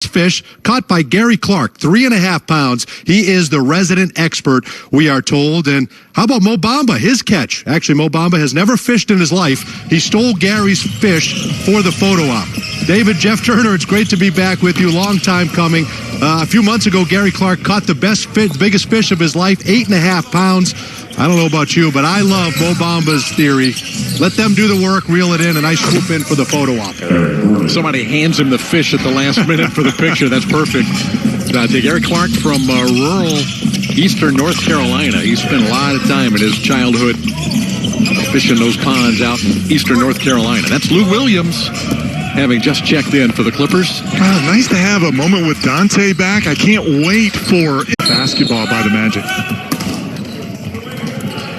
best fish caught by Gary Clark, 3.5 pounds. He is the resident expert, we are told. And how about Mo Bamba, his catch? Actually, Mo Bamba has never fished in his life. He stole Gary's fish for the photo op. David, Jeff Turner, it's great to be back with you. Long time coming. A few months ago, Gary Clark caught the biggest fish of his life, 8.5 pounds. I don't know about you, but I love Mo Bamba's theory. Let them do the work, reel it in, and I swoop in for the photo op. Somebody hands him the fish at the last minute for the picture. That's perfect. Gary Clark from rural eastern North Carolina. He spent a lot of time in his childhood fishing those ponds out in eastern North Carolina. That's Lou Williams, having just checked in for the Clippers. Nice to have a moment with Dante back. I can't wait for basketball by the Magic.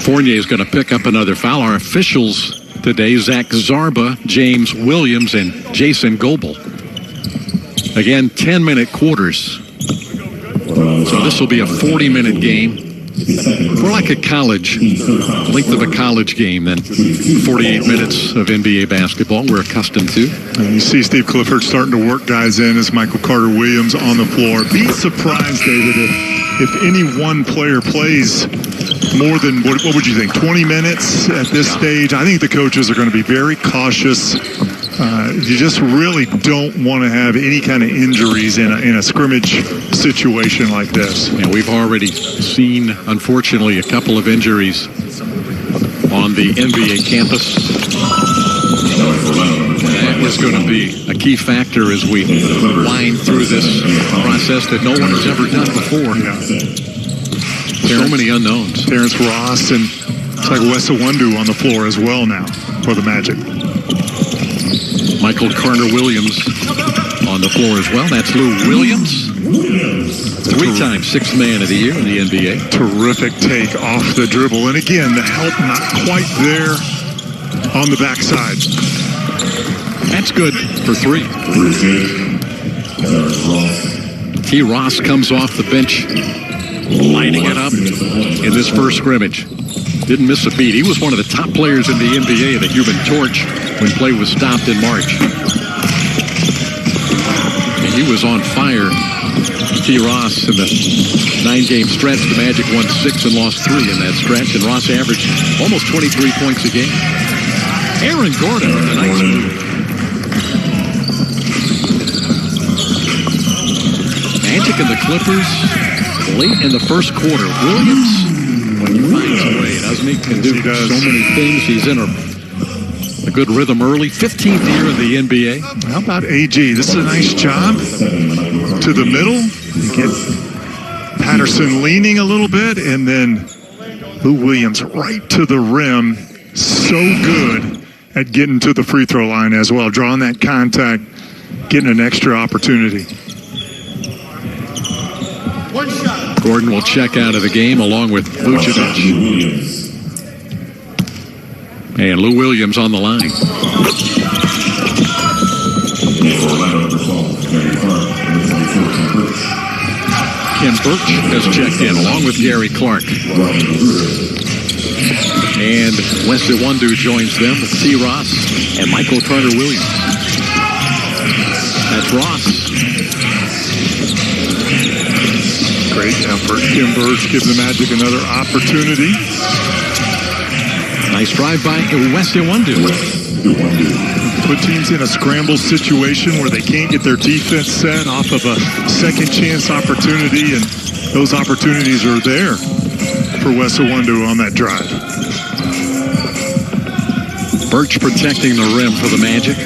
Fournier is going to pick up another foul. Our officials today, Zach Zarba, James Williams, and Jason Goebel. Again, 10-minute quarters. So this will be a 40-minute game. More like a college, length of a college game than 48 minutes of NBA basketball we're accustomed to. And you see Steve Clifford starting to work guys in as Michael Carter Williams on the floor. Be surprised, David, if any one player plays more than, what would you think, 20 minutes at this stage? I think the coaches are going to be very cautious. You just really don't want to have any kind of injuries in a scrimmage situation like this. And we've already seen, unfortunately, a couple of injuries on the NBA campus. That is going to be a key factor as we wind through this process that no one has ever done before. So many unknowns. Terrence Ross and it's like Wes Iwundu on the floor as well now for the Magic. Michael Carter Williams on the floor as well. That's Lou Williams. 3-time sixth man of the year in the NBA. Terrific take off the dribble. And again, the help not quite there on the backside. That's good for 3. T. Ross comes off the bench, lighting it up in this first scrimmage. Didn't miss a beat. He was one of the top players in the NBA, the Human Torch, when play was stopped in March. And he was on fire. T. Ross in the 9-game stretch. The Magic won 6 and lost 3 in that stretch. And Ross averaged almost 23 points a game. Aaron Gordon with a nice move. Magic and the Clippers late in the first quarter. Williams, when he finds a way, doesn't he? Can do so many things. He's in a good rhythm early. 15th year in the NBA. How about AG? This is a nice job to the middle. You get Patterson leaning a little bit, and then Lou Williams right to the rim. So good at getting to the free throw line as well. Drawing that contact, getting an extra opportunity. Gordon will check out of the game along with Vucevic. And Lou Williams on the line. Ken Burch has checked in along with Gary Clark. And Wes Iwundu joins them with T. Ross and Michael Carter Williams. That's Ross. Great effort. Ken Burch gives the Magic another opportunity. Nice drive by Wes Iwundu. Put teams in a scramble situation where they can't get their defense set off of a second chance opportunity, and those opportunities are there for Wes Iwundu on that drive. Burch protecting the rim for the Magic.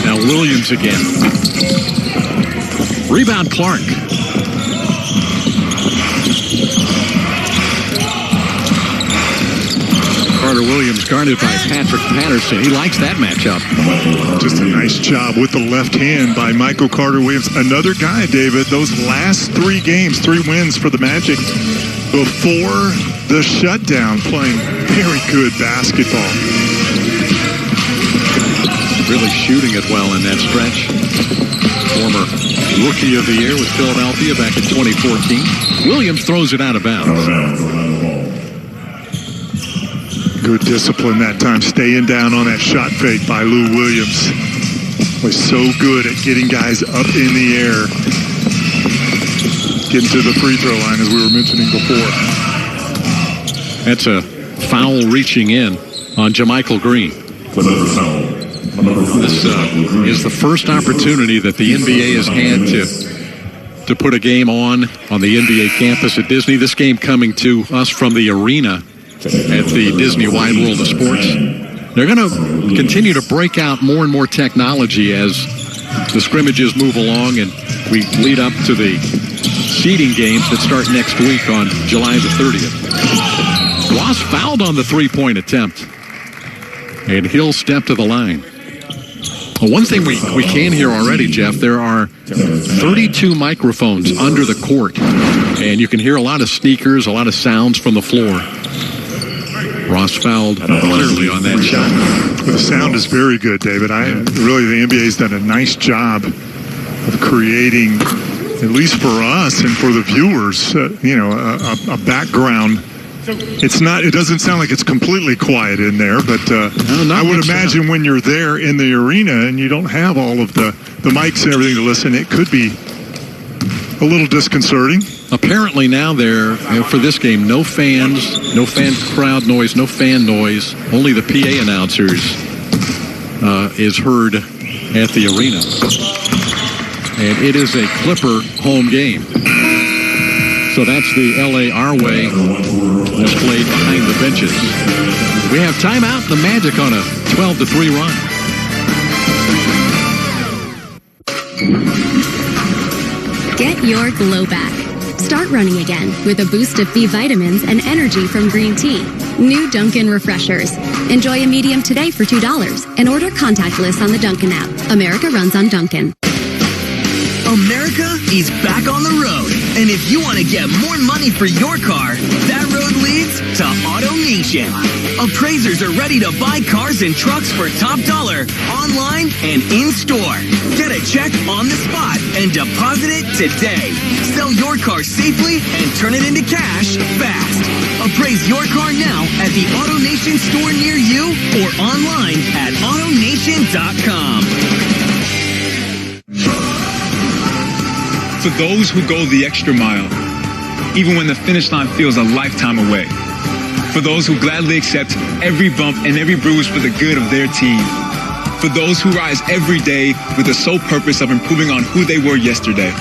Now Williams again. Rebound Clark. Carter Williams guarded by Patrick Patterson. He likes that matchup. Just a nice job with the left hand by Michael Carter Williams. Another guy, David, those last 3 games, 3 wins for the Magic before the shutdown, playing very good basketball. Really shooting it well in that stretch. Former Rookie of the Year with Philadelphia back in 2014. Williams throws it out of bounds. Good discipline that time, staying down on that shot fake by Lou Williams. Was so good at getting guys up in the air, getting to the free throw line, as we were mentioning before. That's a foul reaching in on JaMychal Green. This is the first opportunity that the NBA has had to put a game on the NBA campus at Disney. This game coming to us from the arena at the Disney Wide World of Sports. They're going to continue to break out more and more technology as the scrimmages move along and we lead up to the seeding games that start next week on July the 30th. Ross fouled on the three-point attempt, and he'll step to the line. Well, one thing we can hear already, Jeff, there are 32 microphones under the court, and you can hear a lot of sneakers, a lot of sounds from the floor. Ross fouled clearly on that shot. Well, the sound is very good, David. Really, the NBA's done a nice job of creating, at least for us and for the viewers, a background. It doesn't sound like it's completely quiet in there, but I would imagine when you're there in the arena and you don't have all of the mics and everything to listen, it could be a little disconcerting. Apparently now there, for this game, no fans, no fan crowd noise, no fan noise. Only the PA announcers is heard at the arena. And it is a Clipper home game. So that's the LA Our Way displayed behind the benches. We have timeout, the Magic on a 12-3 run. Get your glow back. Start running again with a boost of B vitamins and energy from green tea. New Dunkin' Refreshers. Enjoy a medium today for $2 and order contactless on the Dunkin' app. America runs on Dunkin'. America is back on the road. And if you want to get more money for your car, that road leads to AutoNation. Appraisers are ready to buy cars and trucks for top dollar, online and in-store. Get a check on the spot and deposit it today. Sell your car safely and turn it into cash fast. Appraise your car now at the AutoNation store near you or online at AutoNation.com. For those who go the extra mile, even when the finish line feels a lifetime away. For those who gladly accept every bump and every bruise for the good of their team. For those who rise every day with the sole purpose of improving on who they were yesterday.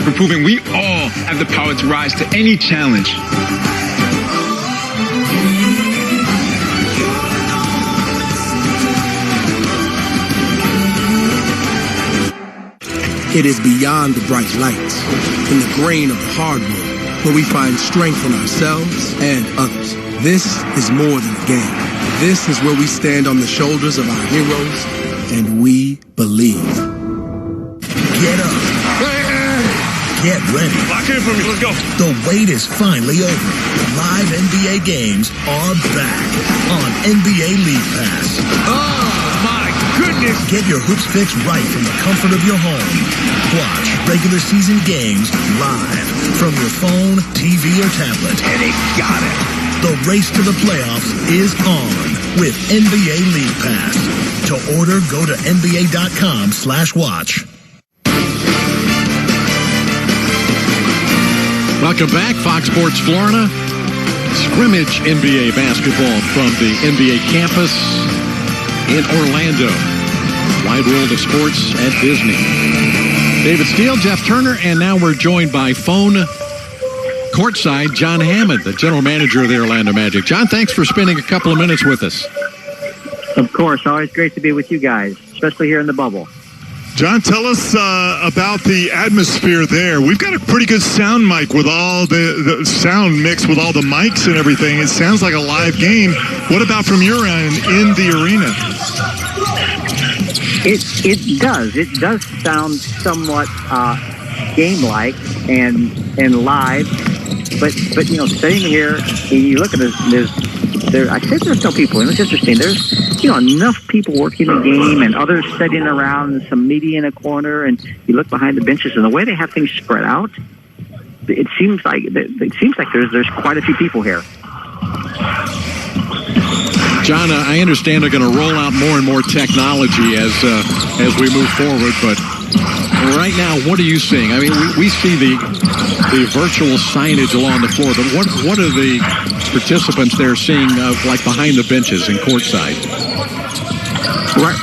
For proving we all have the power to rise to any challenge. It is beyond the bright lights, in the grain of the hardwood, where we find strength in ourselves and others. This is more than a game. This is where we stand on the shoulders of our heroes, and we believe. Get up. Get ready. Lock in for me. Let's go. The wait is finally over. Live NBA games are back on NBA League Pass. Oh, my goodness. Get your hoops fix right from the comfort of your home. Watch regular season games live from your phone, TV, or tablet. And he got it. The race to the playoffs is on with NBA League Pass. To order, go to NBA.com/watch. Welcome back, Fox Sports Florida. Scrimmage NBA basketball from the NBA campus in Orlando. Wide World of Sports at Disney. David Steele, Jeff Turner, and now we're joined by phone courtside John Hammond, the general manager of the Orlando Magic. John, thanks for spending a couple of minutes with us. Of course, always great to be with you guys, especially here in the bubble. John, tell us about the atmosphere there. We've got a pretty good sound mic with all the sound mix with all the mics and everything. It sounds like a live game. What about from your end in the arena? It does. It does sound somewhat game-like and live. But you know, sitting here, you look at this. I said there's no people, and it's interesting. There's enough people working the game, and others sitting around, and some media in a corner, and you look behind the benches, and the way they have things spread out, it seems like there's quite a few people here. John, I understand they're going to roll out more and more technology as we move forward, but right now, what are you seeing? I mean, we see the virtual signage along the floor, but what are the participants there seeing like behind the benches and courtside?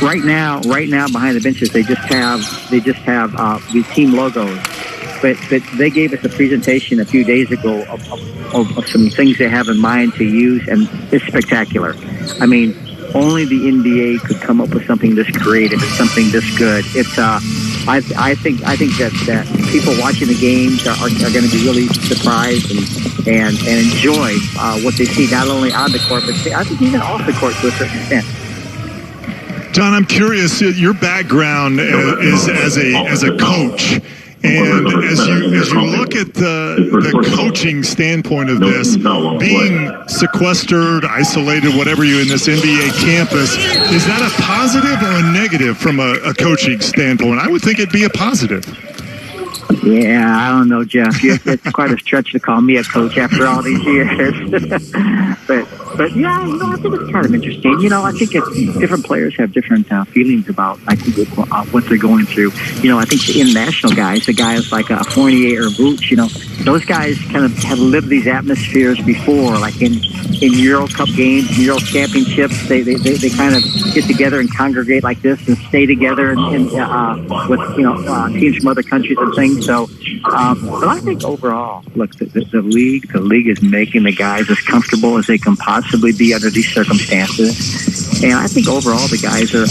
Right now, behind the benches, they just have the team logos. But they gave us a presentation a few days ago of some things they have in mind to use, and it's spectacular. I mean, only the NBA could come up with something this creative and something this good. It's I think that people watching the games are going to be really surprised and enjoy what they see, not only on the court, but I think even off the court to a certain extent. John, I'm curious. Your background is as a coach. And as you look at the coaching standpoint of this, being sequestered, isolated, whatever you in this NBA campus, is that a positive or a negative from a coaching standpoint? I would think it'd be a positive. Yeah, I don't know, Jeff. It's quite a stretch to call me a coach after all these years. But yeah, I think it's kind of interesting. I think different players have different feelings about what they're going through. I think the international guys, the guys like Fournier or Vooch, those guys kind of have lived these atmospheres before, like in Euro Cup games, Euro championships. They kind of get together and congregate like this and stay together and with teams from other countries and things. So, but I think overall, look, the league is making the guys as comfortable as they can possibly be under these circumstances. And I think overall the guys are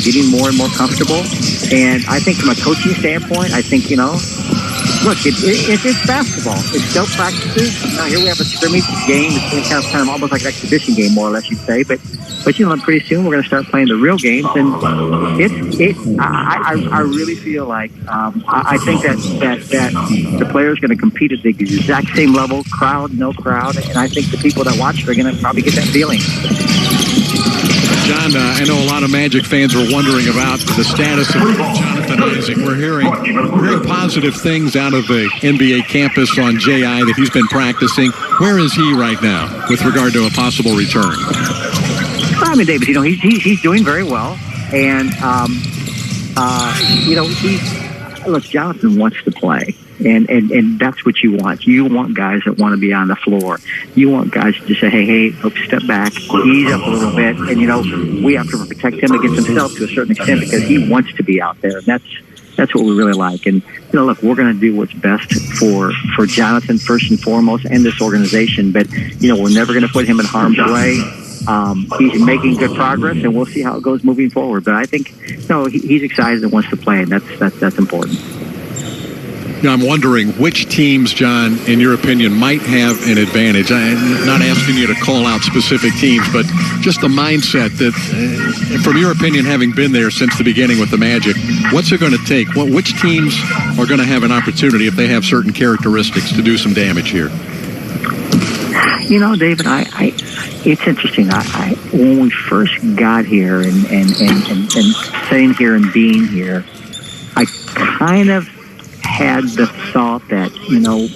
getting more and more comfortable. And I think from a coaching standpoint, I think, look, it's basketball. It's still practices. Here we have a scrimmage game. It's kind of almost like an exhibition game, more or less, you'd say. But pretty soon we're going to start playing the real games, and I really feel like I think that the players are going to compete at the exact same level, crowd, no crowd, and I think the people that watch it are going to probably get that feeling. John, I know a lot of Magic fans are wondering about the status of Jonathan Isaac. We're hearing positive things out of the NBA campus on JI that he's been practicing. Where is he right now with regard to a possible return? I mean, David, he's doing very well, and look, Jonathan wants to play. And that's what you want. You want guys that want to be on the floor. You want guys to just say, hey, step back, ease up a little bit. And, we have to protect him against himself to a certain extent because he wants to be out there. And that's what we really like. And, look, we're going to do what's best for Jonathan first and foremost and this organization. But, we're never going to put him in harm's way. He's making good progress, and we'll see how it goes moving forward. But I think, he's excited and wants to play, and that's important. I'm wondering which teams, John, in your opinion, might have an advantage. I'm not asking you to call out specific teams, but just the mindset that, from your opinion, having been there since the beginning with the Magic, what's it going to take? Which teams are going to have an opportunity if they have certain characteristics to do some damage here? David, it's interesting. When we first got here and sitting here and being here, I kind of had the thought that,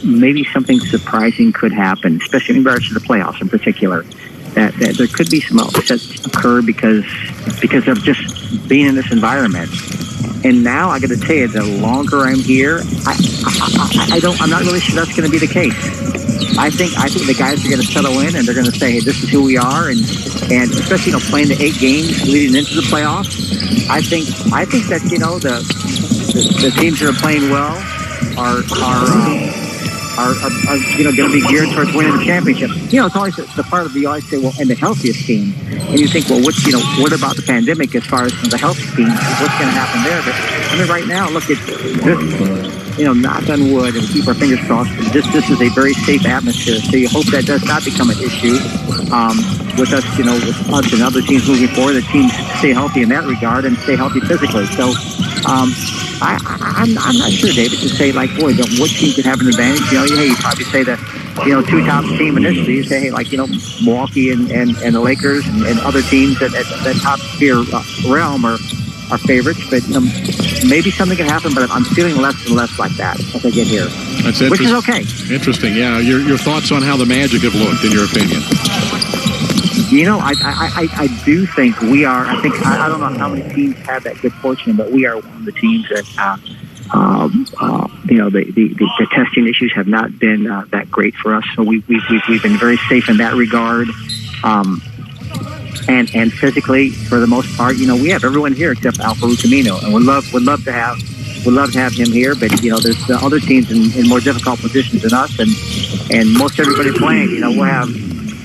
maybe something surprising could happen, especially in regards to the playoffs in particular, that there could be some upsets occur because of just being in this environment. And now I got to tell you, the longer I'm here, I'm not really sure that's going to be the case. I think the guys are going to settle in and they're going to say, hey, this is who we are, and especially playing the 8 games leading into the playoffs. I think that the teams that are playing well are going to be geared towards winning the championship. It's always the part of you always say, well, and the healthiest team, and you think, well, what about the pandemic as far as the healthy team? What's going to happen there? But I mean, right now, look, it's this. Knock on wood and keep our fingers crossed. This is a very safe atmosphere, so you hope that does not become an issue with us, with us and other teams moving forward. The teams stay healthy in that regard and stay healthy physically. So I'm not sure, David, to say what team could have an advantage. You probably say that 2 top team initially. You say, hey, Milwaukee and the Lakers and other teams that top tier realm are favorites, but maybe something can happen, but I'm feeling less and less like that as I get here. That's which is okay. Interesting, yeah. Your thoughts on how the Magic have looked, in your opinion? I do think we are. I don't know how many teams have that good fortune, but we are one of the teams that, the testing issues have not been that great for us. So we've been very safe in that regard. And physically, for the most part, we have everyone here except Al-Farouq Aminu, and would love to have him here. But there's other teams in more difficult positions than us, and most everybody playing. We'll have.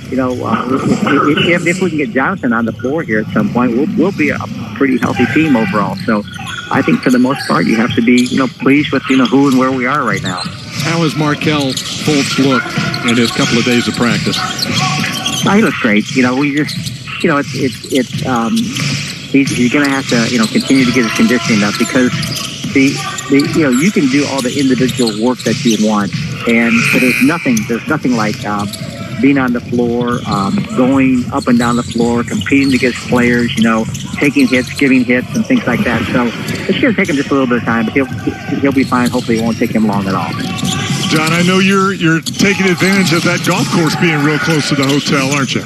If we can get Jonathan on the floor here at some point, we'll be a pretty healthy team overall. So I think for the most part, you have to be, pleased with, who and where we are right now. How has Markelle Fultz look in his couple of days of practice? He looks great. We just, he's going to have to, continue to get his conditioning up, because you can do all the individual work that you want, but there's nothing like being on the floor, going up and down the floor, competing against players, taking hits, giving hits, and things like that. So it's going to take him just a little bit of time, but he'll be fine. Hopefully it won't take him long at all. John, I know you're taking advantage of that golf course being real close to the hotel, aren't you?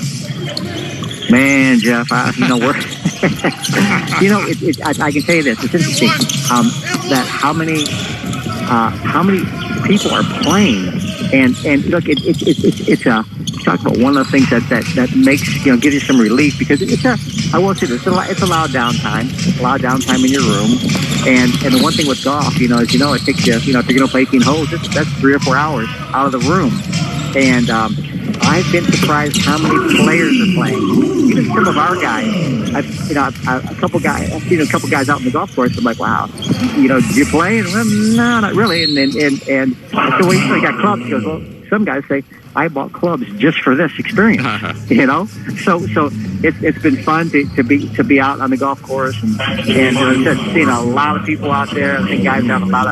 Man, Jeff, I can tell you this. It's interesting that how many people are playing, and look, it's talk about one of the things that makes gives you some relief, because I will say this, it's a loud downtime. It's a loud downtime in your room, and the one thing with golf, it takes you, if you're going to play 18 holes, that's 3 or 4 hours out of the room, and I've been surprised how many players are playing. Even some of our guys, I've seen a couple guys out in the golf course. I'm like, wow, do you play? Well, no, not really. And so we got clubs. He goes, well, some guys say, I bought clubs just for this experience, So it's been fun to be out on the golf course, and just seeing a lot of people out there. I think guys have a lot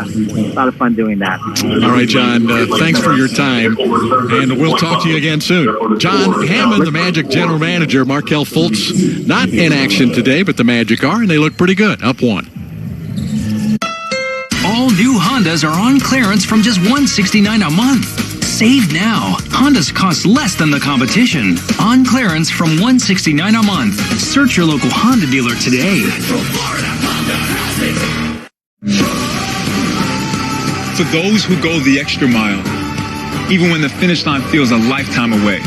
of fun doing that. All right, John. Thanks for your time, and we'll talk to you again soon. John Hammond, the Magic general manager. Markelle Fultz not in action today, but the Magic are, and they look pretty good. Up 1. All new Hondas are on clearance from just $169 a month. Save now. Hondas cost less than the competition. On clearance from $169 a month. Search your local Honda dealer today. For those who go the extra mile, even when the finish line feels a lifetime away.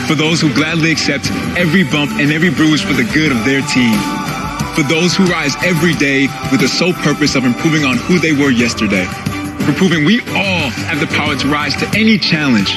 For those who gladly accept every bump and every bruise for the good of their team. For those who rise every day with the sole purpose of improving on who they were yesterday. For proving we all have the power to rise to any challenge.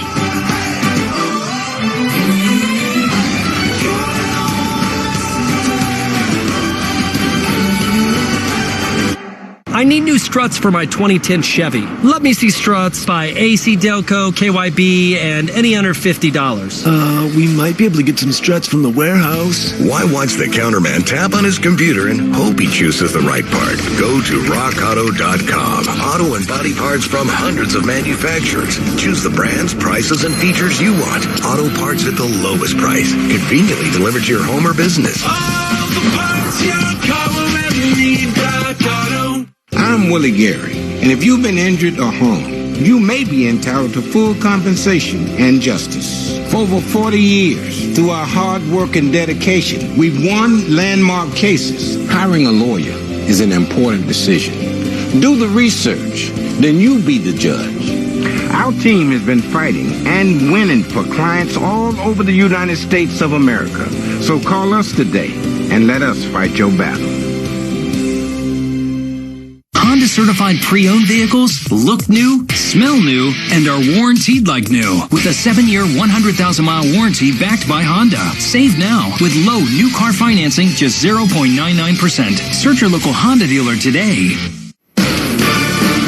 I need new struts for my 2010 Chevy. Let me see struts by AC Delco, KYB, and any under $50. We might be able to get some struts from the warehouse. Why watch the counterman tap on his computer and hope he chooses the right part? Go to rockauto.com. Auto and body parts from hundreds of manufacturers. Choose the brands, prices, and features you want. Auto parts at the lowest price. Conveniently delivered to your home or business. All the parts your car will ever need, Rock Auto. I'm Willie Gary, and if you've been injured or harmed, you may be entitled to full compensation and justice. For over 40 years, through our hard work and dedication, we've won landmark cases. Hiring a lawyer is an important decision. Do the research, then you be the judge. Our team has been fighting and winning for clients all over the United States of America. So call us today and let us fight your battle. Honda certified pre-owned vehicles look new, smell new, and are warranted like new. With a 7-year, 100,000-mile warranty backed by Honda. Save now with low new car financing, just 0.99%. Search your local Honda dealer today.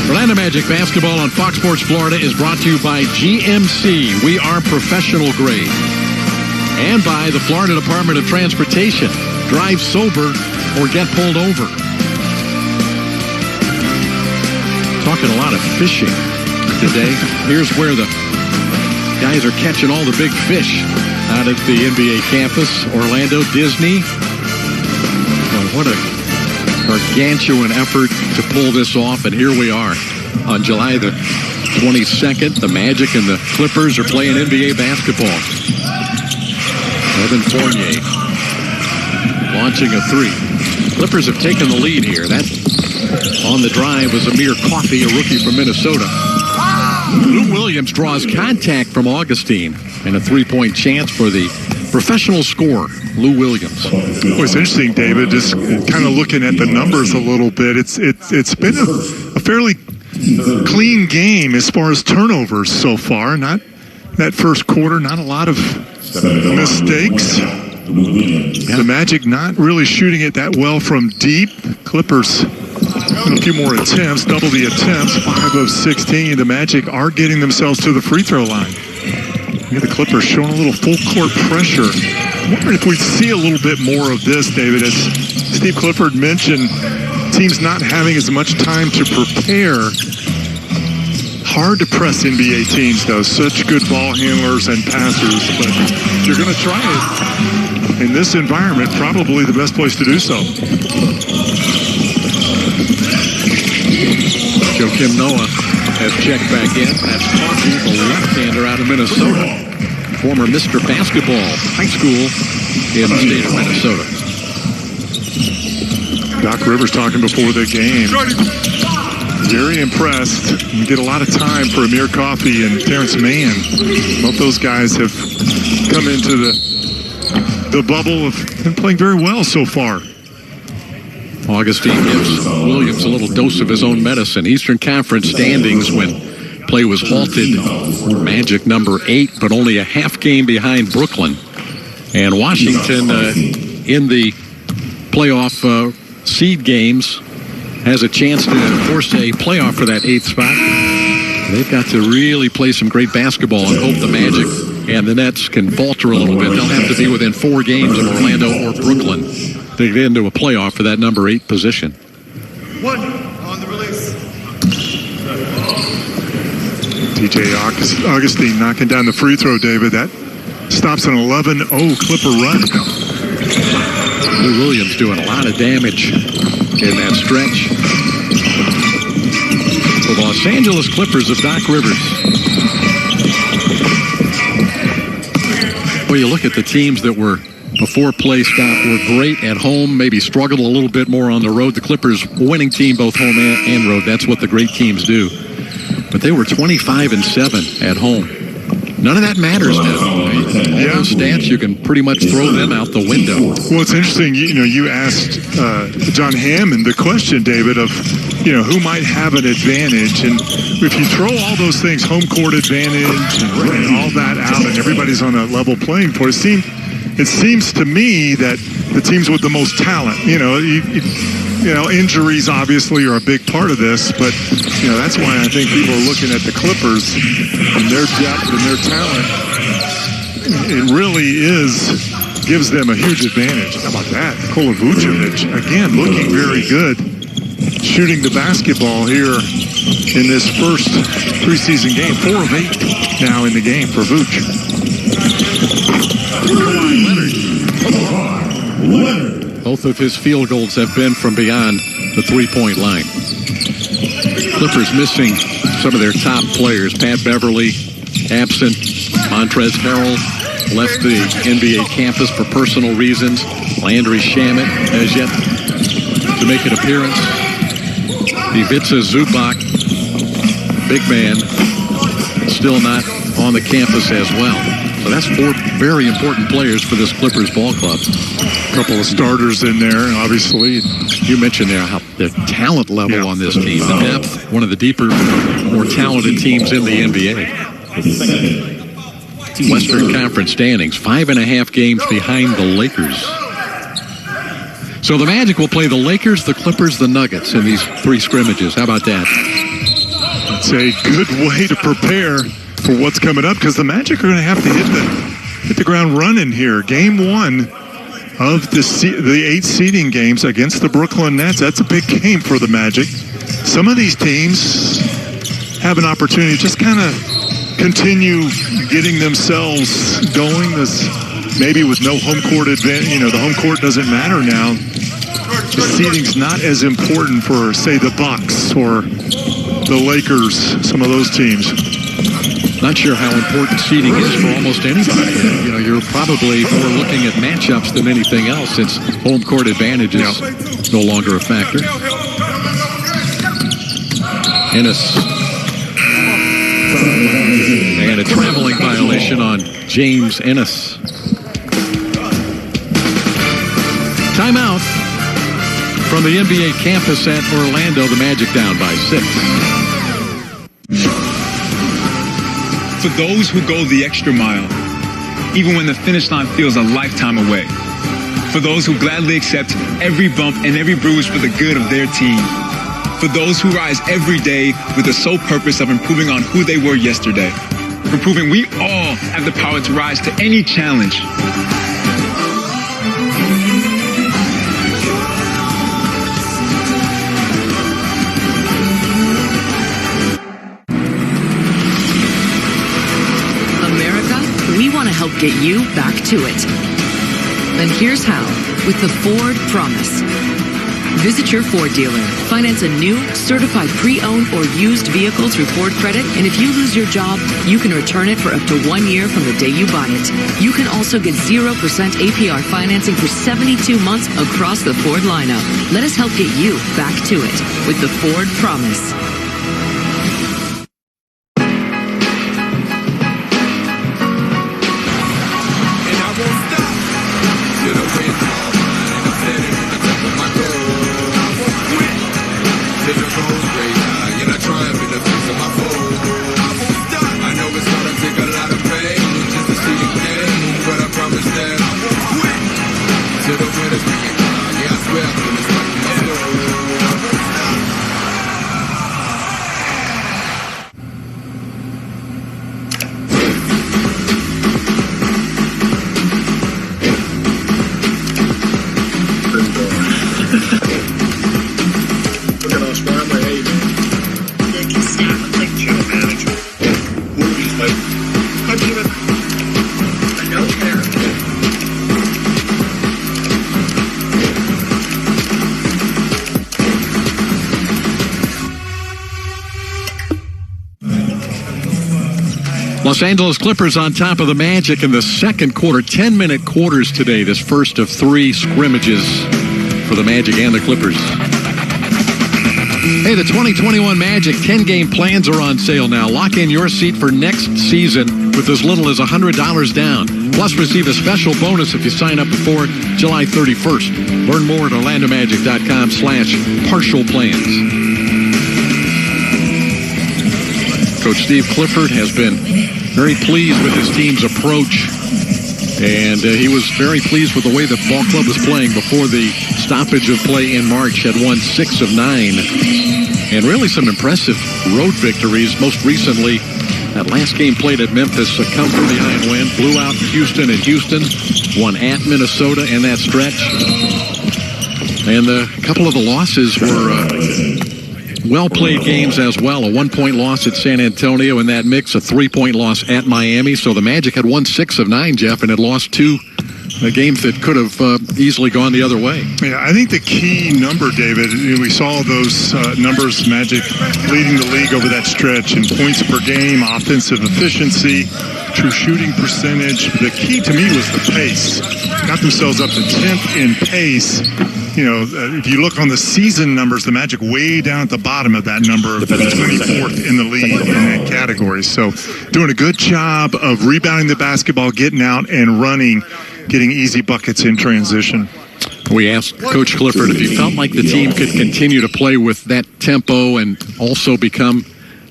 Orlando Magic basketball on Fox Sports Florida is brought to you by GMC. We are professional grade. And by the Florida Department of Transportation. Drive sober or get pulled over. Talking a lot of fishing today. Here's where the guys are catching all the big fish out at the NBA campus. Orlando Disney. Well, what a gargantuan effort to pull this off, and here we are on July the 22nd. The Magic and the Clippers are playing NBA basketball. Evan Fournier launching a three. Clippers have taken the lead here. That on the drive was Amir Coffey, a rookie from Minnesota. Lou Williams draws contact from Augustine, and a three-point chance for the professional scorer, Lou Williams. Well, it's interesting, David, just kind of looking at the numbers a little bit. It's been a fairly clean game as far as turnovers so far. Not that first quarter, not a lot of mistakes. The Magic not really shooting it that well from deep. Clippers a few more attempts, double the attempts, 5 of 16. The Magic are getting themselves to the free throw line. The Clippers showing a little full court pressure. I'm wondering if we see a little bit more of this, David, as Steve Clifford mentioned, teams not having as much time to prepare. Hard to press NBA teams, though. Such good ball handlers and passers. But if you're going to try it in this environment, probably the best place to do so. Joakim Noah has checked back in. That's Coffey, the left-hander out of Minnesota. Former Mr. Basketball high school in the state of Minnesota. Doc Rivers talking before the game. Very impressed. You get a lot of time for Amir Coffey and Terrence Mann. Both those guys have come into the bubble of been playing very well so far. Augustine gives Williams a little dose of his own medicine. Eastern Conference standings when play was halted. Magic number 8, but only a half game behind Brooklyn. And Washington in the playoff seed games has a chance to force a playoff for that 8th spot. They've got to really play some great basketball and hope the Magic and the Nets can falter a little bit. They'll have to be within 4 games of Orlando or Brooklyn to get into a playoff for that number 8 position. 1 on the release. TJ Augustine knocking down the free throw, David. That stops an 11-0 Clipper run. Lou Williams doing a lot of damage in that stretch. The Los Angeles Clippers of Doc Rivers. Well, you look at the teams that were before play stopped were great at home, maybe struggled a little bit more on the road. The Clippers winning team both home and road. That's what the great teams do. But they were 25-7 at home. None of that matters now. All those stats, you can pretty much throw them out the window. Well, it's interesting. You asked John Hammond the question, David, of who might have an advantage, and if you throw all those things, home court advantage and all that out, and everybody's on a level playing field, it seems to me that the teams with the most talent, injuries obviously are a big part of this, but that's why I think people are looking at the Clippers and their depth and their talent. It really gives them a huge advantage. How about that? Nikola Vucevic, again, looking very good, shooting the basketball here in this first preseason game. 4 of 8 now in the game for Vuce. Both of his field goals have been from beyond the three-point line. Clippers missing some of their top players. Pat Beverly absent. Montrezl Harrell left the NBA campus for personal reasons. Landry Shamet has yet to make an appearance. Ivica Zubac, big man, still not on the campus as well. So that's 4 very important players for this Clippers ball club. A couple of starters in there, obviously. You mentioned there how the talent level on this team, the depth, one of the deeper, more talented teams in the NBA. Western Conference standings, 5.5 games behind the Lakers. So the Magic will play the Lakers, the Clippers, the Nuggets in these 3 scrimmages. How about that? It's a good way to prepare for what's coming up, because the Magic are going to have to hit the ground running here. Game 1 of the 8 seeding games against the Brooklyn Nets. That's a big game for the Magic. Some of these teams have an opportunity to just kind of continue getting themselves going. Maybe with no home court advantage, the home court doesn't matter now. The seeding's not as important for, say, the Bucks or the Lakers, some of those teams. Not sure how important seeding is for almost anybody. You know, you're probably more looking at matchups than anything else since home court advantage is no longer a factor. Ennis. And a traveling violation on James Ennis. Timeout from the NBA campus at Orlando. The Magic down by 6. For those who go the extra mile, even when the finish line feels a lifetime away. For those who gladly accept every bump and every bruise for the good of their team. For those who rise every day with the sole purpose of improving on who they were yesterday. For proving we all have the power to rise to any challenge. We want to help get you back to it. And here's how, with the Ford Promise. Visit your Ford dealer, finance a new, certified pre-owned or used vehicle through Ford Credit, and if you lose your job, you can return it for up to 1 year from the day you bought it. You can also get 0% APR financing for 72 months across the Ford lineup. Let us help get you back to it with the Ford Promise. Los Angeles Clippers on top of the Magic in the second quarter. 10-minute quarters today, this first of 3 scrimmages for the Magic and the Clippers. Hey, the 2021 Magic 10-game plans are on sale now. Lock in your seat for next season with as little as $100 down. Plus, receive a special bonus if you sign up before July 31st. Learn more at OrlandoMagic.com/partial plans. Coach Steve Clifford has been very pleased with his team's approach, and he was very pleased with the way the ball club was playing before the stoppage of play in March. Had won 6 of 9, and really some impressive road victories. Most recently, that last game played at Memphis, a come-from-behind win, blew out Houston in Houston, won at Minnesota in that stretch, and a couple of the losses were well-played games as well. A 1-point loss at San Antonio in that mix, a 3-point loss at Miami. So the Magic had won 6 of 9, Jeff, and had lost 2 games that could have easily gone the other way. Yeah, I think the key number, David, we saw those numbers, Magic leading the league over that stretch in points per game, offensive efficiency, true shooting percentage. The key to me was the pace. Got themselves up to 10th in pace. You know, if you look on the season numbers, the Magic way down at the bottom of that number, 24th in the league in that category. So doing a good job of rebounding the basketball, getting out and running, getting easy buckets in transition. We asked Coach Clifford if he felt like the team could continue to play with that tempo and also become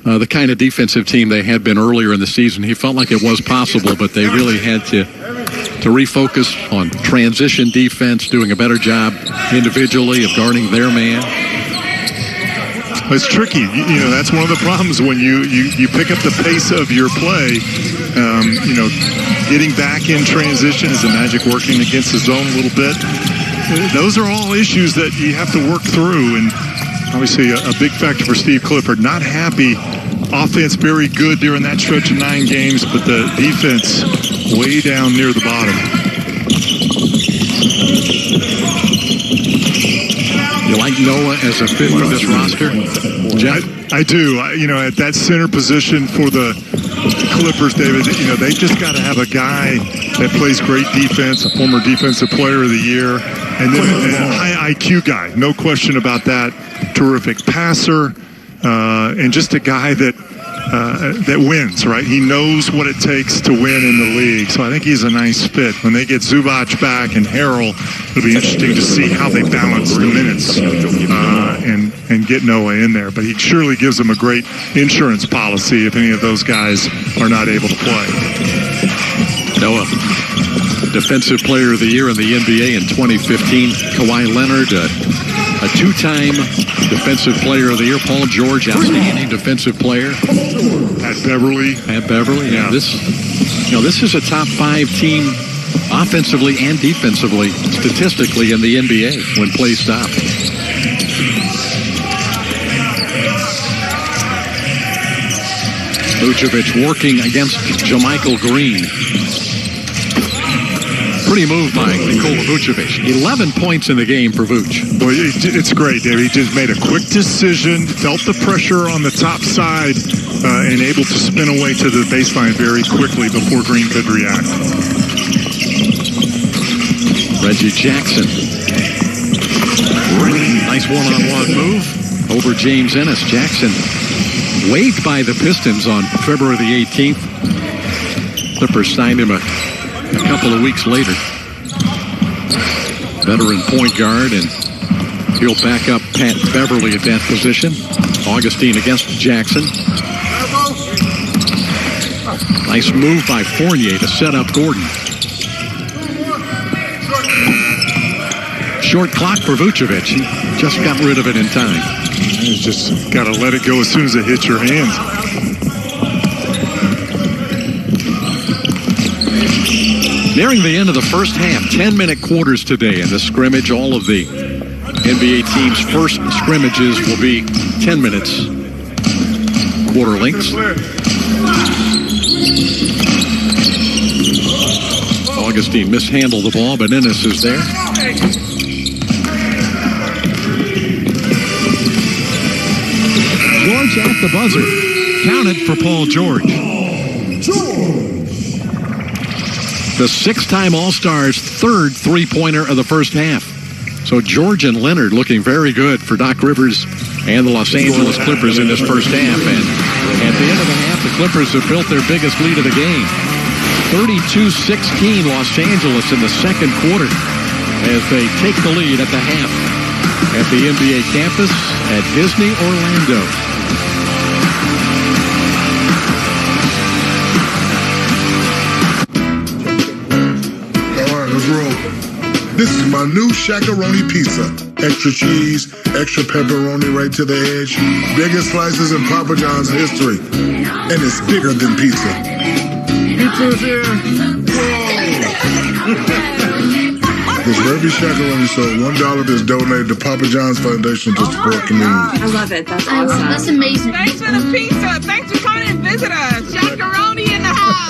the kind of defensive team they had been earlier in the season. He felt like it was possible, but they really had to refocus on transition defense, doing a better job individually of guarding their man. It's tricky. You know, that's one of the problems when you pick up the pace of your play. You know, getting back in transition, is the Magic working against the zone a little bit? Those are all issues that you have to work through, and obviously a big factor for Steve Clifford. Not happy. Offense very good during that stretch of 9 games, but the defense way down near the bottom. You like Noah as a fit for this roster? Jeff? I do. At that center position for the Clippers, David, they just got to have a guy that plays great defense, a former defensive player of the year, and then a high IQ guy. No question about that. Terrific passer, and just a guy that wins, right? He knows what it takes to win in the league. So I think he's a nice fit. When they get Zubac back and Harrell, it'll be interesting to see how they balance the minutes and get Noah in there. But he surely gives them a great insurance policy if any of those guys are not able to play. Noah, Defensive Player of the Year in the NBA in 2015. Kawhi Leonard, a two-time Defensive Player of the Year. Paul George, outstanding defensive player. Pat Beverly. Yeah. This is a top 5 team offensively and defensively, statistically, in the NBA when play stopped. Vucevic working against JaMychal Green. Pretty move by Nikola Vucevic. 11 points in the game for Vuce. Boy, it's great, Dave. He just made a quick decision, felt the pressure on the top side, and able to spin away to the baseline very quickly before Green could react. Reggie Jackson. Nice one-on-one move over James Ennis. Jackson waived by the Pistons on February the 18th. Clippers signed him a couple of weeks later. Veteran point guard, and he'll back up Pat Beverly at that position. Augustine against Jackson. Nice move by Fournier to set up Gordon. Short clock for Vucevic. He just got rid of it in time. You just got to let it go as soon as it hits your hands. Nearing the end of the first half, 10-minute quarters today in the scrimmage. All of the NBA teams' first scrimmages will be 10 minutes. Quarter lengths. Augustine mishandled the ball, but Ennis is there. George at the buzzer. Counted for Paul George. The 6-time All-Star's third three-pointer of the first half. So George and Leonard looking very good for Doc Rivers and the Los Angeles Clippers in this first half. And at the end of the half, the Clippers have built their biggest lead of the game. 32-16 Los Angeles in the second quarter as they take the lead at the half at the NBA campus at Disney Orlando. This is my new Shaq-a-Roni pizza. Extra cheese, extra pepperoni right to the edge. Biggest slices in Papa John's history. And it's bigger than pizza. Pizza's here. Whoa. Because for every Shaq-a-Roni sold, $1 is donated to Papa John's Foundation to support communities. I love it. That's awesome. That's amazing. Thanks for the pizza. Thanks for coming and visit us. Shaq-a-Roni in the house.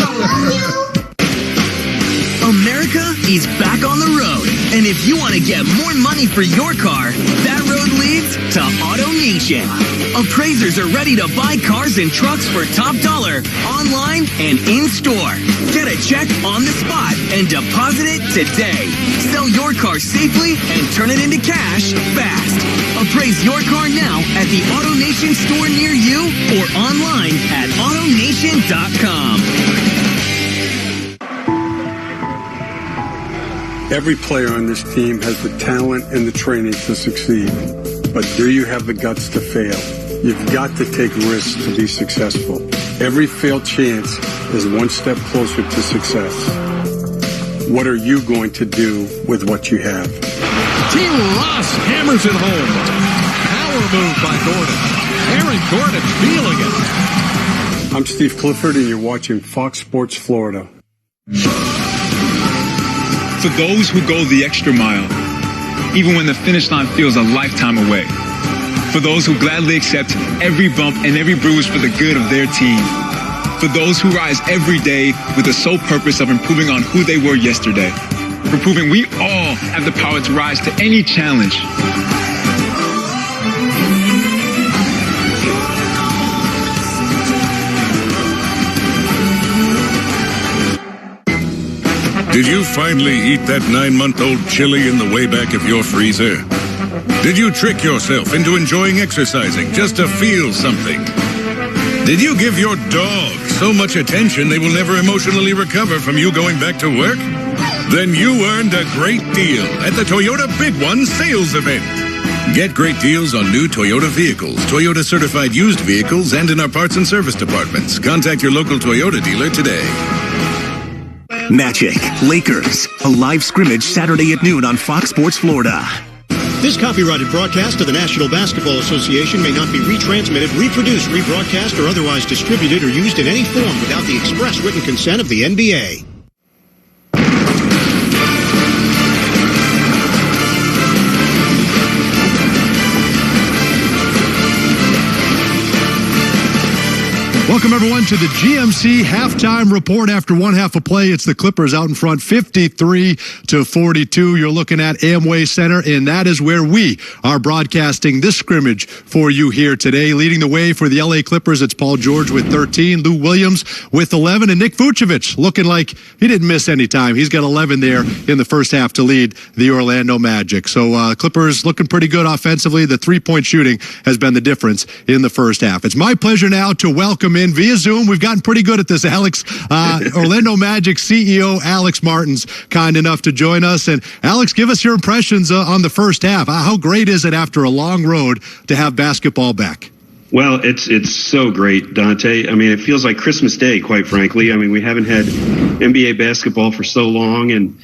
America is back on the road. And if you want to get more money for your car, that road leads to AutoNation. Appraisers are ready to buy cars and trucks for top dollar, online and in-store. Get a check on the spot and deposit it today. Sell your car safely and turn it into cash fast. Appraise your car now at the AutoNation store near you or online at AutoNation.com. Every player on this team has the talent and the training to succeed. But do you have the guts to fail? You've got to take risks to be successful. Every failed chance is one step closer to success. What are you going to do with what you have? Team Ross hammers it home. Power move by Gordon. Aaron Gordon feeling it. I'm Steve Clifford, and you're watching Fox Sports Florida. For those who go the extra mile, even when the finish line feels a lifetime away. For those who gladly accept every bump and every bruise for the good of their team. For those who rise every day with the sole purpose of improving on who they were yesterday. For proving we all have the power to rise to any challenge. Did you finally eat that 9-month-old chili in the way back of your freezer? Did you trick yourself into enjoying exercising just to feel something? Did you give your dog so much attention they will never emotionally recover from you going back to work? Then you earned a great deal at the Toyota Big One sales event. Get great deals on new Toyota vehicles, Toyota certified used vehicles, and in our parts and service departments. Contact your local Toyota dealer today. Magic, Lakers, a live scrimmage Saturday at noon on Fox Sports Florida. This copyrighted broadcast of the National Basketball Association may not be retransmitted, reproduced, rebroadcast, or otherwise distributed or used in any form without the express written consent of the NBA. Welcome, everyone, to the GMC halftime report. After one half of play, it's the Clippers out in front, 53-42. You're looking at Amway Center, and that is where we are broadcasting this scrimmage for you here today. Leading the way for the LA Clippers, it's Paul George with 13, Lou Williams with 11, and Nick Vucevic looking like he didn't miss any time. He's got 11 there in the first half to lead the Orlando Magic. So Clippers looking pretty good offensively. The three-point shooting has been the difference in the first half. It's my pleasure now to welcome in via Zoom. We've gotten pretty good at this, Alex. Orlando Magic CEO Alex Martin's kind enough to join us. And Alex, give us your impressions on the first half. How great is it after a long road to have basketball back? Well, it's so great, Dante. I mean, it feels like Christmas Day, quite frankly. I mean, we haven't had NBA basketball for so long, and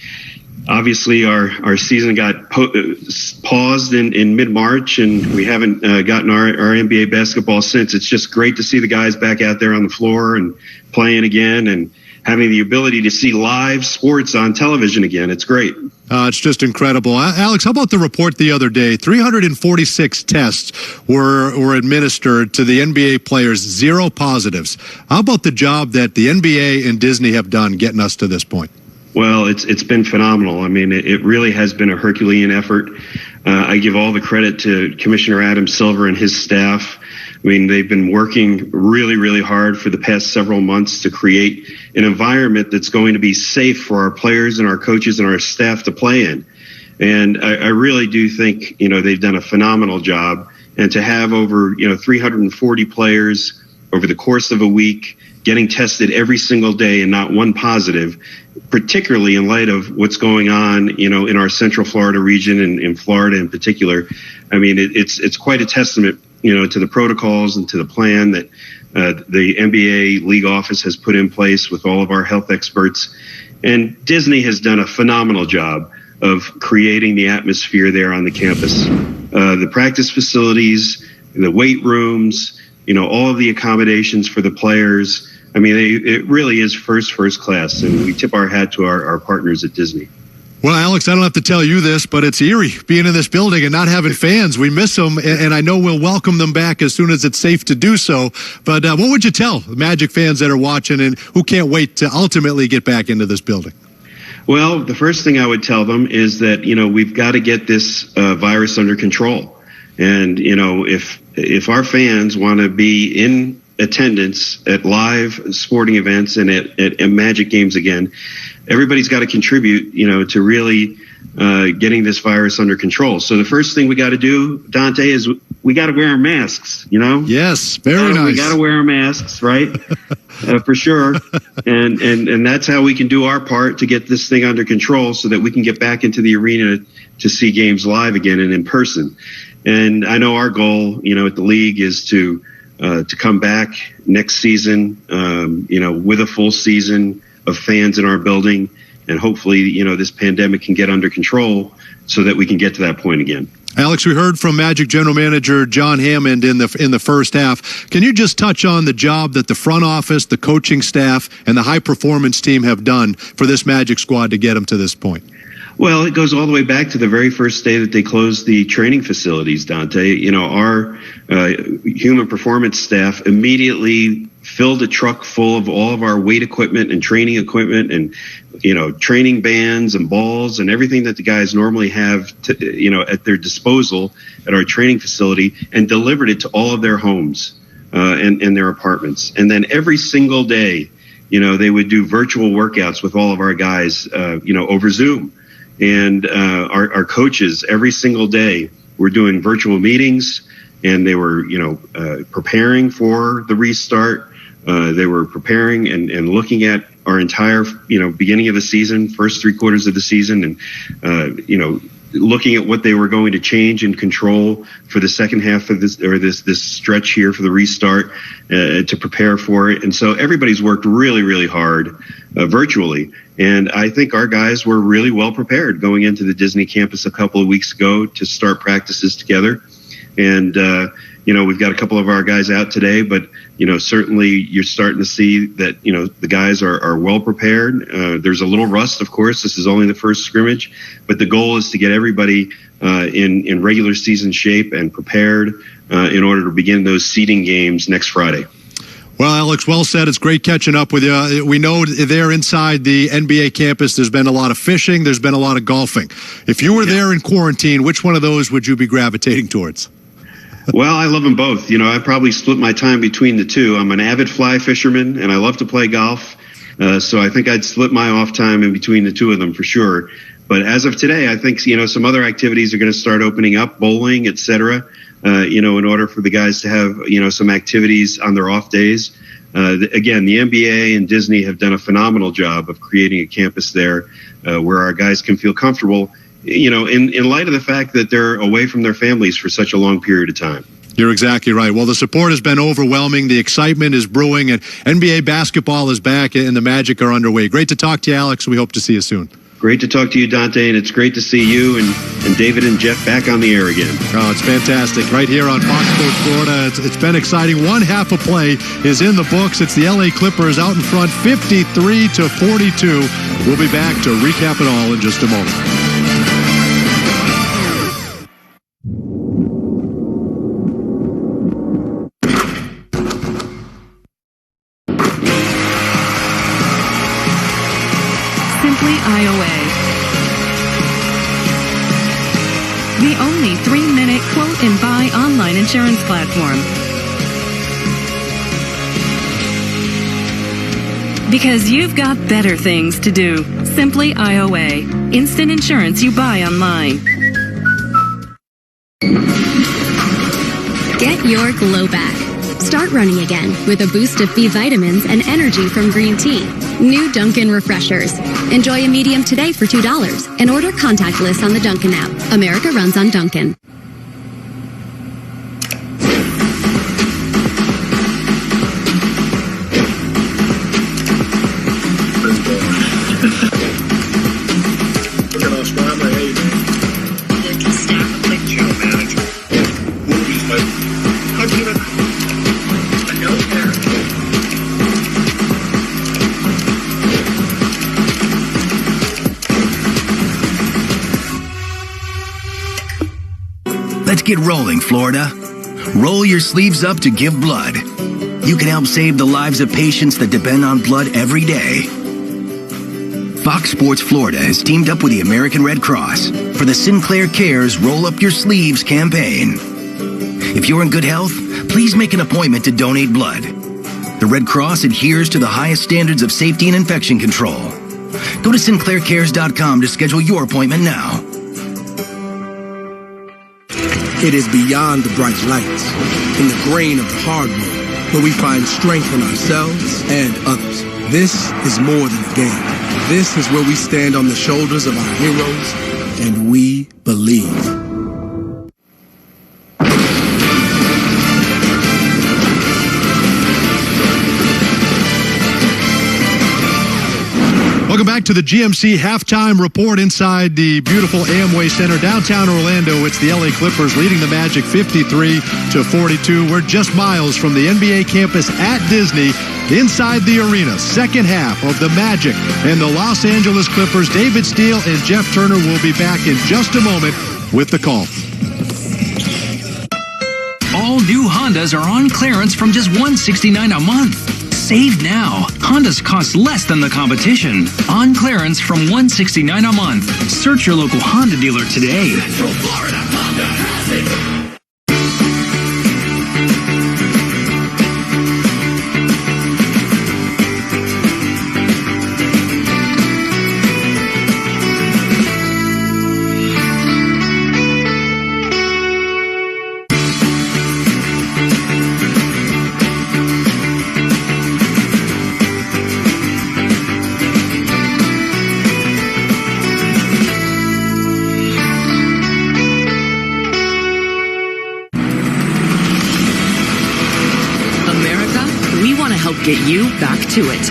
obviously our season got paused in mid-March, and we haven't gotten our NBA basketball since. It's just great to see the guys back out there on the floor and playing again and having the ability to see live sports on television again. It's great. It's just incredible. Alex, how about the report the other day? 346 tests were administered to the NBA players, 0 positives. How about the job that the NBA and Disney have done getting us to this point? Well, it's been phenomenal. I mean, it really has been a Herculean effort. I give all the credit to Commissioner Adam Silver and his staff. I mean, they've been working really, really hard for the past several months to create an environment that's going to be safe for our players and our coaches and our staff to play in. And I really do think, they've done a phenomenal job. And to have over, 340 players over the course of a week getting tested every single day and not one positive, particularly in light of what's going on, in our Central Florida region and in Florida in particular. I mean, it's quite a testament, to the protocols and to the plan that the NBA league office has put in place with all of our health experts. And Disney has done a phenomenal job of creating the atmosphere there on the campus. The practice facilities, the weight rooms, all of the accommodations for the players. I mean, it really is first class, and we tip our hat to our partners at Disney. Well, Alex, I don't have to tell you this, but it's eerie being in this building and not having fans. We miss them, and I know we'll welcome them back as soon as it's safe to do so. But what would you tell Magic fans that are watching and who can't wait to ultimately get back into this building? Well, the first thing I would tell them is that, we've got to get this virus under control. And, if our fans want to be in attendance at live sporting events and at Magic games again, everybody's got to contribute, to really getting this virus under control. So the first thing we got to do, Dante, is we got to wear our masks, Yes, very nice. We got to wear our masks, right? For sure. And that's how we can do our part to get this thing under control so that we can get back into the arena to see games live again and in person. And I know our goal, at the league is to come back next season, with a full season of fans in our building. And hopefully, this pandemic can get under control so that we can get to that point again. Alex, we heard from Magic General Manager John Hammond in the first half. Can you just touch on the job that the front office, the coaching staff, and the high-performance team have done for this Magic squad to get them to this point? Well, it goes all the way back to the very first day that they closed the training facilities, Dante. Our human performance staff immediately filled a truck full of all of our weight equipment and training equipment and, training bands and balls and everything that the guys normally have, at their disposal at our training facility, and delivered it to all of their homes and their apartments. And then every single day, they would do virtual workouts with all of our guys, over Zoom. And our coaches every single day were doing virtual meetings, and they were, preparing for the restart. They were preparing and looking at our entire, beginning of the season, first 3 quarters of the season, and, looking at what they were going to change and control for the second half of this stretch here for the restart, to prepare for it. And so everybody's worked really, really hard virtually. And I think our guys were really well prepared going into the Disney campus a couple of weeks ago to start practices together. And, we've got a couple of our guys out today, but, certainly you're starting to see that, the guys are well prepared. There's a little rust, of course. This is only the first scrimmage, but the goal is to get everybody in regular season shape and prepared in order to begin those seeding games next Friday. Well, Alex, well said. It's great catching up with you. We know there inside the NBA campus, there's been a lot of fishing. There's been a lot of golfing. If you were there in quarantine, which one of those would you be gravitating towards? Well, I love them both. I probably split my time between the two. I'm an avid fly fisherman, and I love to play golf. So I think I'd split my off time in between the two of them for sure. But as of today, I think, some other activities are going to start opening up, bowling, et cetera, in order for the guys to have, some activities on their off days. Again, the NBA and Disney have done a phenomenal job of creating a campus there where our guys can feel comfortable, in light of the fact that they're away from their families for such a long period of time. You're exactly right. Well, the support has been overwhelming. The excitement is brewing, and NBA basketball is back, and the Magic are underway. Great to talk to you, Alex. We hope to see you soon. Great to talk to you, Dante, and it's great to see you and David and Jeff back on the air again. Oh, it's fantastic. Right here on Fox Sports Florida. It's been exciting. One half of play is in the books. It's the LA Clippers out in front, 53-42. We'll be back to recap it all in just a moment. IOA. The only 3-minute quote and buy online insurance platform. Because you've got better things to do. Simply IOA. Instant insurance you buy online. Get your glow back. Start running again with a boost of B vitamins and energy from green tea. New Dunkin' Refreshers. Enjoy a medium today for $2 and order contactless on the Dunkin' app. America runs on Dunkin'. Look at us, man. I'm like, hey, man. Yankee staff, like channel manager. Movies, like, how do you I know there. Let's get rolling, Florida. Roll your sleeves up to give blood. You can help save the lives of patients that depend on blood every day. Fox Sports Florida has teamed up with the American Red Cross for the Sinclair Cares Roll Up Your Sleeves campaign. If you're in good health, please make an appointment to donate blood. The Red Cross adheres to the highest standards of safety and infection control. Go to SinclairCares.com to schedule your appointment now. It is beyond the bright lights, in the grain of the hard work, where we find strength in ourselves and others. This is more than a game. This is where we stand on the shoulders of our heroes, and we believe. Welcome back to the GMC halftime report inside the beautiful Amway Center, downtown Orlando. It's the LA Clippers leading the Magic 53-42. We're just miles from the NBA campus at Disney, inside the arena. Second half of the Magic and the Los Angeles Clippers. David Steele and Jeff Turner will be back in just a moment with the call. All new Hondas are on clearance from just $169 a month. Save now. Hondas cost less than the competition. On clearance from $169 a month. Search your local Honda dealer today. Central Florida Honda has it. help get you back to it.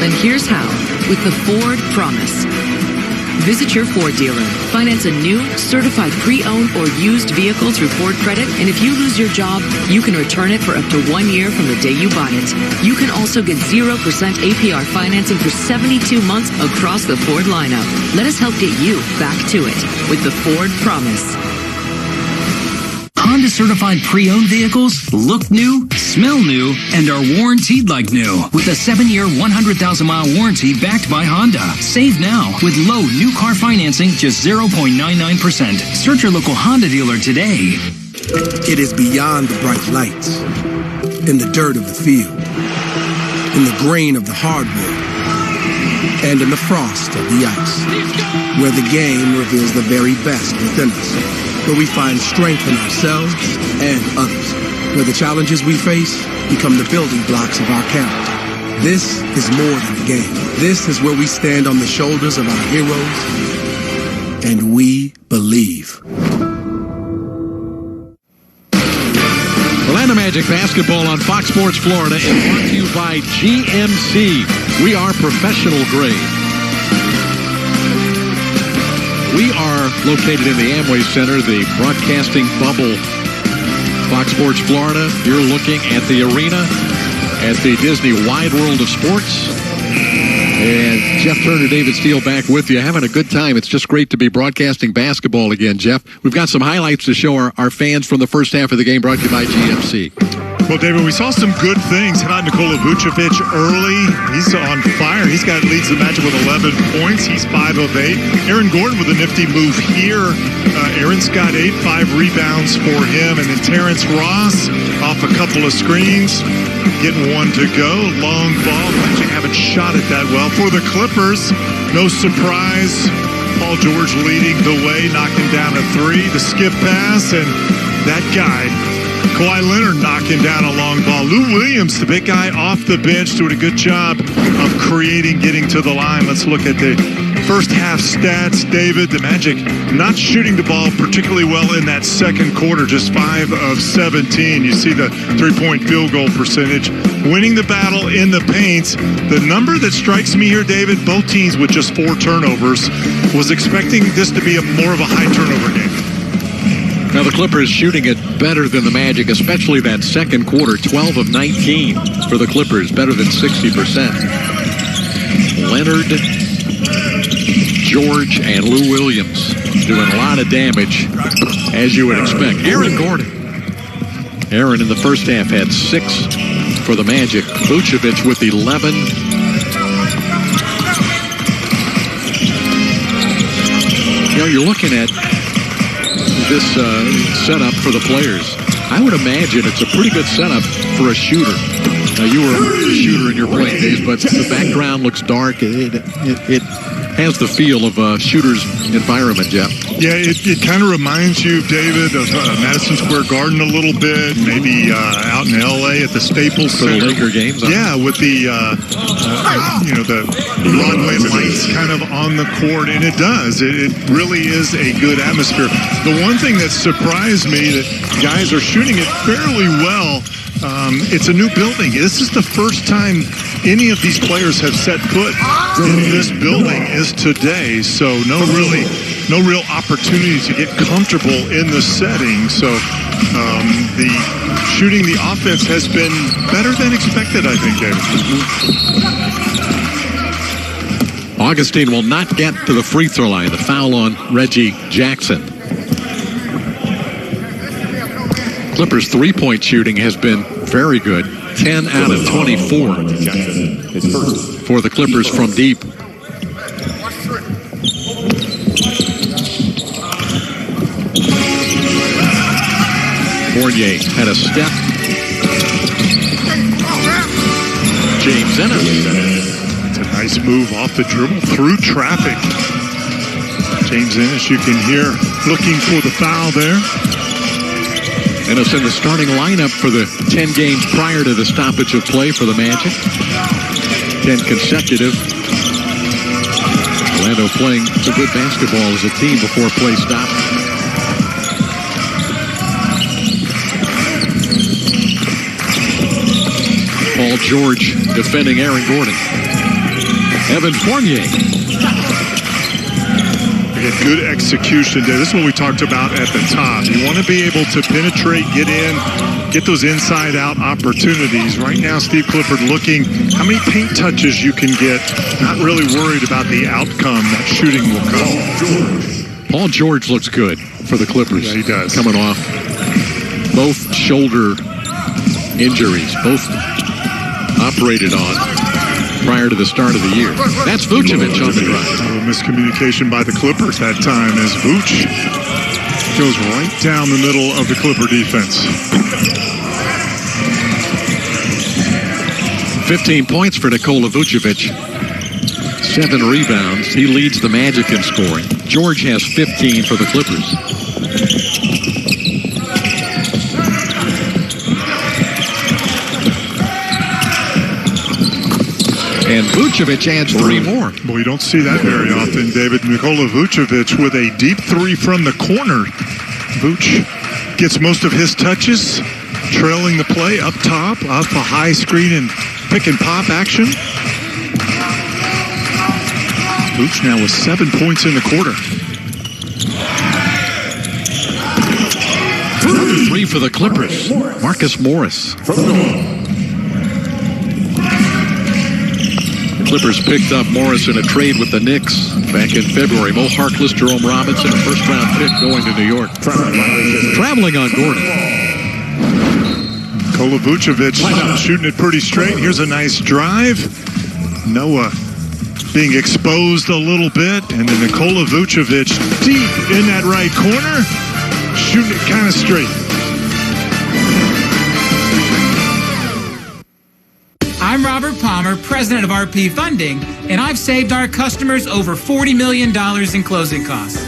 And here's how, with the Ford Promise. Visit your Ford dealer. Finance a new, certified pre-owned or used vehicle through Ford Credit, and if you lose your job, you can return it for up to 1 year from the day you bought it. You can also get 0% APR financing for 72 months across the Ford lineup. Let us help get you back to it with the Ford Promise. Honda certified pre-owned vehicles look new, smell new, and are warranted like new. With a 7-year, 100,000-mile warranty backed by Honda. Save now with low new car financing, just 0.99%. Search your local Honda dealer today. It is beyond the bright lights, in the dirt of the field, in the grain of the hardwood, and in the frost of the ice, where the game reveals the very best within us. Where we find strength in ourselves and others. Where the challenges we face become the building blocks of our character. This is more than a game. This is where we stand on the shoulders of our heroes, and we believe. Orlando Magic basketball on Fox Sports Florida is brought to you by GMC. We are professional grade. We are located in the Amway Center, the broadcasting bubble. Fox Sports Florida, you're looking at the arena at the Disney Wide World of Sports. And Jeff Turner, David Steele back with you, having a good time. It's just great to be broadcasting basketball again, Jeff. We've got some highlights to show our fans from the first half of the game, brought to you by GMC. Well, David, we saw some good things. Had Nikola Vucevic early. He's on fire. He's got leads the Magic with 11 points. He's 5 of 8. Aaron Gordon with a nifty move here. Aaron's got 5 rebounds for him. And then Terrence Ross off a couple of screens, getting one to go. Long ball. Magic haven't shot it that well. For the Clippers, no surprise. Paul George leading the way, knocking down a 3. The skip pass, and that guy, Kawhi Leonard, knocking down a long ball. Lou Williams, the big guy off the bench, doing a good job of creating, getting to the line. Let's look at the first half stats, David. The Magic not shooting the ball particularly well in that second quarter, just 5 of 17. You see the 3-point field goal percentage. Winning the battle in the paint. The number that strikes me here, David, both teams with just 4 turnovers, was expecting this to be more of a high turnover game. Now the Clippers shooting it better than the Magic, especially that second quarter, 12 of 19 for the Clippers, better than 60%. Leonard, George, and Lou Williams doing a lot of damage, as you would expect. Aaron Gordon. Aaron in the first half had 6 for the Magic. Vucevic with 11. You know, you're looking at this setup for the players. I would imagine it's a pretty good setup for a shooter. Now, you were a shooter in your playing days, but the background looks dark. It has the feel of a shooter's environment, Jeff. Yeah, it kind of reminds you, David, of Madison Square Garden a little bit, maybe out in L.A. at the Staples Center. For the Laker games? Yeah, with the, the Broadway lights kind of on the court, and it does. It really is a good atmosphere. The one thing that surprised me, that guys are shooting it fairly well. It's a new building. This is the first time any of these players have set foot in this building is today. So no real opportunity to get comfortable in the setting. So the shooting, the offense has been better than expected, I think, David. Augustine will not get to the free throw line. The foul on Reggie Jackson. Clippers' three-point shooting has been very good. 10 out of 24 for the Clippers from deep. Fournier had a step. James Ennis. It's a nice move off the dribble through traffic. James Ennis, you can hear, looking for the foul there. Ennis in the starting lineup for the 10 games prior to the stoppage of play for the Magic. 10 consecutive. Orlando playing some good basketball as a team before play stopped. Paul Paul George defending Aaron Gordon. Evan Fournier. Again, good execution there. This is what we talked about at the top. You want to be able to penetrate, get in, get those inside-out opportunities. Right now, Steve Clifford looking how many paint touches you can get, not really worried about the outcome. That shooting will come. Paul George looks good for the Clippers. Yeah, he does. Coming off both shoulder injuries, both operated on prior to the start of the year. That's Vucevic on the drive. A little miscommunication by the Clippers that time as Vuce goes right down the middle of the Clipper defense. 15 points for Nikola Vucevic. 7 rebounds. He leads the Magic in scoring. George has 15 for the Clippers. And Vucevic adds 3 more. Well, you don't see that very often, David. Nikola Vucevic with a deep 3 from the corner. Vuce gets most of his touches, trailing the play up top, off a high screen and pick and pop action. Vuce now with 7 points in the quarter. Another 3 for the Clippers. Marcus Morris. Clippers picked up Morris in a trade with the Knicks back in February. Mo Harkless, Jerome Robinson, a first-round pick going to New York. Traveling on Gordon. Nikola Vucevic shooting it pretty straight. Here's a nice drive. Noah being exposed a little bit. And then Nikola Vucevic deep in that right corner. Shooting it kind of straight. I'm Robert Palmer, president of RP Funding, and I've saved our customers over $40 million in closing costs.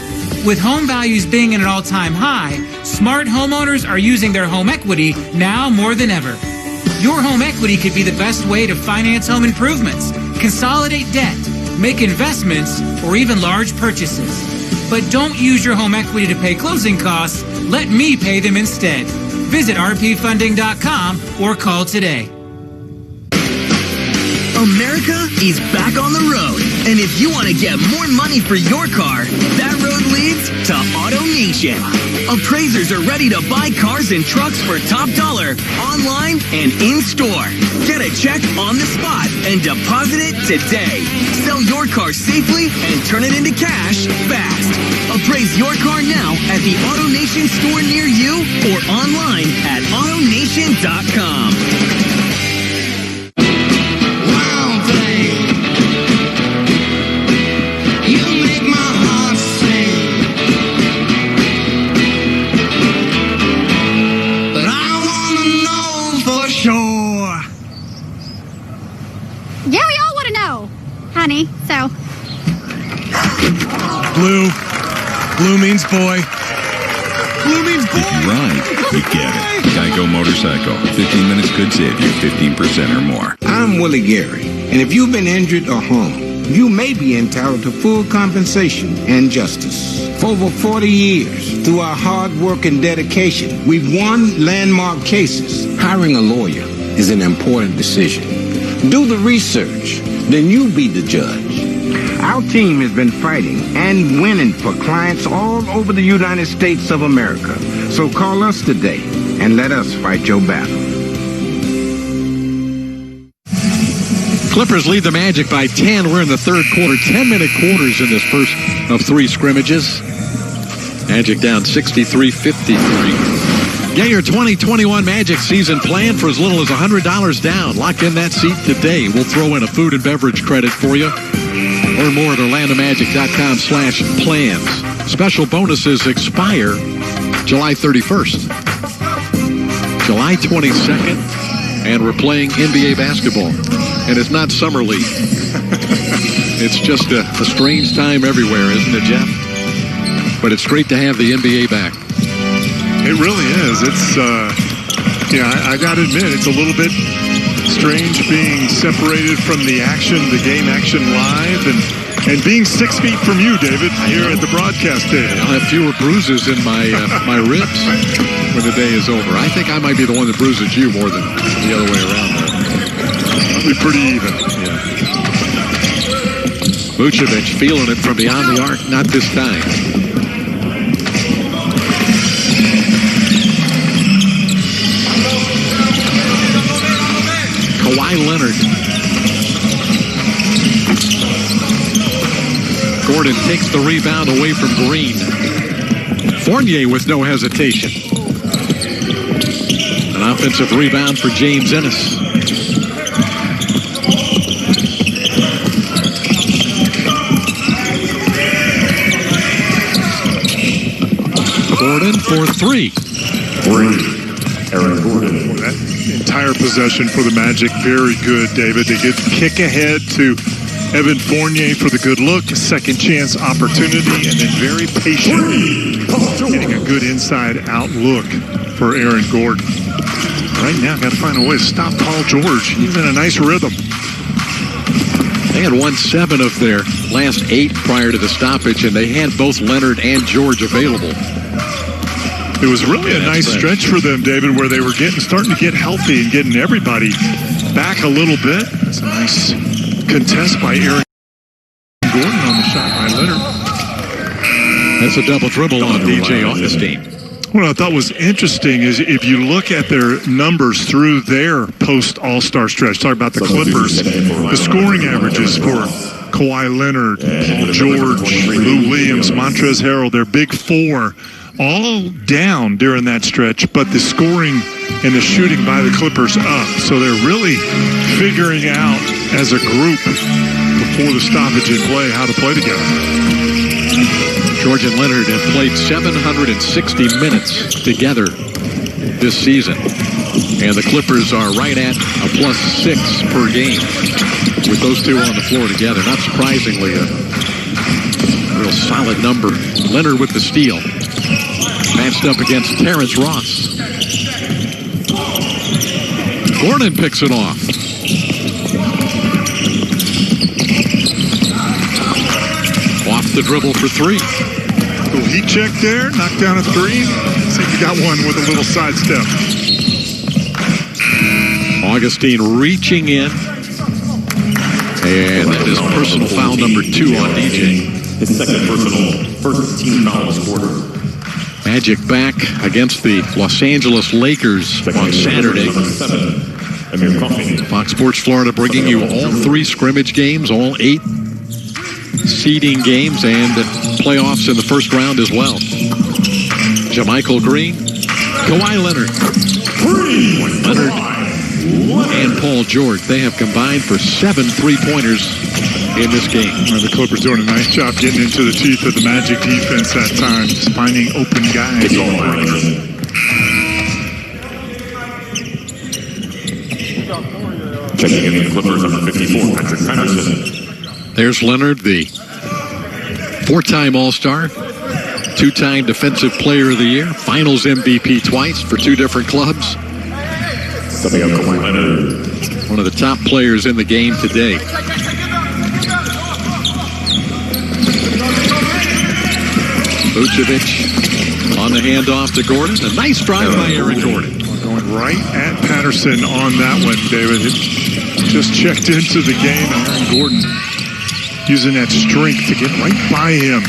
With home values being at an all-time high, smart homeowners are using their home equity now more than ever. Your home equity could be the best way to finance home improvements, consolidate debt, make investments, or even large purchases. But don't use your home equity to pay closing costs. Let me pay them instead. Visit rpfunding.com or call today. America is back on the road. And if you want to get more money for your car, that road leads to AutoNation. Appraisers are ready to buy cars and trucks for top dollar, online and in-store. Get a check on the spot and deposit it today. Sell your car safely and turn it into cash fast. Appraise your car now at the AutoNation store near you or online at AutoNation.com. Honey, so. Blue means boy. Blue means boy. If you ride, you get it. Geico Motorcycle. 15 minutes could save you 15% or more. I'm Willie Gary, and if you've been injured or harmed, you may be entitled to full compensation and justice. For over 40 years, through our hard work and dedication, we've won landmark cases. Hiring a lawyer is an important decision. Do the research, then you be the judge. Our team has been fighting and winning for clients all over the United States of America. So call us today and let us fight your battle. Clippers lead the Magic by 10. We're in the third quarter. 10-minute quarters in this first of 3 scrimmages. Magic down 63-53. Get your 2021 Magic season plan for as little as $100 down. Lock in that seat today. We'll throw in a food and beverage credit for you. Learn more at OrlandoMagic.com/plans. Special bonuses expire July 31st. July 22nd, and we're playing NBA basketball. And it's not summer league. It's just a strange time everywhere, isn't it, Jeff? But it's great to have the NBA back. It really is. It's, I got to admit, it's a little bit strange being separated from the action, the game action live, and being 6 feet from you, David, here at the broadcast table. I'll have fewer bruises in my my ribs when the day is over. I think I might be the one that bruises you more than the other way around. pretty even. Vucevic feeling it from beyond the arc, not this time. Kawhi Leonard. Gordon takes the rebound away from Green. Fournier with no hesitation. An offensive rebound for James Ennis. Gordon for three. Aaron Gordon. That entire possession for the Magic, very good, David. They get the kick ahead to Evan Fournier for the good look, a second chance opportunity, and then very patient, getting a good inside-out look for Aaron Gordon. Right now, got to find a way to stop Paul George. He's in a nice rhythm. They had won 7 of their last 8 prior to the stoppage, and they had both Leonard and George available. It was really a nice stretch for them, David, where they were starting to get healthy and getting everybody back a little bit. It's a nice contest by Aaron Gordon on the shot by Leonard. That's a double dribble on DJ Augustine. What I thought was interesting is if you look at their numbers through their post-All-Star stretch, talk about the Clippers, the scoring averages for Kawhi Leonard, Paul George, Lou Williams, Montrezl Harrell, their big 4, all down during that stretch, but the scoring and the shooting by the Clippers up. So they're really figuring out as a group before the stoppage in play how to play together. George and Leonard have played 760 minutes together this season. And the Clippers are right at a +6 per game with those two on the floor together. Not surprisingly, a real solid number. Leonard with the steal. Matched up against Terrence Ross. Gordon picks it off. Off the dribble for 3. Little heat check there, knocked down a 3. See if you got one with a little sidestep. Augustine reaching in. And that is personal foul number 2 on DJ. His second personal, first team foul this quarter. Magic back against the Los Angeles Lakers on Saturday. Fox Sports Florida bringing you all 3 scrimmage games, all 8 seeding games, and playoffs in the first round as well. JaMychal Green, Kawhi Leonard. Leonard and Paul George, they have combined for 7 3-pointers in this game. The Clippers doing a nice job getting into the teeth of the Magic defense at times, just finding open guys. Checking in the Clippers, number 54, Patrick Patterson. There's Leonard, the 4-time All-Star, 2-time Defensive Player of the Year, Finals MVP twice for 2 different clubs. One of the top players in the game today. Vucevic on the handoff to Gordon. A nice drive by Aaron Gordon. Going right at Patterson on that one, David. It just checked into the game. Aaron Gordon using that strength to get right by him.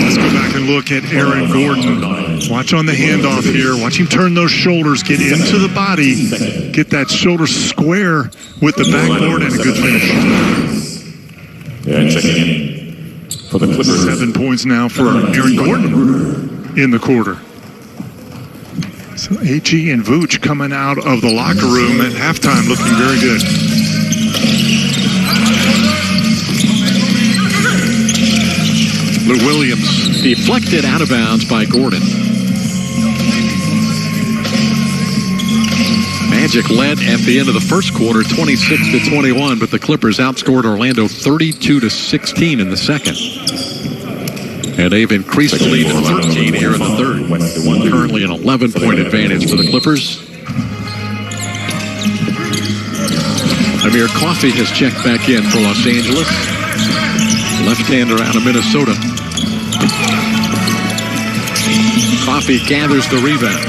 Let's go back and look at Aaron Gordon. Watch on the handoff here. Watch him turn those shoulders, get into the body, get that shoulder square with the backboard, and a good finish. And checking in for the Clippers. 7 points now for Aaron Gordon in the quarter. So AG and Vooch coming out of the locker room at halftime looking very good. Lou Williams deflected out of bounds by Gordon. Magic led at the end of the first quarter 26-21, but the Clippers outscored Orlando 32-16 in the second. And they've increased the lead to 13 here in the third. Currently an 11-point advantage for the Clippers. Amir Coffey has checked back in for Los Angeles. Left-hander out of Minnesota. Coffey gathers the rebound.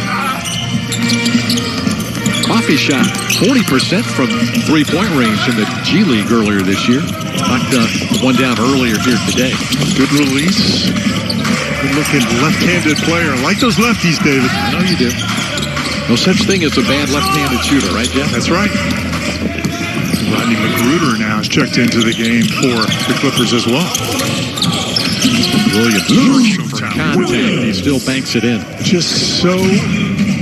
Coffey He shot 40% from three-point range in the G League earlier this year. Knocked one down earlier here today. Good release. Good-looking left-handed player. I like those lefties, David. I know you do. No such thing as a bad left-handed shooter, right, Jeff? That's right. Rodney McGruder now has checked into the game for the Clippers as well. Williams for contact. He still banks it in. Just so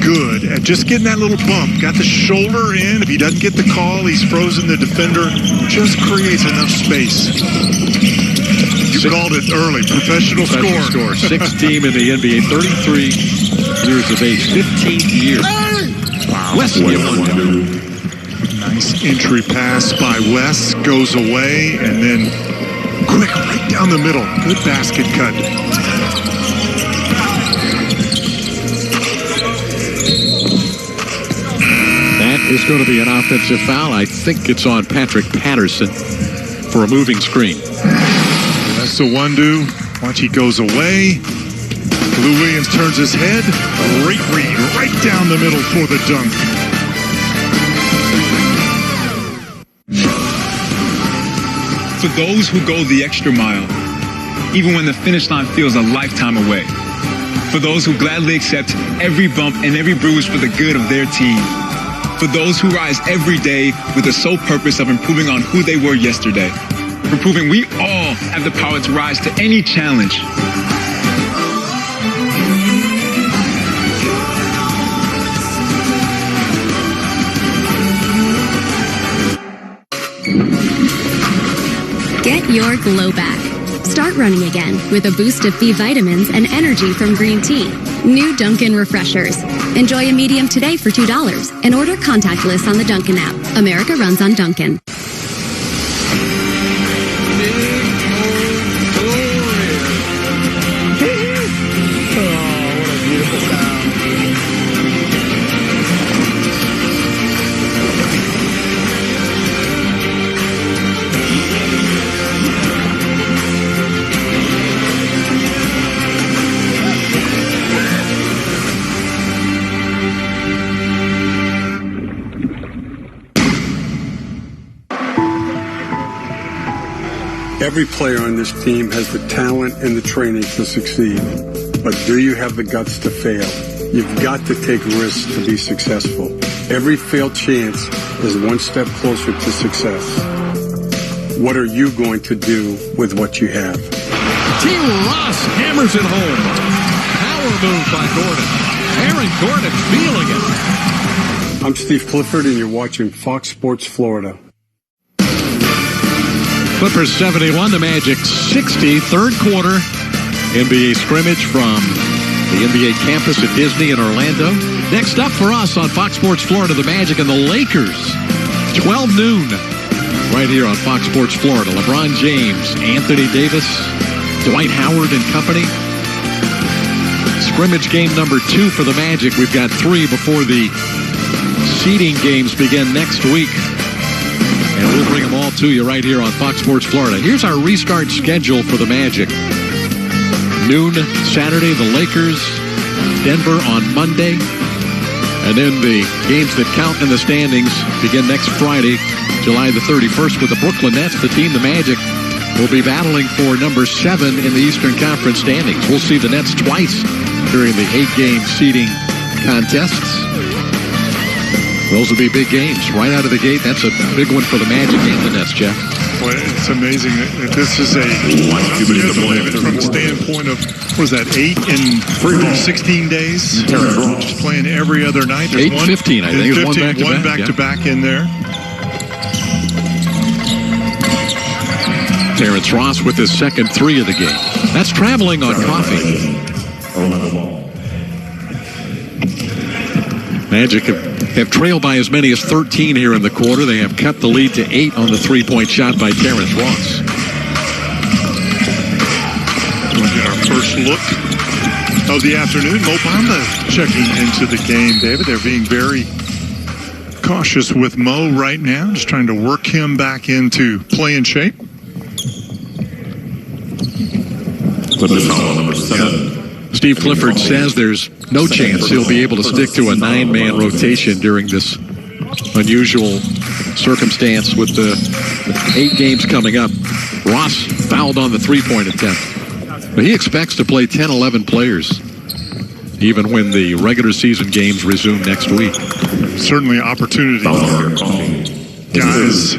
good at just getting that little bump. Got the shoulder in. If he doesn't get the call, he's frozen the defender. Just creates enough space. You called it early. Professional score. Sixth team in the NBA. 33 years of age. 15th year. Wow. Wes Iwundu. Nice entry pass by Wes. Goes away and then quick right down the middle. Good basket cut. That is going to be an offensive foul. I think it's on Patrick Patterson for a moving screen. That's Iwundu. Watch, he goes away. Lou Williams turns his head. Great read right down the middle for the dunk. For those who go the extra mile, even when the finish line feels a lifetime away. For those who gladly accept every bump and every bruise for the good of their team. For those who rise every day with the sole purpose of improving on who they were yesterday. For proving we all have the power to rise to any challenge. Get your glow back. Start running again with a boost of B vitamins and energy from green tea. New Dunkin' Refreshers. Enjoy a medium today for $2 and order contactless on the Dunkin' app. America runs on Dunkin'. Every player on this team has the talent and the training to succeed. But do you have the guts to fail? You've got to take risks to be successful. Every failed chance is one step closer to success. What are you going to do with what you have? T. Ross hammers it home. Power move by Gordon. Aaron Gordon feeling it. I'm Steve Clifford, and you're watching Fox Sports Florida. Clippers 71, the Magic 60, third quarter NBA scrimmage from the NBA campus at Disney in Orlando. Next up for us on Fox Sports Florida, the Magic and the Lakers, 12 noon, right here on Fox Sports Florida. LeBron James, Anthony Davis, Dwight Howard and company. Scrimmage game number 2 for the Magic. We've got 3 before the seeding games begin next week. And we'll bring them all to you right here on Fox Sports Florida. Here's our restart schedule for the Magic. Noon Saturday, the Lakers, Denver on Monday. And then the games that count in the standings begin next Friday, July the 31st with the Brooklyn Nets. The team, the Magic, will be battling for number 7 in the Eastern Conference standings. We'll see the Nets twice during the 8-game seeding contests. Those will be big games right out of the gate. That's a big one for the Magic and the Nets, Jeff. Well, it's amazing that this is from the standpoint of, what is that, 8 in 16 days? Just playing every other night. There's 8-15, I think. There's one back-to-back in there. Terrence Ross with his second 3 of the game. That's traveling on coffee. Magic have trailed by as many as 13 here in the quarter. They have cut the lead to 8 on the three-point shot by Terrence Ross. We'll get our first look of the afternoon. Mo Bamba checking into the game, David. They're being very cautious with Mo right now, just trying to work him back into playing shape. Number 7. Steve Clifford says there's no chance he'll be able to stick to a 9-man rotation during this unusual circumstance with the 8 games coming up. Ross fouled on the three-point attempt. But he expects to play 10, 11 players, even when the regular season games resume next week. Certainly opportunity. Guys,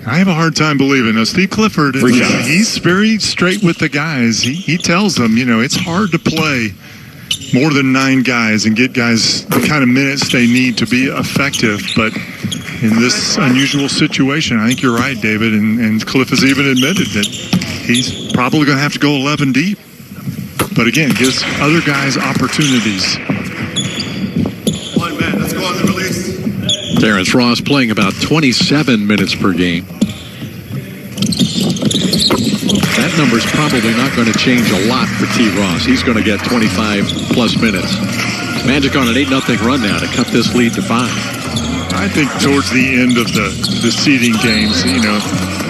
I have a hard time believing this. Steve Clifford, he's very straight with the guys. He tells them, it's hard to play more than 9 guys and get guys the kind of minutes they need to be effective. But in this unusual situation, I think you're right, David. And Cliff has even admitted that he's probably going to have to go 11 deep. But again, gives other guys opportunities. One man, let's go on the release. Terrence Ross playing about 27 minutes per game. That number's probably not going to change a lot for T. Ross. He's going to get 25-plus minutes. Magic on an 8-0 run now to cut this lead to 5. I think towards the end of the seeding games,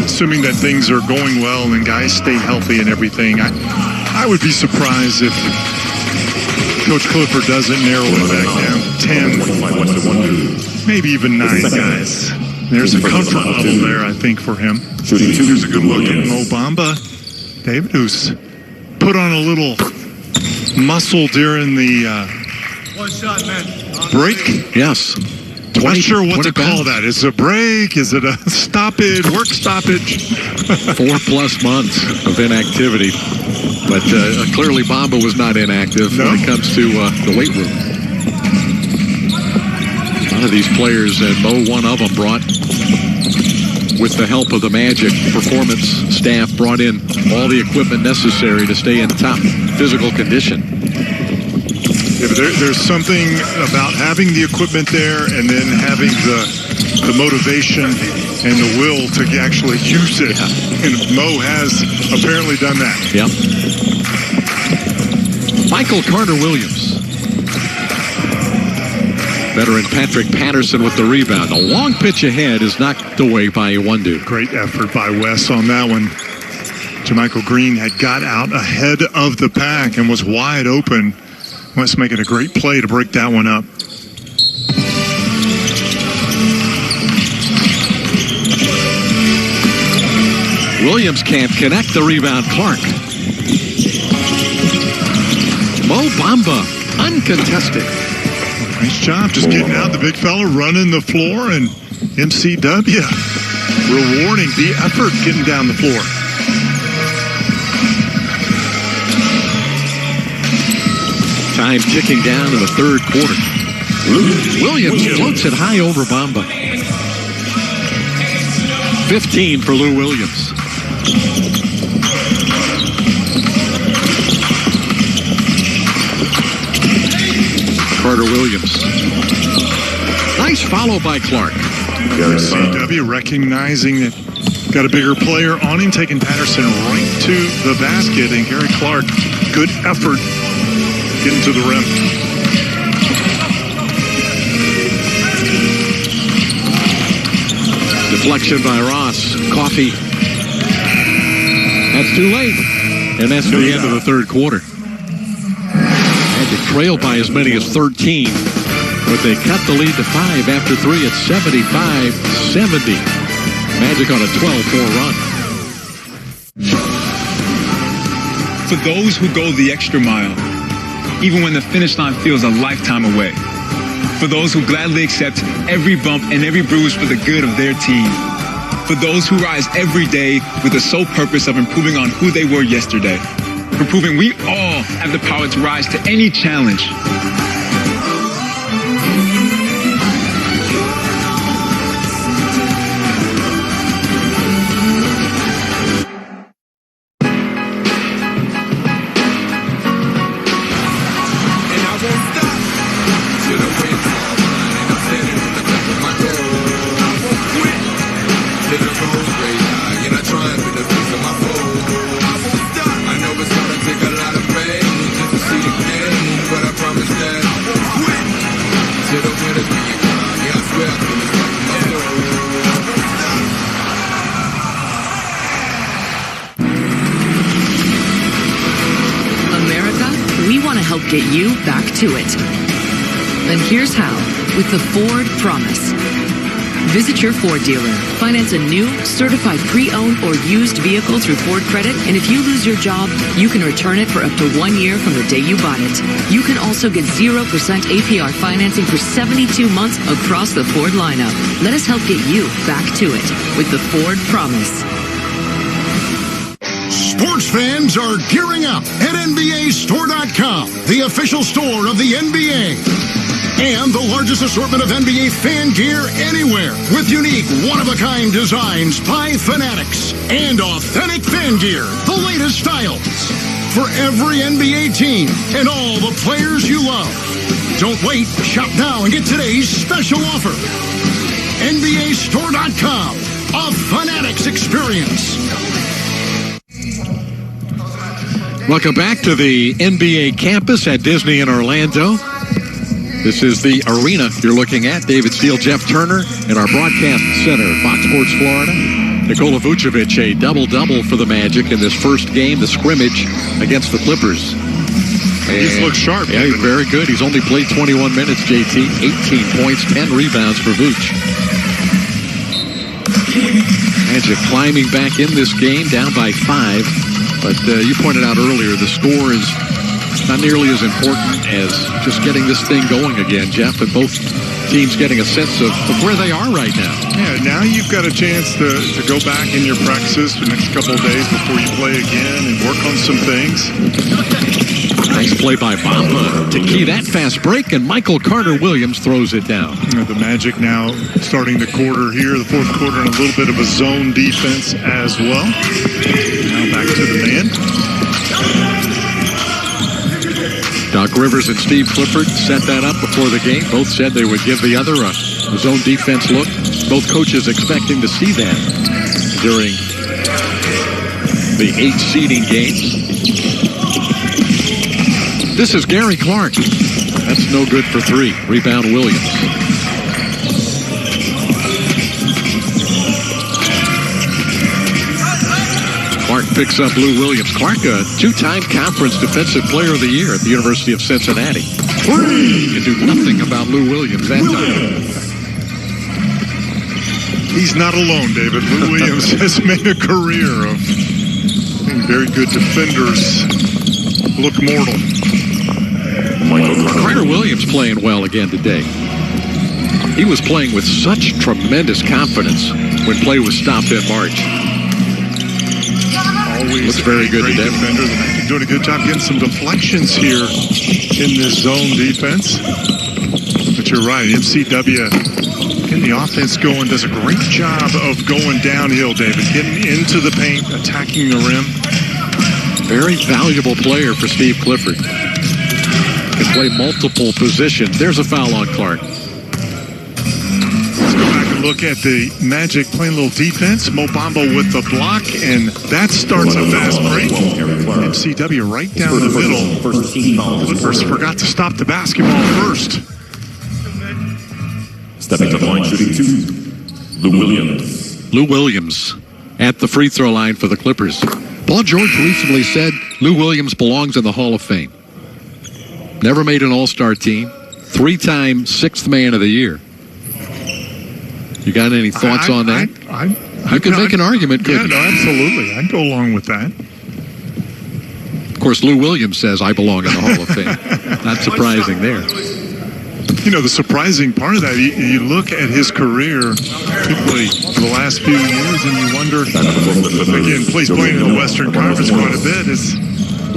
assuming that things are going well and guys stay healthy and everything, I would be surprised if Coach Clifford doesn't narrow it back down 10, maybe even 9 guys. There's a comfort level there, I think, for him. Here's a good look at Mo Bamba, David, who's put on a little muscle during the break. Yes. Not sure what to call that. Is it a break? Is it a stoppage, work stoppage? 4+ months of inactivity. But clearly Bamba was not inactive when it comes to the weight room. A lot of these players, and Mo, one of them, brought, with the help of the Magic performance staff, brought in all the equipment necessary to stay in top physical condition. Yeah, but there's something about having the equipment there and then having the motivation and the will to actually use it. Yeah. And Mo has apparently done that. Yep. Michael Carter-Williams. Veteran Patrick Patterson with the rebound. The long pitch ahead is knocked away by Iwundu. Great effort by Wes on that one. JaMychal Green had got out ahead of the pack and was wide open. Wes making a great play to break that one up. Williams can't connect the rebound. Clark. Mo Bamba, uncontested. Nice job just getting out. The big fella running the floor, and MCW rewarding the effort getting down the floor. Time ticking down in the third quarter. Williams floats it high over Bamba. 15 for Lou Williams. Carter-Williams. Nice follow by Clark. CW recognizing that got a bigger player on him, taking Patterson right to the basket, and Gary Clark, good effort getting to the rim. Deflection by Ross. Coffee. That's too late. And that's the end of the third quarter. Magic trailed by as many as 13, but they cut the lead to 5 after 3 at 75-70. Magic on a 12-4 run. For those who go the extra mile, even when the finish line feels a lifetime away. For those who gladly accept every bump and every bruise for the good of their team. For those who rise every day with the sole purpose of improving on who they were yesterday. For proving we all have the power to rise to any challenge. Get you back to it. And here's how. with the Ford Promise. Visit your Ford dealer. Finance a new, certified pre-owned or used vehicle through Ford Credit, and if you lose your job, you can return it for up to 1 year from the day you bought it. You can also get 0% APR financing for 72 months across the Ford lineup. Let us help get you back to it with the Ford Promise. Sports fans are gearing up at NBAstore.com, the official store of the NBA. And the largest assortment of NBA fan gear anywhere, with unique, one-of-a-kind designs by Fanatics and authentic fan gear, the latest styles for every NBA team and all the players you love. Don't wait, shop now and get today's special offer. NBAstore.com, a Fanatics experience. Welcome back to the NBA campus at Disney in Orlando. This is the arena you're looking at. David Steele, Jeff Turner in our broadcast center, Fox Sports Florida. Nikola Vucevic, a double-double for the Magic in this first game, the scrimmage against the Clippers. He's looked sharp. Yeah, he's very good. He's only played 21 minutes, JT. 18 points, 10 rebounds for Vooch. Magic climbing back in this game, down by 5. But you pointed out earlier, the score is not nearly as important as just getting this thing going again, Jeff, and both teams getting a sense of where they are right now. Yeah, now you've got a chance to go back in your practices for the next couple of days before you play again and work on some things. Nice play by Bamba to key that fast break, and Michael Carter-Williams throws it down. The Magic now starting the quarter here, the fourth quarter, and a little bit of a zone defense as well. Now back to the man. Doc Rivers and Steve Clifford set that up before the game. Both said they would give the other a zone defense look. Both coaches expecting to see that during the 8 seeding games. This is Gary Clark. That's no good for 3. Rebound Williams. Clark picks up Lou Williams. Clark, a 2-time conference defensive player of the year at the University of Cincinnati. You can do nothing about Lou Williams that time. He's not alone, David. Lou Williams has made a career of being very good defenders look mortal. Carter Williams playing well again today. He was playing with such tremendous confidence when play was stopped in March. Always looks very good today. Defender. The Magic doing a good job getting some deflections here in this zone defense. But you're right, MCW getting the offense going, does a great job of going downhill, David, getting into the paint, attacking the rim. Very valuable player for Steve Clifford. Can play multiple positions. There's a foul on Clark. Let's go back and look at the Magic playing a little defense. Mo Bamba with the block, and that starts a fast break. MCW right down the middle. Clippers forgot to stop the basketball first. Stepping to the line, shooting 2, Lou Williams. Lou Williams at the free throw line for the Clippers. Paul George recently said Lou Williams belongs in the Hall of Fame. Never made an all-star team. 3-time 6th man of the year. You got any thoughts on that? You could make an argument, couldn't you? Yeah, no, absolutely. I'd go along with that. Of course, Lou Williams says, I belong in the Hall of Fame. Not surprising there. You know, the surprising part of that, you look at his career, particularly for the last few years, and you wonder, again, he's playing in the Western Conference quite a bit, is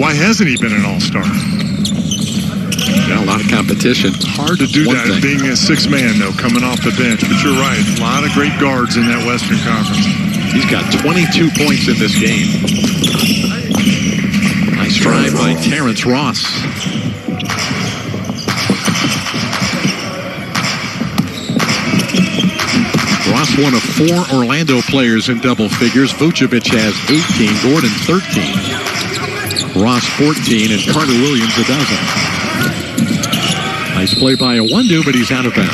why hasn't he been an all-star? Got a lot of competition. Hard to do that being a 6th man, though, coming off the bench. But you're right, a lot of great guards in that Western Conference. He's got 22 points in this game. Nice drive by Terrence Ross. Ross, one of 4 Orlando players in double figures. Vucevic has 18, Gordon 13. Ross 14, and Carter Williams a dozen. Nice play by Awundu, but he's out of bounds.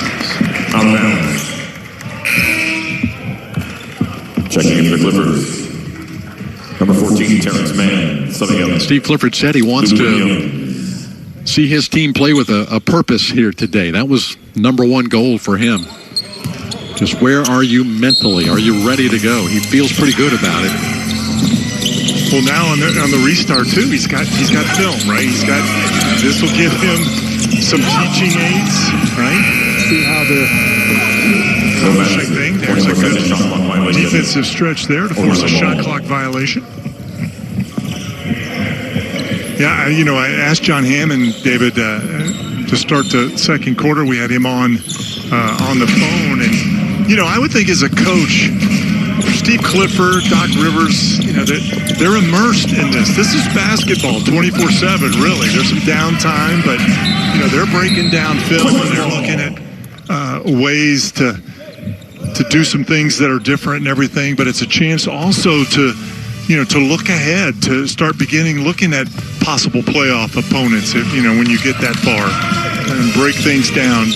Out of bounds. Checking in for the Clippers. Number 14, Terrence Mann. Subbing out. Steve Clifford said he wants to see his team play with a purpose here today. That was number one goal for him. Just where are you mentally? Are you ready to go? He feels pretty good about it. Well, now on the restart too, he's got film, right? This will give him some teaching aids, right? See how the thing. There's a good defensive stretch there to force a shot clock violation. Yeah, I asked John Hammond, David, to start the second quarter. We had him on the phone, and I would think as a coach, Steve Clifford, Doc Rivers, they're immersed in this. This is basketball 24/7, really. There's some downtime, but they're breaking down film and they're looking at ways to do some things that are different and everything. But it's a chance also to look ahead, to start looking at possible playoff opponents. When you get that far and break things down.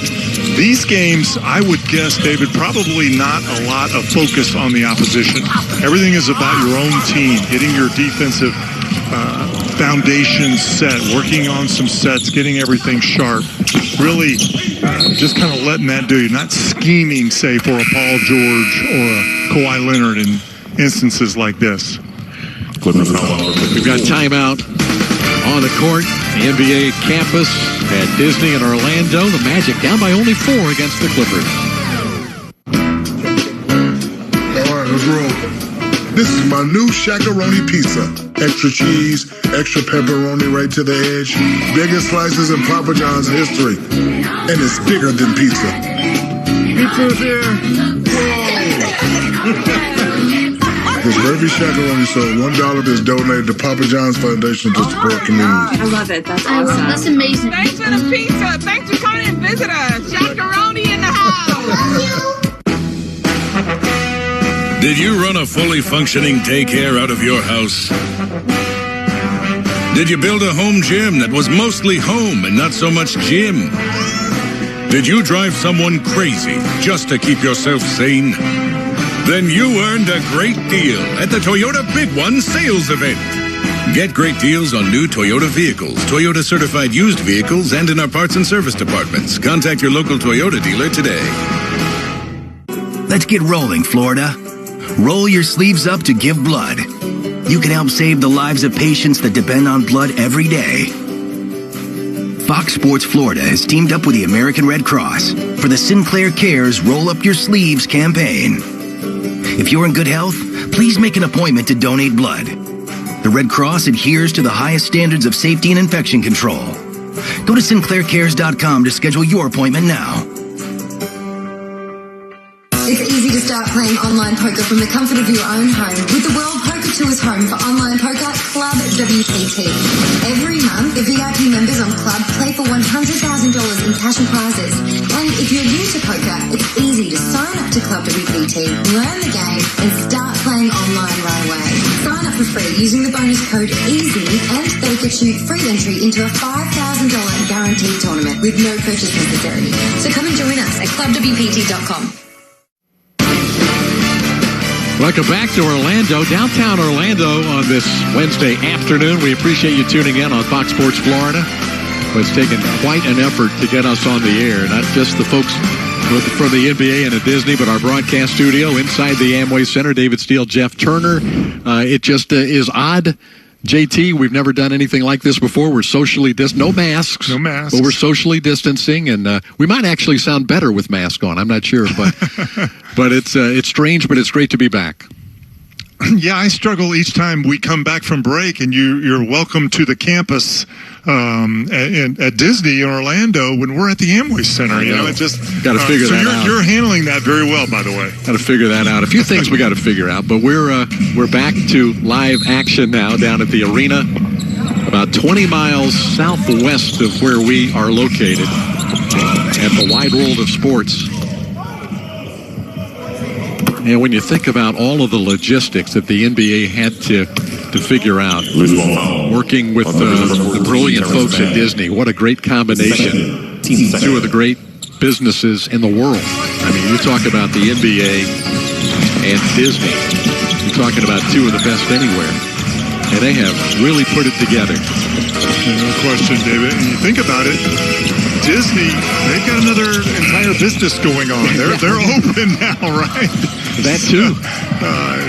These games, I would guess, David, probably not a lot of focus on the opposition. Everything is about your own team, getting your defensive foundation set, working on some sets, getting everything sharp. Really just kind of letting that do. You're not scheming, say, for a Paul George or a Kawhi Leonard in instances like this. We've got timeout on the court, the NBA campus at Disney in Orlando. The Magic down by only 4 against the Clippers. All right, let's roll. This is my new Shaq-a-Roni pizza. Extra cheese, extra pepperoni right to the edge. Biggest slices in Papa John's history. And it's bigger than pizza. Pizza's here. Whoa. Because every Shaq-a-Roni sold, $1 is donated to Papa John's Foundation to support communities. I love it. That's awesome. That's amazing. Thanks for the pizza. Thanks for coming and visit us. Shaq-a-Roni in the house. Did you run a fully functioning daycare out of your house? Did you build a home gym that was mostly home and not so much gym? Did you drive someone crazy just to keep yourself sane? Then you earned a great deal at the Toyota Big One sales event. Get great deals on new Toyota vehicles, Toyota certified used vehicles, and in our parts and service departments. Contact your local Toyota dealer today. Let's get rolling, Florida. Roll your sleeves up to give blood. You can help save the lives of patients that depend on blood every day. Fox Sports Florida has teamed up with the American Red Cross for the Sinclair Cares Roll Up Your Sleeves campaign. If you're in good health, please make an appointment to donate blood. The Red Cross adheres to the highest standards of safety and infection control. Go to SinclairCares.com to schedule your appointment now. It's easy to start playing online poker from the comfort of your own home with the World Poker Tour's home for online poker, Club WPT. Every month, the VIP members on Club play for $100,000 in cash and prizes. And if you're new to poker, it's easy to sign up to Club WPT, learn the game, and start playing online right away. Sign up for free using the bonus code EASY, and they get you free entry into a $5,000 guaranteed tournament with no purchase necessary. So come and join us at clubwpt.com. Welcome back to Orlando, downtown Orlando on this Wednesday afternoon. We appreciate you tuning in on Fox Sports Florida. It's taken quite an effort to get us on the air, not just the folks from the NBA and at Disney, but our broadcast studio inside the Amway Center. David Steele, Jeff Turner. It just is odd. JT, we've never done anything like this before. We're socially no masks. No masks. But we're socially distancing, and we might actually sound better with masks on. I'm not sure, but but it's strange, but it's great to be back. Yeah, I struggle each time we come back from break, and you're welcome to the campus at Disney in Orlando when we're at the Amway Center. It just got to figure that out. So you're handling that very well, by the way. Got to figure that out. A few things we got to figure out, but we're back to live action now down at the arena, about 20 miles southwest of where we are located at the Wide World of Sports. And when you think about all of the logistics that the NBA had to figure out, working with the brilliant folks at Disney, what a great combination. Two of the great businesses in the world. I mean, you talk about the NBA and Disney. You're talking about two of the best anywhere. And they have really put it together. No question, David. And you think about it, Disney, they've got another entire business going on. They're open now, right? That too.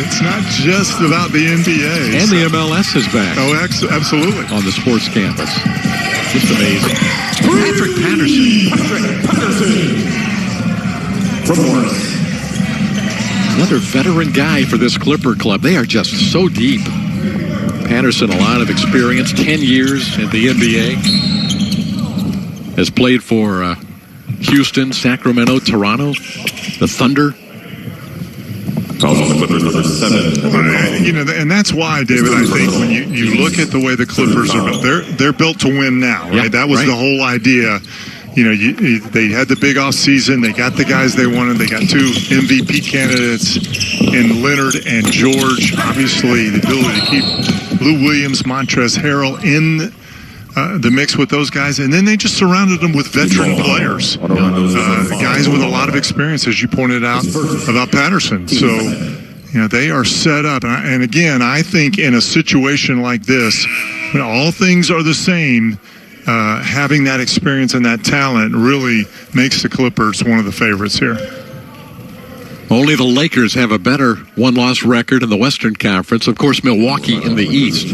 It's not just about the NBA. And the MLS is back. Oh, absolutely. On the sports campus. Just amazing. Patrick Patterson. Another veteran guy for this Clipper club. They are just so deep. Patterson, a lot of experience, 10 years in the NBA. Has played for Houston, Sacramento, Toronto, the Thunder. You know, and that's why, David, I think when you look at the way the Clippers are built, they're built to win now, right? That was the whole idea. You know, they had the big offseason. They got the guys they wanted. They got 2 MVP candidates in Leonard and George. Obviously, the ability to keep Lou Williams, Montrezl Harrell in the mix with those guys. And then they just surrounded them with veteran players, guys with a lot of experience, as you pointed out about Patterson. So, you know, they are set up. And again, I think in a situation like this, when all things are the same, having that experience and that talent really makes the Clippers one of the favorites here. Only the Lakers have a better one-loss record in the Western Conference. Of course, Milwaukee in the East,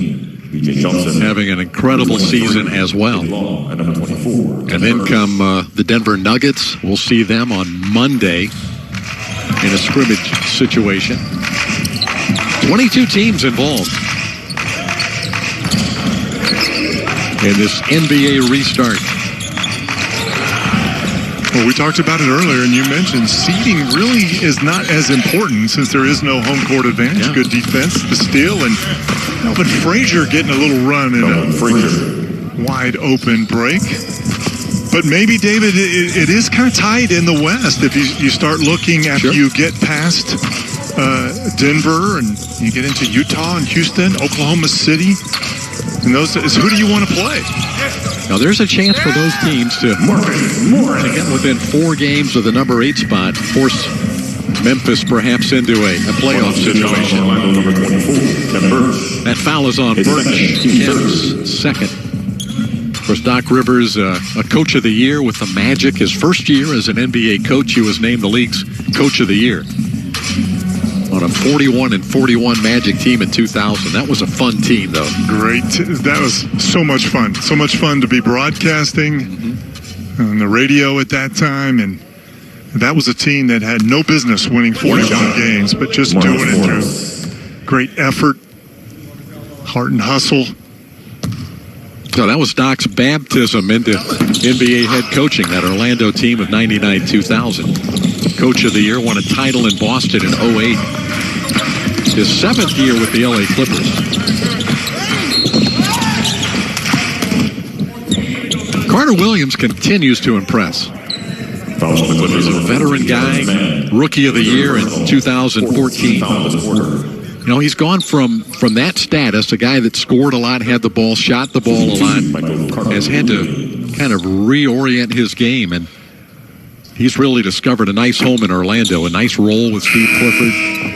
having an incredible season as well. And then come the Denver Nuggets. We'll see them on Monday in a scrimmage situation. 22 teams involved in this NBA restart. Well, we talked about it earlier, and you mentioned seeding really is not as important since there is no home court advantage. Good defense, the steal, and Melvin Frazier getting a little run in a wide open break. But maybe, David, it is kind of tight in the West if you start looking after you get past Denver and you get into Utah and Houston, Oklahoma City. And those is who do you want to play? Now, there's a chance for those teams to get within 4 games of the number 8 spot, force Memphis perhaps into a playoff situation. That foul is on Birch, Kemp's second. Of course, Doc Rivers, a Coach of the Year with the Magic. His first year as an NBA coach, he was named the league's Coach of the Year on a 41-41 Magic team in 2000. That was a fun team, though. Great. That was so much fun. So much fun to be broadcasting on the radio at that time. And that was a team that had no business winning 41 games, but just doing it through great effort, heart and hustle. So that was Doc's baptism into NBA head coaching, that Orlando team of 99-2000. Coach of the Year, won a title in Boston in 08. His 7th year with the LA Clippers. Carter Williams continues to impress. He's a veteran guy, Rookie of the Year in 2014. You know, he's gone from that status, a guy that scored a lot, had the ball, shot the ball a lot, has had to kind of reorient his game, and he's really discovered a nice home in Orlando, a nice role with Steve Clifford,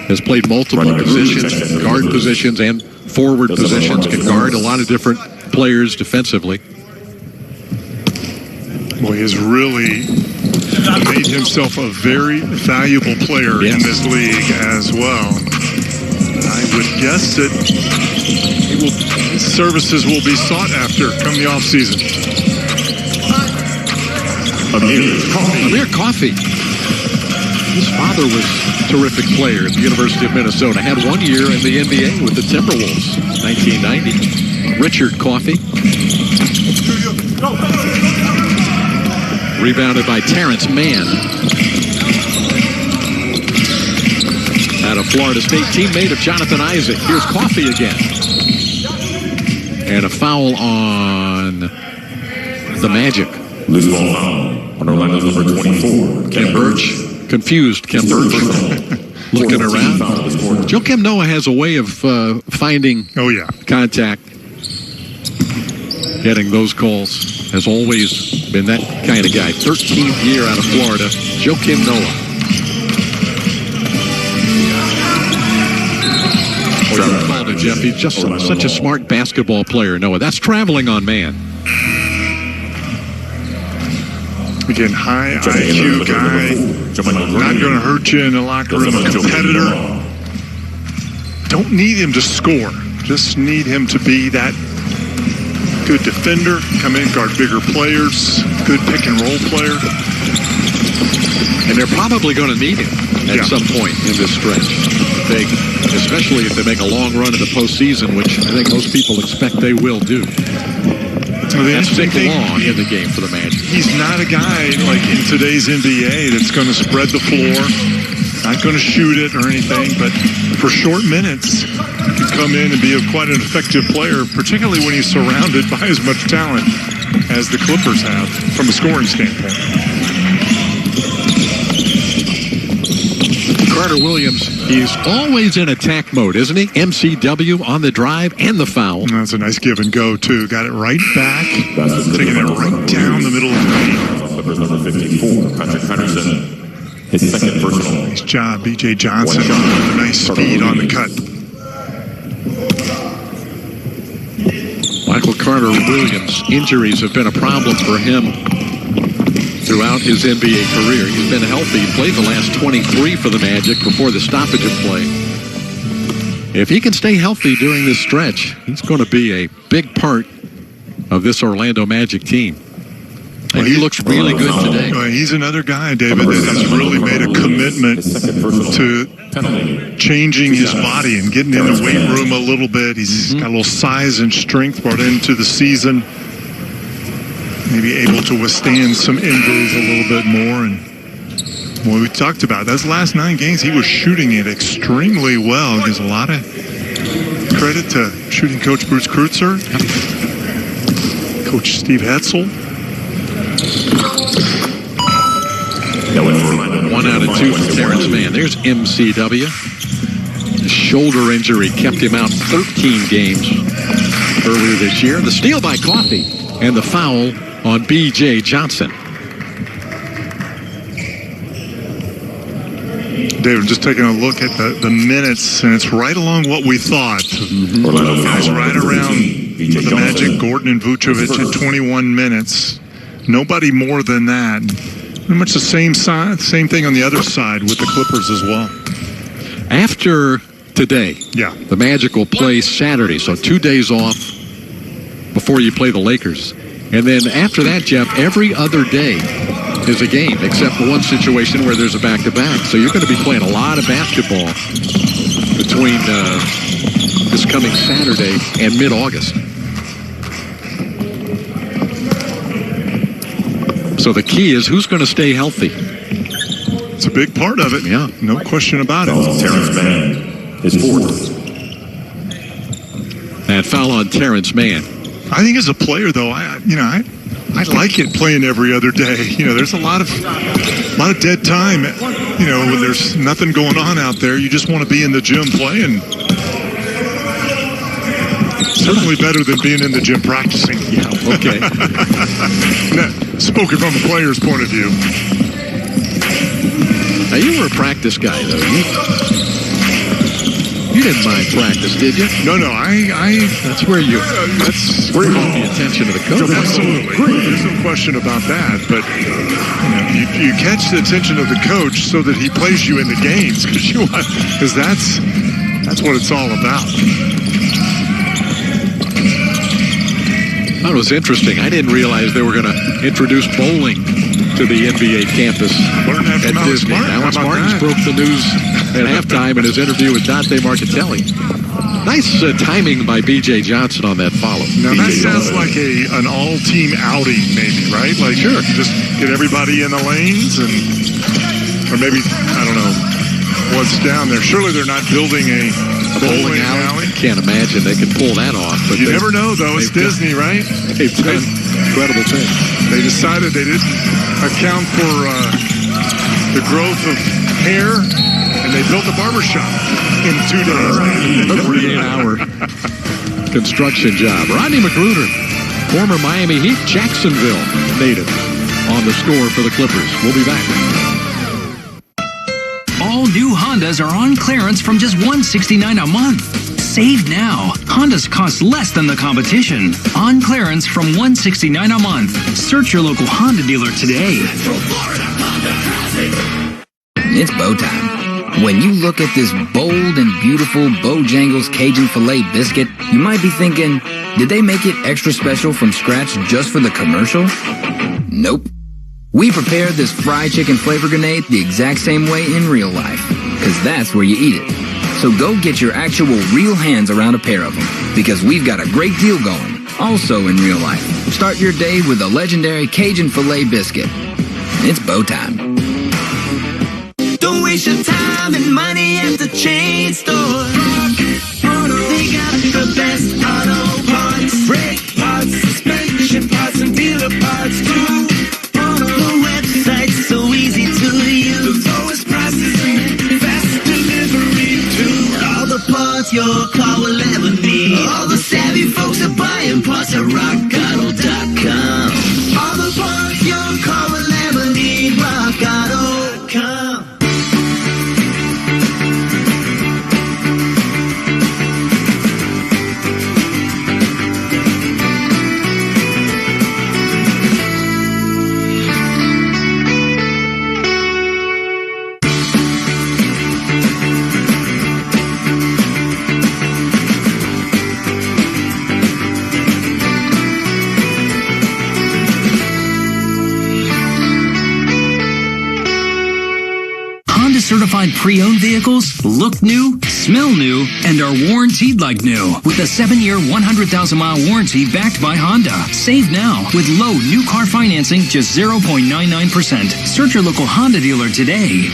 has played multiple positions, guard positions and forward positions, can guard a lot of different players defensively. Boy, he's really made himself a very valuable player in this league as well. I would guess that his services will be sought after come the offseason. Amir Coffey. His father was a terrific player at the University of Minnesota. Had 1 year in the NBA with the Timberwolves, 1990. Richard Coffey. Rebounded by Terrence Mann. Out of Florida State, teammate of Jonathan Isaac. Here's Coffey again. And a foul on the Magic. Loose ball foul on Orlando's number 24. Kem Birch. Confused Kem Birch. Looking around. Joakim Noah has a way of finding contact. Getting those calls. Has always been that kind of guy. 13th year out of Florida. Joakim Noah. Jeff. He's just such a smart basketball player, Noah. That's traveling on man. Again, high IQ guy. Not going to hurt you in the locker room. A competitor. Don't need him to score. Just need him to be that good defender. Come in, guard bigger players. Good pick and roll player. And they're probably going to need him at some point in this stretch. Especially if they make a long run in the postseason, which I think most people expect they will do. That's Nick Long in the game for the Magic. He's not a guy like in today's NBA that's going to spread the floor, not going to shoot it or anything, but for short minutes, he can come in and be quite an effective player, particularly when he's surrounded by as much talent as the Clippers have from a scoring standpoint. Carter Williams, he's always in attack mode, isn't he? MCW on the drive and the foul. That's a nice give and go, too. Got it right back, taking it right down the middle of the lane. Clippers number 54, Patrick Henderson. His second personal. Nice job, B.J. Johnson. Nice speed on the cut. Michael Carter Williams, injuries have been a problem for him throughout his NBA career. He's been healthy. He played the last 23 for the Magic before the stoppage of play. If he can stay healthy during this stretch, he's going to be a big part of this Orlando Magic team. And he looks really good today. He's another guy, David, that has really made a commitment to changing his body and getting in the weight room a little bit. He's got a little size and strength brought into the season. Maybe able to withstand some injuries a little bit more. And what we talked about, those last 9 games, he was shooting it extremely well. Gives a lot of credit to shooting coach Bruce Kreutzer, Coach Steve Hetzel. 1 out of 2 for Terrence Mann. There's MCW. The shoulder injury kept him out 13 games earlier this year. The steal by Coffey and the foul on B.J. Johnson. David, I'm just taking a look at the minutes, and it's right along what we thought. Guys right around the Magic, Gordon and Vucevic at 21 minutes. Nobody more than that. Pretty much the same thing on the other side with the Clippers as well. After today, the Magic will play Saturday, so 2 days off before you play the Lakers. And then after that, Jeff, every other day is a game, except for one situation where there's a back-to-back. So you're going to be playing a lot of basketball between this coming Saturday and mid-August. So the key is who's going to stay healthy. It's a big part of it. Yeah. No question about it. Terrence Mann is 4th. That foul on Terrence Mann. I think as a player, though, I like it playing every other day. There's a lot of dead time. When there's nothing going on out there, you just want to be in the gym playing. Certainly better than being in the gym practicing. Yeah, okay. Spoken from a player's point of view. Now, you were a practice guy, though. You didn't mind practice, did you? No. That's where you caught the attention of the coach. Absolutely. There's no question about that. But you catch the attention of the coach so that he plays you in the games, because that's what it's all about. That was interesting. I didn't realize they were going to introduce bowling to the NBA campus at Disney. Alex Martins broke the news at halftime in his interview with Dante Marchitelli. Nice timing by B.J. Johnson on that follow. Now that sounds like an all-team outing, maybe, right? Like, sure, just get everybody in the lanes, or maybe, I don't know what's down there. Surely they're not building a bowling alley. Can't imagine they can pull that off. But you never know, though. It's Disney, right? They've done incredible things. They decided they didn't account for the growth of hair, and they built a barbershop in 2 days. A 48-hour construction job. Rodney McGruder, former Miami Heat, Jacksonville native, on the score for the Clippers. We'll be back. All new Hondas are on clearance from just $169 a month. Save now. Hondas cost less than the competition. On clearance from $169 a month. Search your local Honda dealer today. It's bow time. When you look at this bold and beautiful Bojangles Cajun Filet biscuit, you might be thinking, did they make it extra special from scratch just for the commercial? Nope. We prepared this fried chicken flavor grenade the exact same way in real life, because that's where you eat it. So go get your actual real hands around a pair of them, because we've got a great deal going, also in real life. Start your day with a legendary Cajun Filet biscuit. It's bow time. Don't waste your time and money at the chain store. They got the best auto parts, brake parts, suspension parts, and dealer parts too. The website's so easy to use. The lowest prices and fast delivery too. All the parts your car will ever need. All the savvy folks are buying parts at rockauto.com. All the parts your car will ever need. rockauto.com. Certified pre-owned vehicles look new, smell new, and are warranted like new. With a 7-year, 100,000-mile warranty backed by Honda. Save now with low new car financing, just 0.99%. Search your local Honda dealer today.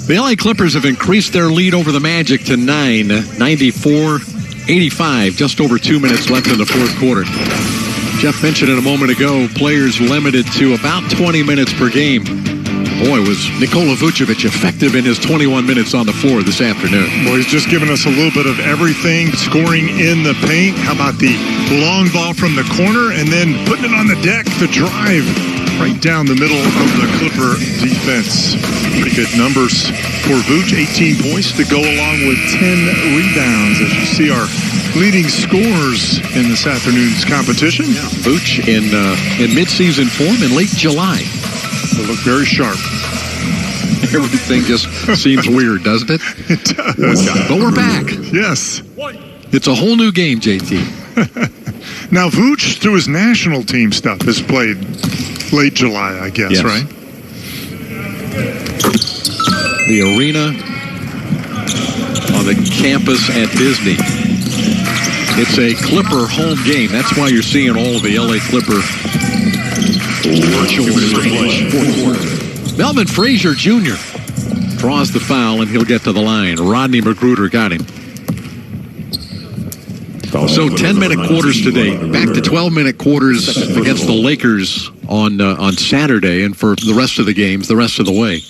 The LA Clippers have increased their lead over the Magic to 9, 94-85, just over 2 minutes left in the fourth quarter. Jeff mentioned it a moment ago, players limited to about 20 minutes per game. Boy, was Nikola Vucevic effective in his 21 minutes on the floor this afternoon. Boy, he's just given us a little bit of everything, scoring in the paint. How about the long ball from the corner and then putting it on the deck to drive right down the middle of the Clipper defense. Pretty good numbers for Vooch, 18 points to go along with 10 rebounds. As you see our leading scorers in this afternoon's competition. Yeah. Vooch in midseason form in late July. They look very sharp. Everything just seems weird, doesn't it? It does. But we're back. Yes. It's a whole new game, JT. Now, Vooch, through his national team stuff, has played late July, I guess, yes. Right? The arena on the campus at Disney. It's a Clipper home game. That's why you're seeing all of the LA Clipper virtual screens. Melvin Frazier Jr. draws the foul, and he'll get to the line. Rodney Magruder got him. So 10-minute quarters today. Back to 12-minute quarters against the Lakers on Saturday, and for the rest of the games, the rest of the way.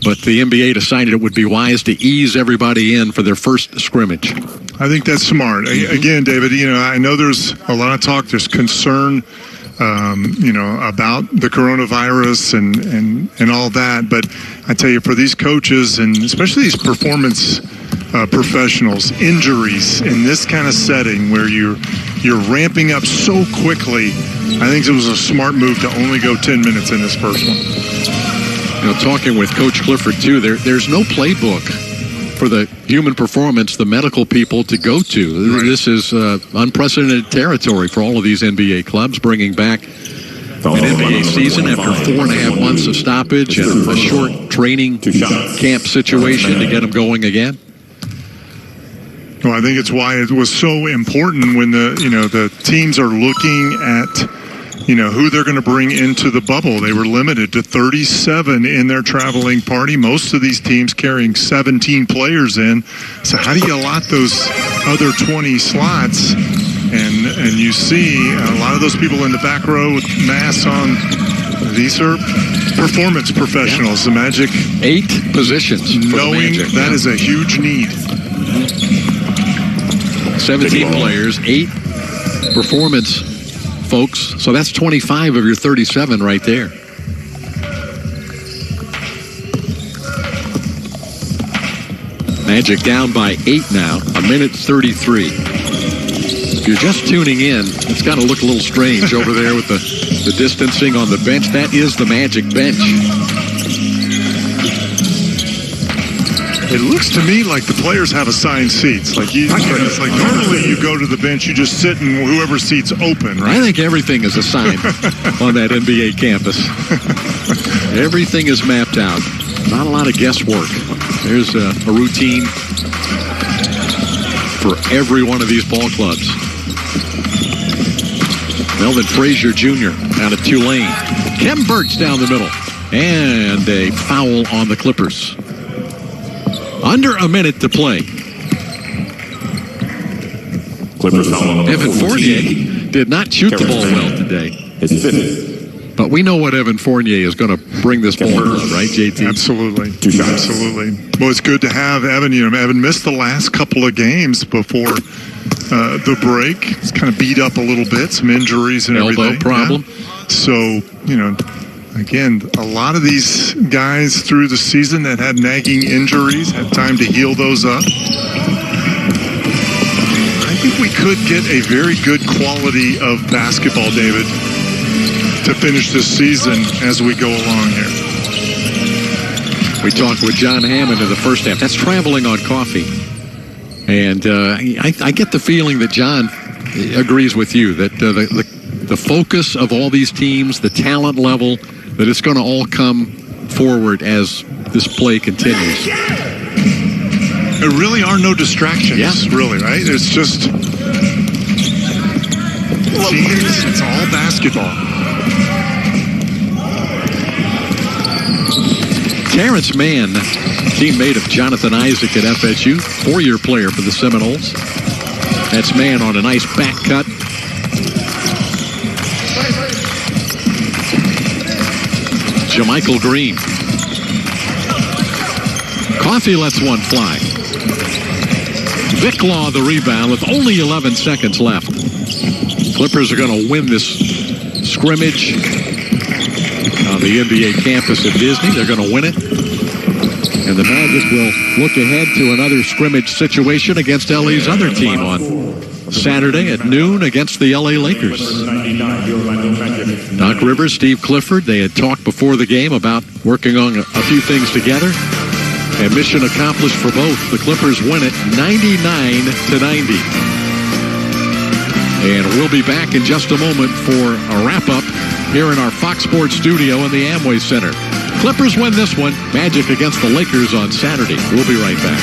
But the NBA decided it would be wise to ease everybody in for their first scrimmage. I think that's smart. Again, David, I know there's a lot of talk, there's concern, about the coronavirus and all that. But I tell you, for these coaches and especially these performance professionals, injuries in this kind of setting where you're ramping up so quickly, I think it was a smart move to only go 10 minutes in this first one. Talking with Coach Clifford, too, there's no playbook for the human performance, the medical people to go to. Right. This is unprecedented territory for all of these NBA clubs, bringing back an NBA season after 4.5 months of stoppage and a short training camp situation to get them going again. Well, I think it's why it was so important when the teams are looking at who they're going to bring into the bubble. They were limited to 37 in their traveling party. Most of these teams carrying 17 players in. So how do you allot those other 20 slots? And you see a lot of those people in the back row with masks on. These are performance professionals. The Magic. 8 positions. Knowing that is a huge need. 17 players, 8 performance folks. So that's 25 of your 37 right there. Magic down by 8 now, 1:33. If you're just tuning in, it's got to look a little strange over there with the distancing on the bench. That is the Magic bench. It looks to me like the players have assigned seats. It's like normally you go to the bench, you just sit and whoever seat's open, right? I think everything is assigned on that NBA campus. Everything is mapped out. Not a lot of guesswork. There's a routine for every one of these ball clubs. Melvin Frazier Jr. out of Tulane. Khem Birch down the middle. And a foul on the Clippers. Under a minute to play. Clippers foul. Evan Fournier did not shoot the ball well today. His fifth. But we know what Evan Fournier is going to bring this ball on, right, JT? Absolutely. Absolutely. Well, it's good to have Evan. Evan missed the last couple of games before the break. He's kind of beat up a little bit, some injuries and everything. Elbow problem. Yeah. So, again, a lot of these guys through the season that had nagging injuries had time to heal those up. I think we could get a very good quality of basketball, David, to finish this season as we go along here. We talked with John Hammond in the first half. That's traveling on coffee. And I get the feeling that John agrees with you, that the focus of all these teams, the talent level, that it's going to all come forward as this play continues. There really are no distractions, really, right? It's just teams, it's all basketball. Terrence Mann, teammate of Jonathan Isaac at FSU, 4-year player for the Seminoles. That's Mann on a nice back cut. JaMychal Green. Coffee lets one fly. Vic Law the rebound with only 11 seconds left. Clippers are going to win this scrimmage on the NBA campus at Disney. They're going to win it. And the Magic will look ahead to another scrimmage situation against LA's other team on Saturday at noon against the LA Lakers. Doc Rivers, Steve Clifford, they had talked before the game about working on a few things together. And mission accomplished for both. The Clippers win it 99-90. And we'll be back in just a moment for a wrap-up here in our Fox Sports studio in the Amway Center. Clippers win this one. Magic against the Lakers on Saturday. We'll be right back.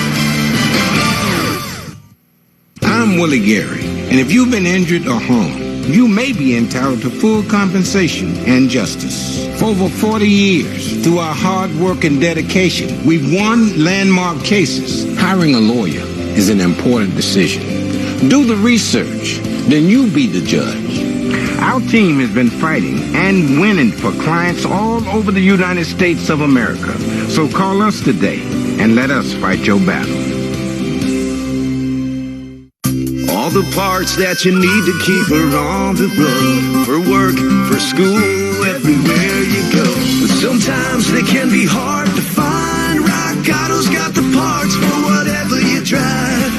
I'm Willie Gary, and if you've been injured or harmed, you may be entitled to full compensation and justice. For over 40 years, through our hard work and dedication, we've won landmark cases. Hiring a lawyer is an important decision. Do the research, then you be the judge. Our team has been fighting and winning for clients all over the United States of America. So call us today and let us fight your battle. All the parts that you need to keep her on the road. For work, for school, everywhere you go. But sometimes they can be hard to find. Rock Auto's got the parts for whatever you drive.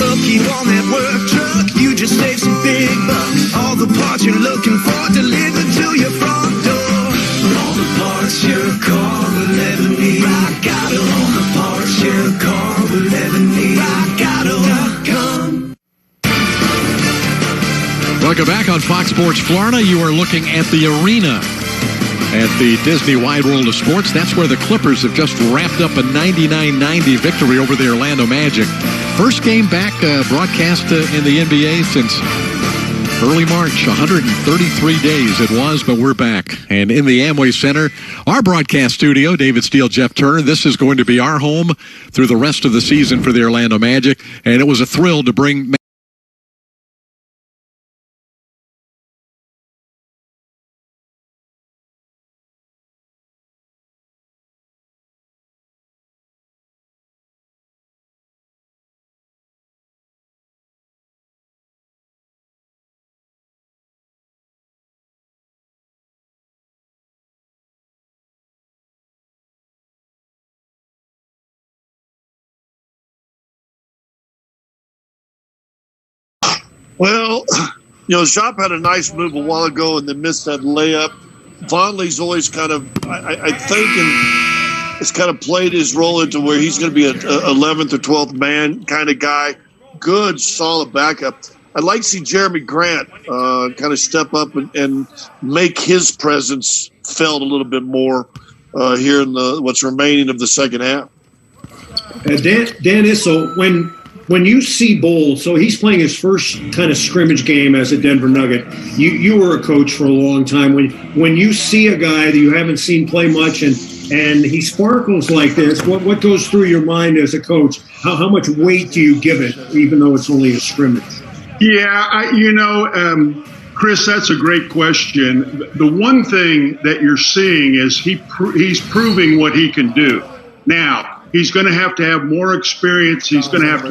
Up you on that work truck, you just save some big bucks. All the parts you're looking for delivered to your front door. All the parts your car will ever need. Rock Auto. All the parts your car will ever need. RockAuto.com. Welcome back on Fox Sports Florida. You are looking at the arena at the Disney Wide World of Sports. That's where the Clippers have just wrapped up a 99-90 victory over the Orlando Magic. First game back broadcast in the NBA since early March. 133 days it was, but we're back. And in the Amway Center, our broadcast studio, David Steele, Jeff Turner. This is going to be our home through the rest of the season for the Orlando Magic. And it was a thrill to bring Well, Jop had a nice move a while ago and then missed that layup. Vonleh's always kind of, I think, has kind of played his role into where he's going to be an 11th or 12th man kind of guy. Good, solid backup. I'd like to see Jeremy Grant kind of step up and make his presence felt a little bit more here in what's remaining of the second half. Dan Issel, when you see Bol, so he's playing his first kind of scrimmage game as a Denver Nugget. You were a coach for a long time. When you see a guy that you haven't seen play much and he sparkles like this, what goes through your mind as a coach? How much weight do you give it, even though it's only a scrimmage? Yeah, Chris, that's a great question. The one thing that you're seeing is he's proving what he can do. Now, he's going to have more experience. He's going to have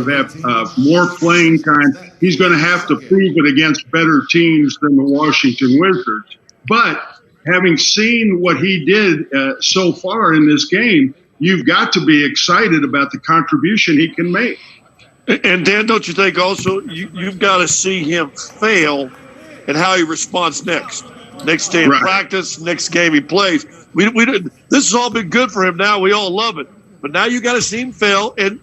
more playing time. He's going to have to prove it against better teams than the Washington Wizards. But having seen what he did so far in this game, you've got to be excited about the contribution he can make. And Dan, don't you think also you've got to see him fail and how he responds next day in practice, next game he plays. We this has all been good for him now. We all love it. But now you got to see him fail, and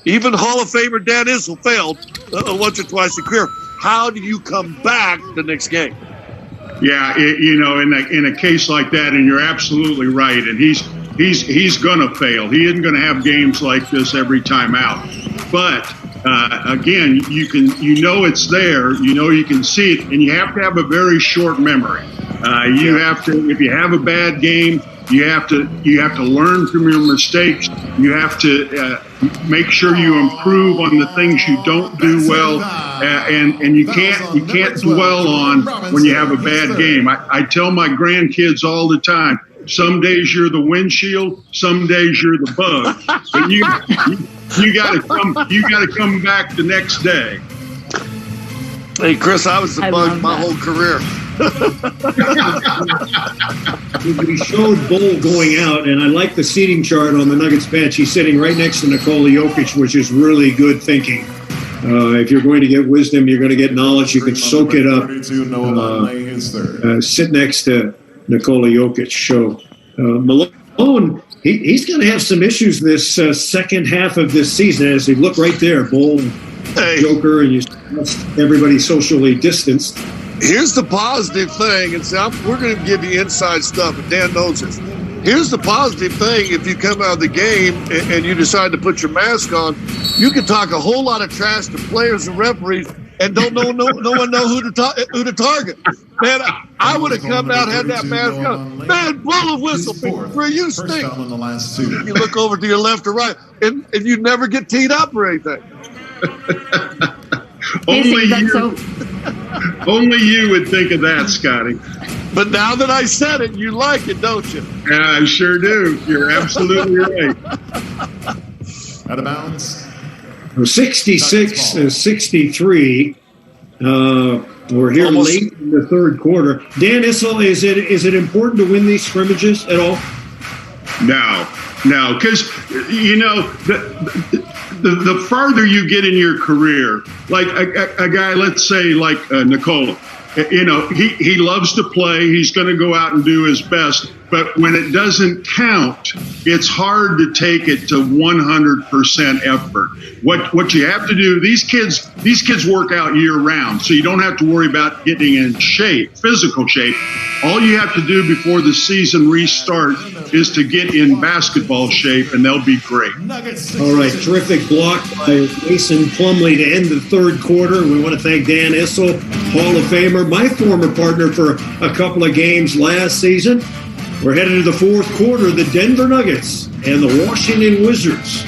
even Hall of Famer Dan Issel failed once or twice in career. How do you come back the next game? Yeah, in a case like that, and you're absolutely right, and he's going to fail. He isn't going to have games like this every time out. But again, it's there. You can see it, and you have to have a very short memory. You have to, if you have a bad game, you have to learn from your mistakes. You have to make sure you improve on the things you don't do well, and you can't dwell on when you have a bad game. I tell my grandkids all the time, some days you're the windshield, some days you're the bug. But you got to come back the next day. Hey, Chris, I was the bug my whole career. We showed Bol going out, and I like the seating chart on the Nuggets bench. He's sitting right next to Nikola Jokic, which is really good thinking. If you're going to get wisdom, you're going to get knowledge. You can soak it up. Sit next to Nikola Jokic. So Malone, he's going to have some issues this second half of this season. As you look right there, Bol, Joker, and everybody socially distanced. Here's the positive thing, and we're going to give you inside stuff, and Dan knows this. Here's the positive thing: if you come out of the game and you decide to put your mask on, you can talk a whole lot of trash to players and referees, and no one know who to target. Man, I would have come out, had that mask on. Man, blow a whistle, where you stink. You look over to your left or right, and you never get teed up or anything. Only you would think of that, Scotty. But now that I said it, you like it, don't you? Yeah, I sure do. You're absolutely right. Out of bounds. 66-63. We're here late in the third quarter. Dan Issel, is it important to win these scrimmages at all? No, because the farther you get in your career, like a guy, let's say like Nikola, he loves to play. He's going to go out and do his best. But when it doesn't count, it's hard to take it to 100% effort. What you have to do, these kids work out year round, so you don't have to worry about getting in shape, physical shape. All you have to do before the season restarts is to get in basketball shape, and they'll be great. All right, terrific block by Mason Plumlee to end the third quarter. We want to thank Dan Issel, Hall of Famer, my former partner for a couple of games last season. We're headed to the fourth quarter. The Denver Nuggets and the Washington Wizards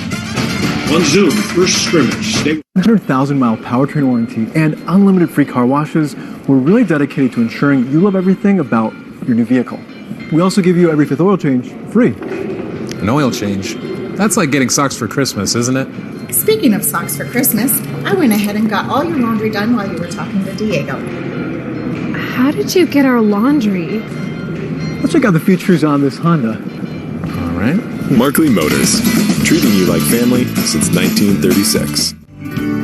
on Zoom, first scrimmage. 100,000-mile powertrain warranty and unlimited free car washes. We're really dedicated to ensuring you love everything about your new vehicle. We also give you every fifth oil change free. An oil change? That's like getting socks for Christmas, isn't it? Speaking of socks for Christmas, I went ahead and got all your laundry done while you were talking to Diego. How did you get our laundry? Let's check out the features on this Honda. All right. Markley Motors, treating you like family since 1936.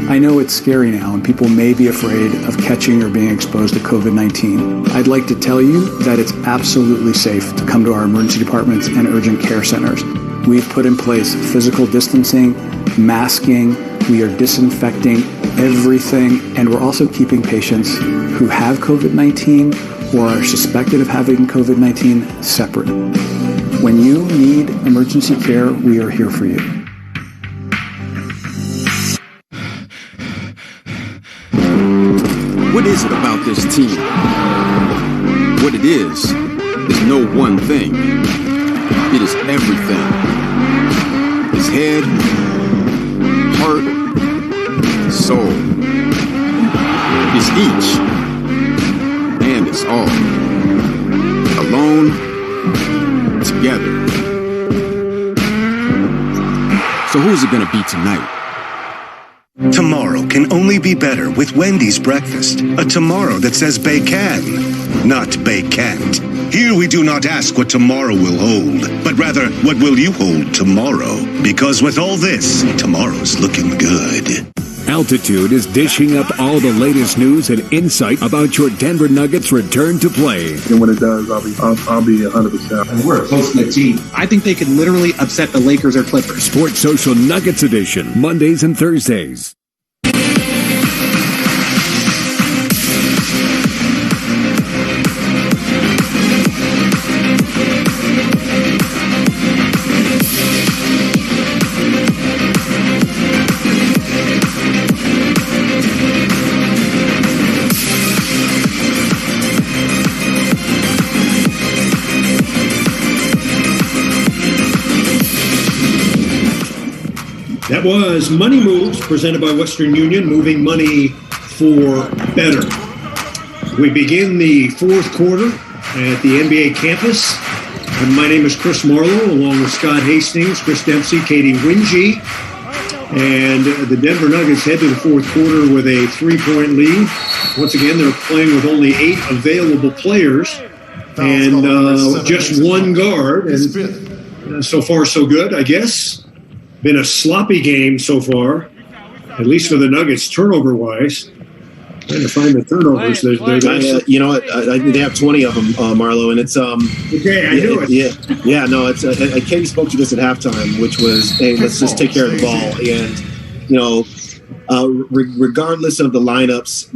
I know it's scary now, and people may be afraid of catching or being exposed to COVID-19. I'd like to tell you that it's absolutely safe to come to our emergency departments and urgent care centers. We've put in place physical distancing, masking, we are disinfecting everything, and we're also keeping patients who have COVID-19 or are suspected of having COVID-19 separate. When you need emergency care, we are here for you. What is it about this team? What it is no one thing. It is everything. It's head, heart, soul. It's each, and it's all. Alone, together. So who's it gonna be tonight? Tomorrow can only be better with Wendy's breakfast. A tomorrow that says "Bay can," not "Bay can't." Here we do not ask what tomorrow will hold, but rather, what will you hold tomorrow? Because with all this, tomorrow's looking good. Altitude is dishing up all the latest news and insight about your Denver Nuggets return to play. And when it does, I'll be 100%. And we're a close-knit team. I think they could literally upset the Lakers or Clippers. Sports Social Nuggets Edition, Mondays and Thursdays. That was Money Moves, presented by Western Union, moving money for better. We begin the fourth quarter at the NBA campus. And my name is Chris Marlowe, along with Scott Hastings, Chris Dempsey, Katie Winge. And the Denver Nuggets head to the fourth quarter with a 3-point lead. Once again, they're playing with only 8 available players and just one guard. And so far, so good, I guess. Been a sloppy game so far, at least for the Nuggets, turnover-wise. Trying to find the turnovers. You know what? They have 20 of them, Marlo, and it's okay. I knew it. Yeah. No, it's Katie spoke to this at halftime, which was, hey, let's just take care of the ball. And regardless of the lineups,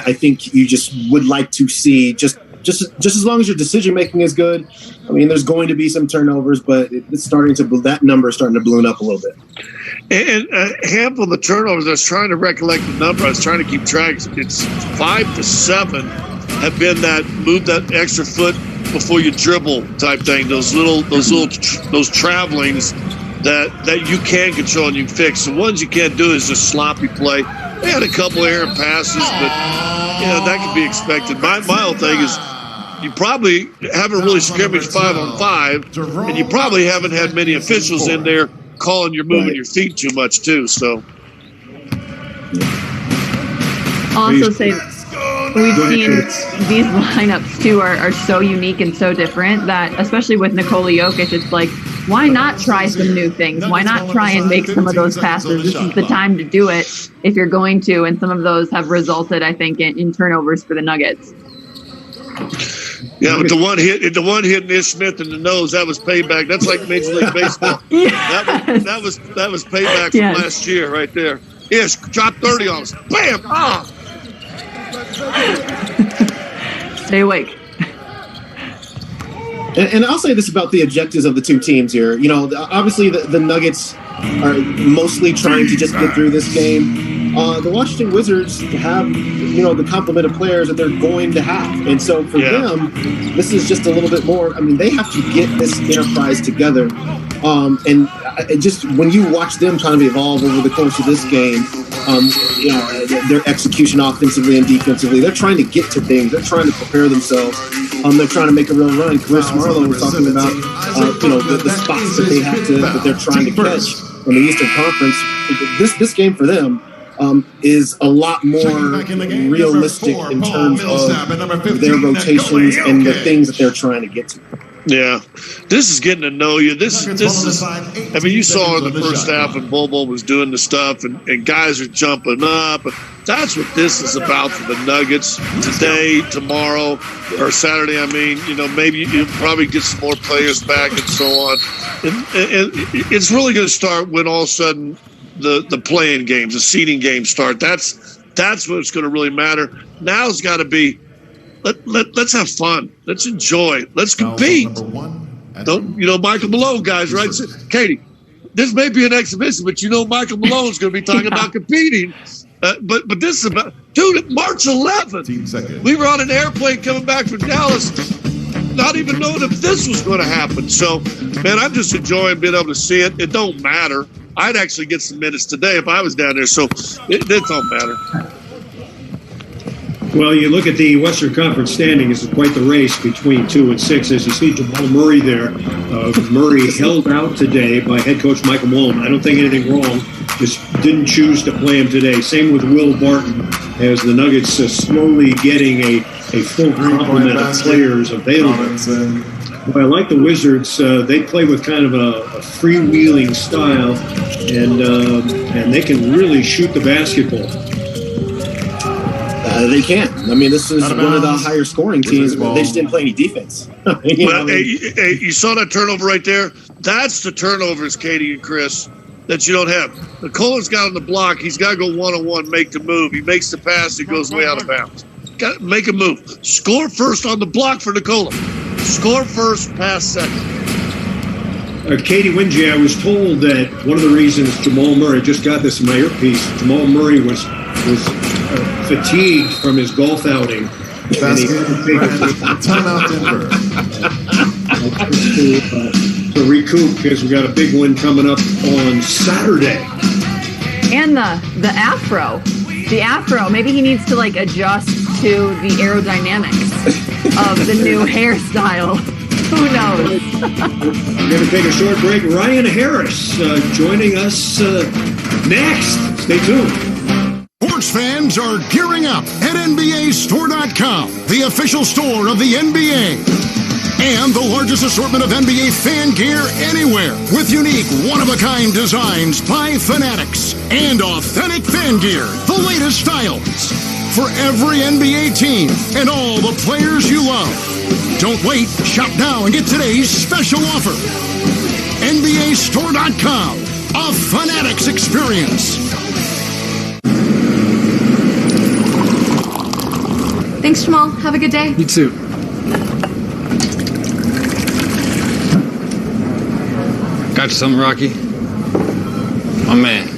I think you just would like to see just as long as your decision making is good. I mean, there's going to be some turnovers, but it's starting to that number is starting to balloon up a little bit. And a handful of the turnovers, I was trying to recollect the number. I was trying to keep track. It's 5 to 7 have been that move that extra foot before you dribble type thing. Those travelings that you can control and you can fix. The ones you can't do is just sloppy play. They had a couple errant passes, but that could be expected. My whole thing is, you probably haven't really scrimmaged 5-on-5, and you probably haven't had many officials in there calling you're moving your feet too much too. So, also say we've seen these lineups too are so unique and so different that, especially with Nikola Jokic, it's like, why not try some new things? Why not try and make some of those passes? This is the time to do it if you're going to, and some of those have resulted, I think, in turnovers for the Nuggets. Yeah, but the one hit Ish Smith in the nose, that was payback. That's like Major League Baseball. Yes. That was payback from last year right there. Ish dropped 30 on us. Bam! Ah! Stay awake. And I'll say this about the objectives of the two teams here. Obviously the Nuggets are mostly trying to just get through this game. The Washington Wizards have, the complement of players that they're going to have. And so for them, this is just a little bit more. I mean, they have to get this enterprise together. And just when you watch them kind of evolve over the course of this game, their execution offensively and defensively, they're trying to get to things. They're trying to prepare themselves. They're trying to make a real run. Chris Marlowe was talking about, the spots that they're trying to catch in the Eastern Conference. This game for them is a lot more realistic in terms of their rotations and the things that they're trying to get to. Yeah, this is getting to know you. This is. I mean, you saw in the first half when Bobo was doing the stuff, and guys are jumping up. That's what this is about for the Nuggets today, tomorrow, or Saturday. I mean, maybe you probably get some more players back and so on. And it's really going to start when all of a sudden the playing games, the seeding games start. That's what's going to really matter. Now it's got to be. Let's have fun. Let's enjoy. Let's compete. Don't Michael Malone, guys, right? Katie, this may be an exhibition, but Michael Malone's going to be talking about competing. But this is about, dude, March 11th. We were on an airplane coming back from Dallas, not even knowing if this was going to happen. So, man, I'm just enjoying being able to see it. It don't matter. I'd actually get some minutes today if I was down there. So it don't matter. Well, you look at the Western Conference standings, it's quite the race between 2 and 6. As you see Jamal Murray there, Murray held out today by head coach Michael Malone. I don't think anything wrong, just didn't choose to play him today. Same with Will Barton, as the Nuggets slowly getting a full complement of players available. Well, I like the Wizards. They play with kind of a freewheeling style, and they can really shoot the basketball. They can. I mean, this is one of the higher scoring teams. They just didn't play any defense. You saw that turnover right there? That's the turnovers, Katie and Chris, that you don't have. Nicola's got on the block. He's got to go one-on-one, make the move. He makes the pass. It goes way out of bounds. Got to make a move. Score first on the block for Nicola. Score first, pass second. Katie Wingy, I was told that one of the reasons Jamal Murray, just got this in my earpiece, Jamal Murray was fatigued from his golf outing. Timeout Denver. To recoup, because we got a big one coming up on Saturday. And the afro. The afro. Maybe he needs to adjust to the aerodynamics of the new hairstyle. Who knows? We're going to take a short break. Ryan Harris joining us next. Stay tuned. Sports fans are gearing up at NBAStore.com, the official store of the NBA. And the largest assortment of NBA fan gear anywhere, with unique, one-of-a-kind designs by Fanatics and authentic fan gear, the latest styles, for every NBA team and all the players you love. Don't wait, shop now and get today's special offer. NBAStore.com, a Fanatics experience. Thanks, Jamal. Have a good day. You too. Got you something, Rocky? My man.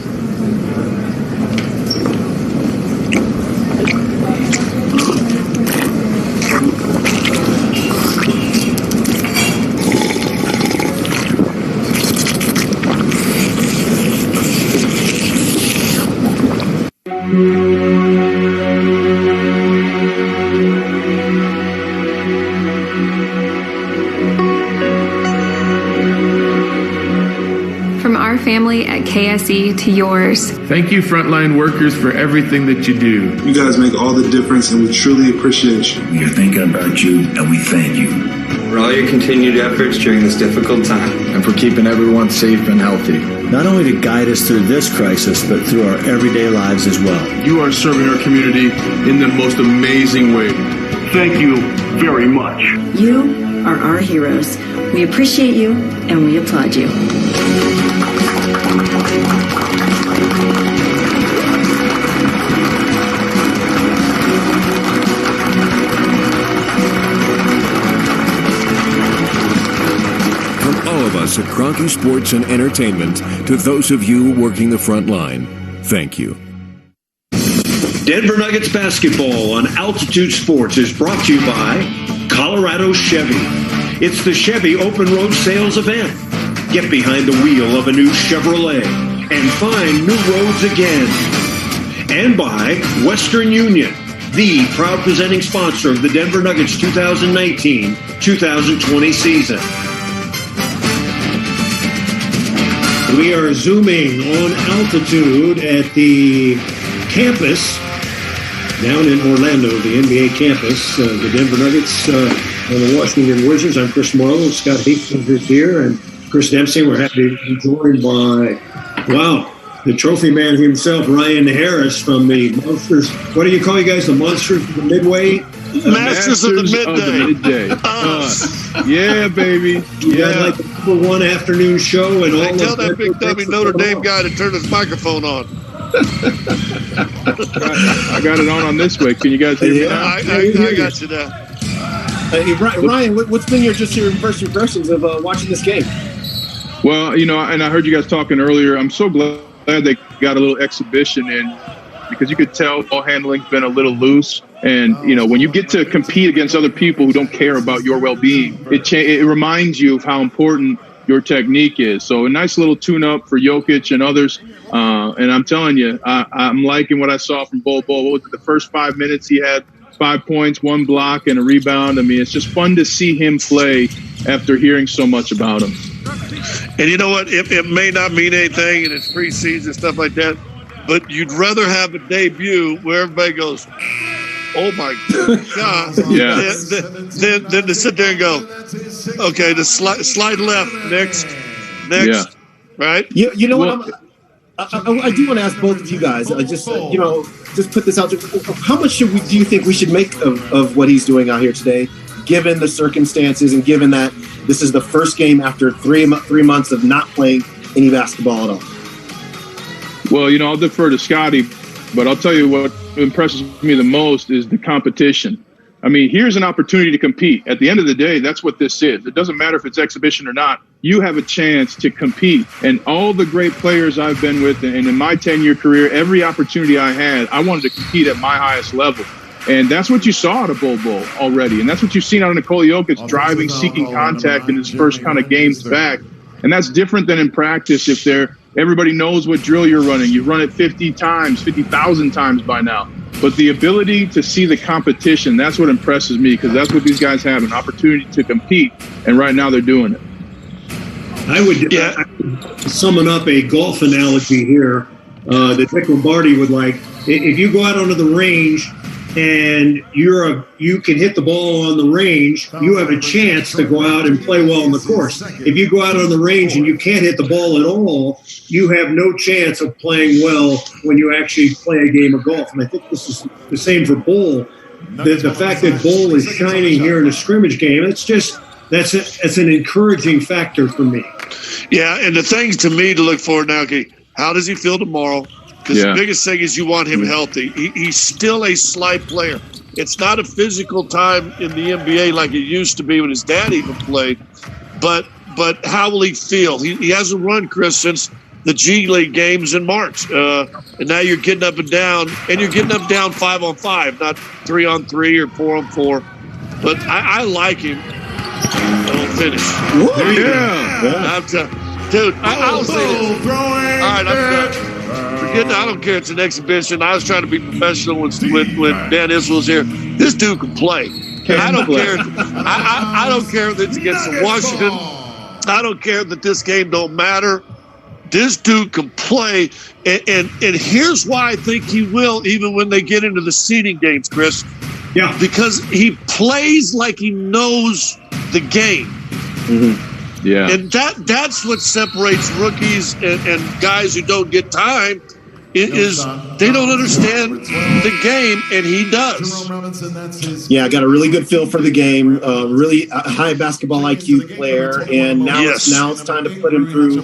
Family at KSE to yours. Thank you, frontline workers, for everything that you do. You guys make all the difference, and we truly appreciate you. We are thinking about you, and we thank you for all your continued efforts during this difficult time, and for keeping everyone safe and healthy. Not only to guide us through this crisis, but through our everyday lives as well. You are serving our community in the most amazing way. Thank you very much. You are our heroes. We appreciate you, and we applaud you. Us at Kroenke Sports and Entertainment, to those of you working the front line, thank you. Denver Nuggets basketball on Altitude Sports is brought to you by Colorado Chevy. It's the Chevy Open Road Sales event. Get behind the wheel of a new Chevrolet and find new roads again. And by Western Union, the proud presenting sponsor of the Denver Nuggets 2019-2020 season. We are zooming on altitude at the campus down in Orlando, the NBA campus. The Denver Nuggets on the Washington Wizards. I'm Chris Marlowe. Scott Hastings is here, and Chris Dempsey. We're happy to be joined by, the trophy man himself, Ryan Harris from the Monsters. What do you call you guys? The Monsters of the Midway? Masters of the Midday. Yeah, baby. You guys like the number one afternoon show and all. Hey, tell that big dummy Notre Dame guy to turn his microphone on. I got it on this way. Can you guys hear me now? I got you now. Hey, Ryan, what's been your first impressions of watching this game? Well, and I heard you guys talking earlier. I'm so glad they got a little exhibition in, because you could tell ball handling's been a little loose. And, when you get to compete against other people who don't care about your well-being, it reminds you of how important your technique is. So a nice little tune-up for Jokic and others. And I'm telling you, I'm liking what I saw from Bol Bol. What was it, the first 5 minutes he had 5 points, 1 block, and a rebound. I mean, it's just fun to see him play after hearing so much about him. And you know what? It may not mean anything, and it's preseason, stuff like that, but you'd rather have a debut where everybody goes, oh my God. Yeah. Then to sit there and go, okay, the slide left, next. Yeah. Right? You know what? I do want to ask both of you guys, just put this out there. How much do you think we should make of what he's doing out here today, given the circumstances and given that this is the first game after 3 months of not playing any basketball at all? Well, I'll defer to Scotty, but I'll tell you what impresses me the most is the competition. I mean, here's an opportunity to compete. At the end of the day, that's what this is. It doesn't matter if it's exhibition or not. You have a chance to compete. And all the great players I've been with, and in my 10-year career, every opportunity I had, I wanted to compete at my highest level. And that's what you saw out of Bol Bol already. And that's what you've seen out of Nikola Jokic, driving, seeking contact in his first kind of games back. And that's different than in practice if everybody knows what drill you're running. You've run it 50,000 times by now. But the ability to see the competition, that's what impresses me, because that's what these guys have, an opportunity to compete. And right now they're doing it. I would summon up a golf analogy here that Dick Lombardi would like. If you go out onto the range and you can hit the ball on the range, you have a chance to go out and play well on the course. If you go out on the range and you can't hit the ball at all, you have no chance of playing well when you actually play a game of golf. And I think this is the same for Bol. The fact that Bol is shining here in a scrimmage game, that's an encouraging factor for me. Yeah, and the things to me to look for now, okay, how does he feel tomorrow? Because the biggest thing is you want him healthy. He's still a slight player. It's not a physical time in the NBA like it used to be when his dad even played. But how will he feel? He hasn't run, Chris, since the G League games in March. And now you're getting up and down, and you're getting up down 5-on-5, not 3-on-3 or 4-on-4. But I like him. Don't finish. Dude, I'll say this. All right, I'm done. I don't care. It's an exhibition. I was trying to be professional when Dan Issel was here. This dude can play. I don't care. I don't care that it's against Washington. I don't care that this game don't matter. This dude can play, and here's why I think he will, even when they get into the seeding games, Chris. Yeah. Because he plays like he knows the game. Mm-hmm. Yeah. And that's what separates rookies and guys who don't get time is they don't understand the game, and he does. Yeah, got a really good feel for the game, really high basketball IQ player, and now it's time to put him through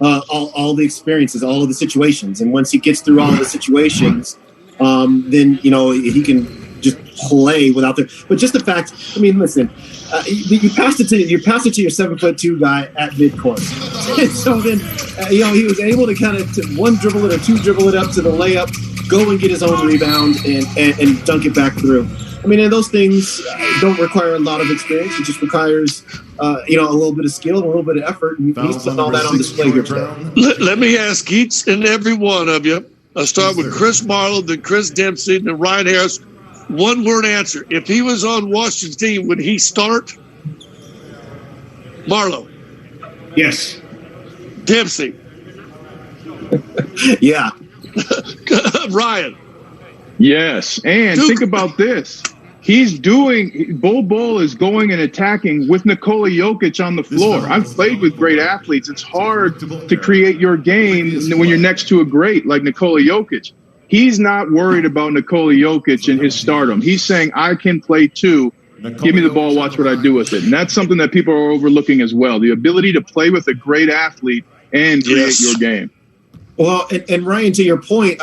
all the experiences, all of the situations. And once he gets through all of the situations, then, he can just play without the. But just the fact, I mean, listen, you passed it to your 7'2" guy at midcourt, and so then he was able to kind of one dribble it or two dribble it up to the layup, go and get his own rebound and dunk it back through. I mean, and those things don't require a lot of experience. It just requires a little bit of skill and a little bit of effort, and he's putting all that on display here today. Let me ask each and every one of you. I'll start with Chris Marlowe, then Chris Dempsey, then Ryan Harris. One word answer. If he was on Washington's team, would he start? Marlowe. Yes. Dempsey. Yeah. Ryan. Yes. And think about this. Bol is going and attacking with Nikola Jokic on the floor. I've played with great athletes. It's hard to create your game when you're next to a great like Nikola Jokic. He's not worried about Nikola Jokic and his stardom. He's saying, I can play too. Give me the ball, watch what I do with it. And that's something that people are overlooking as well. The ability to play with a great athlete and create your game. Well, and Ryan, to your point,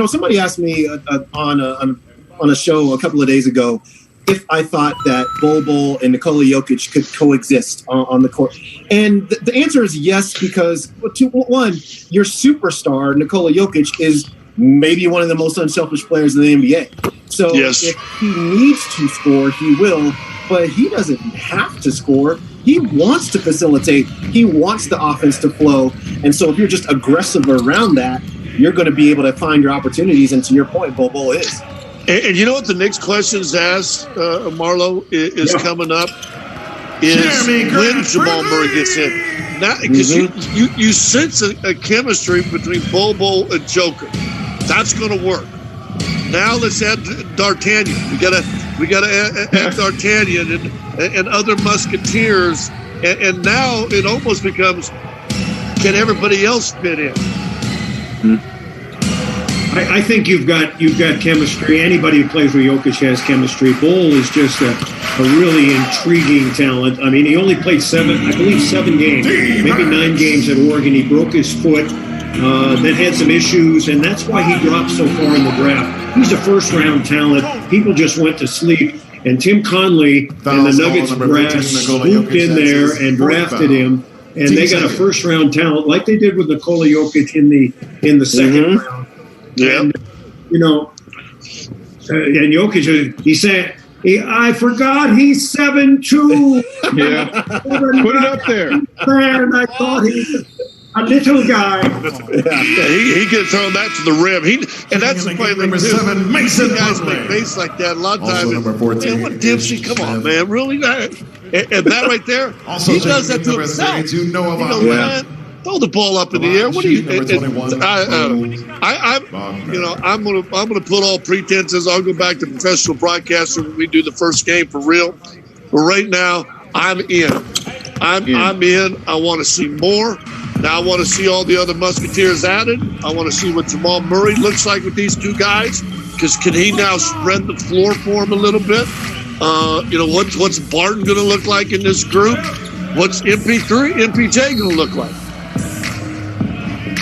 somebody asked me on a show a couple of days ago if I thought that Bol and Nikola Jokic could coexist on the court. And the answer is yes, because, one, your superstar, Nikola Jokic, is maybe one of the most unselfish players in the NBA. So if he needs to score, he will, but he doesn't have to score. He wants to facilitate. He wants the offense to flow. And so if you're just aggressive around that, you're going to be able to find your opportunities. And to your point, Bol is. And you know what the next questions asked, Marlo, is coming up? Is when Jamal Murray gets in. Because you sense a chemistry between Bol and Joker. That's going to work. Now let's add D'Artagnan. We gotta add D'Artagnan and other Musketeers, and now it almost becomes, can everybody else fit in? I think you've got chemistry. Anybody who plays with Jokic has chemistry. Bol is just a really intriguing talent. I mean, he only played 7 games, maybe 9 games at Oregon. He broke his foot. Then had some issues, and that's why he dropped so far in the draft. He's a first-round talent. People just went to sleep, and Tim Conley and the Nuggets brass swooped in there and drafted him, and they got a first-round talent like they did with Nikola Jokic in the second round. Yeah, and Jokic, he said, I forgot he's 7'2". Yeah, put it up there. And I thought he was a little guy. He could throw that to the rim. And that's the play. Number 7, Mason guys make face like that a lot of times. Number 14. Man, what Dempsey? Come on, man. Really? And that right there, also he does that to himself. Man, throw the ball up in the air. What are you? I'm gonna put all pretenses. I'll go back to professional broadcaster when we do the first game for real. But right now, I'm in. I'm in. I want to see more. Now I want to see all the other Musketeers added. I want to see what Jamal Murray looks like with these two guys. Because can he now spread the floor for him a little bit? What's Barton going to look like in this group? What's MPJ going to look like?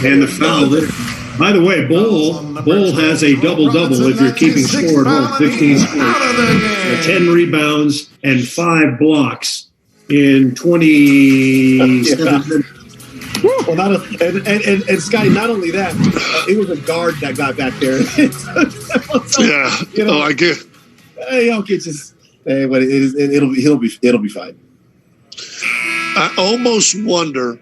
And the foul there. By the way, Bol has a double-double if you're keeping score at home. 15 scores, 10 rebounds, and 5 blocks in 27 minutes. Well, and Scotty, not only that, it was a guard that got back there. I get. But it'll be fine. I almost wonder,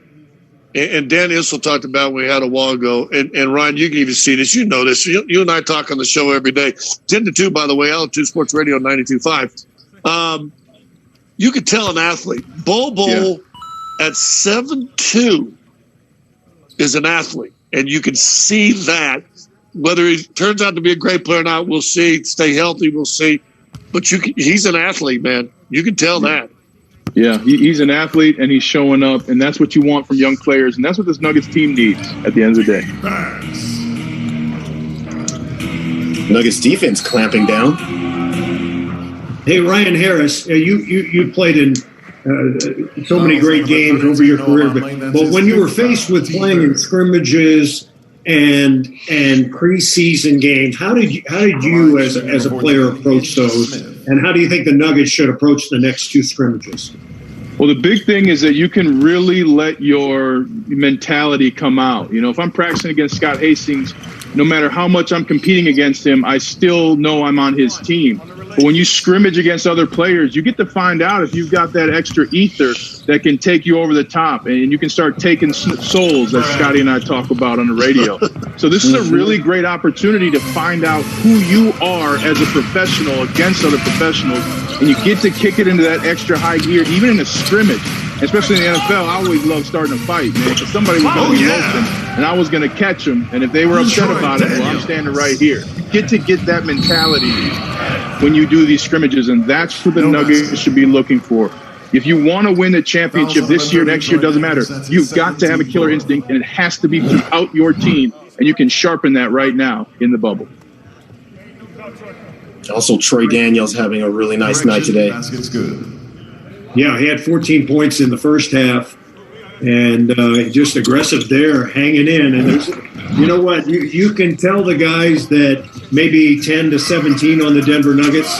and Dan Issel talked about when we had a while ago, and Ryan, you can even see this. You know this. You and I talk on the show every day. 10 to 2, by the way, Altitude Sports Radio 92.5. You could tell an athlete, Bol at 7'2", is an athlete, and you can see that. Whether he turns out to be a great player or not, we'll see. Stay healthy, we'll see. But he's an athlete, man. You can tell that. Yeah, he's an athlete, and he's showing up, and that's what you want from young players, and that's what this Nuggets team needs at the end of the day. Nuggets defense clamping down. Hey, Ryan Harris, you played in so many great games over your career, but when you were faced with playing in scrimmages and preseason games, how did you as a player approach those, and how do you think the Nuggets should approach the next 2 scrimmages? Well, the big thing is that you can really let your mentality come out. You know, if I'm practicing against Scott Hastings, no matter how much I'm competing against him, I still know I'm on his team. But when you scrimmage against other players, you get to find out if you've got that extra ether that can take you over the top, and you can start taking souls, as Scotty and I talk about on the radio. So this is a really great opportunity to find out who you are as a professional against other professionals, and you get to kick it into that extra high gear, even in a scrimmage. Especially in the NFL, I always love starting a fight, man, because somebody was going to be open, and I was going to catch them, and if they were upset about it, well, I'm standing right here. You get to get that mentality when you do these scrimmages, and that's what the Nuggets should be looking for. If you want to win the championship this year, next year, doesn't matter. You've got to have a killer instinct, and it has to be throughout your team, and you can sharpen that right now in the bubble. Also, Troy Daniels having a really nice night today. Basket's good. Yeah, he had 14 points in the first half, and just aggressive there, hanging in. And there's, you know what? You can tell the guys that maybe 10 to 17 on the Denver Nuggets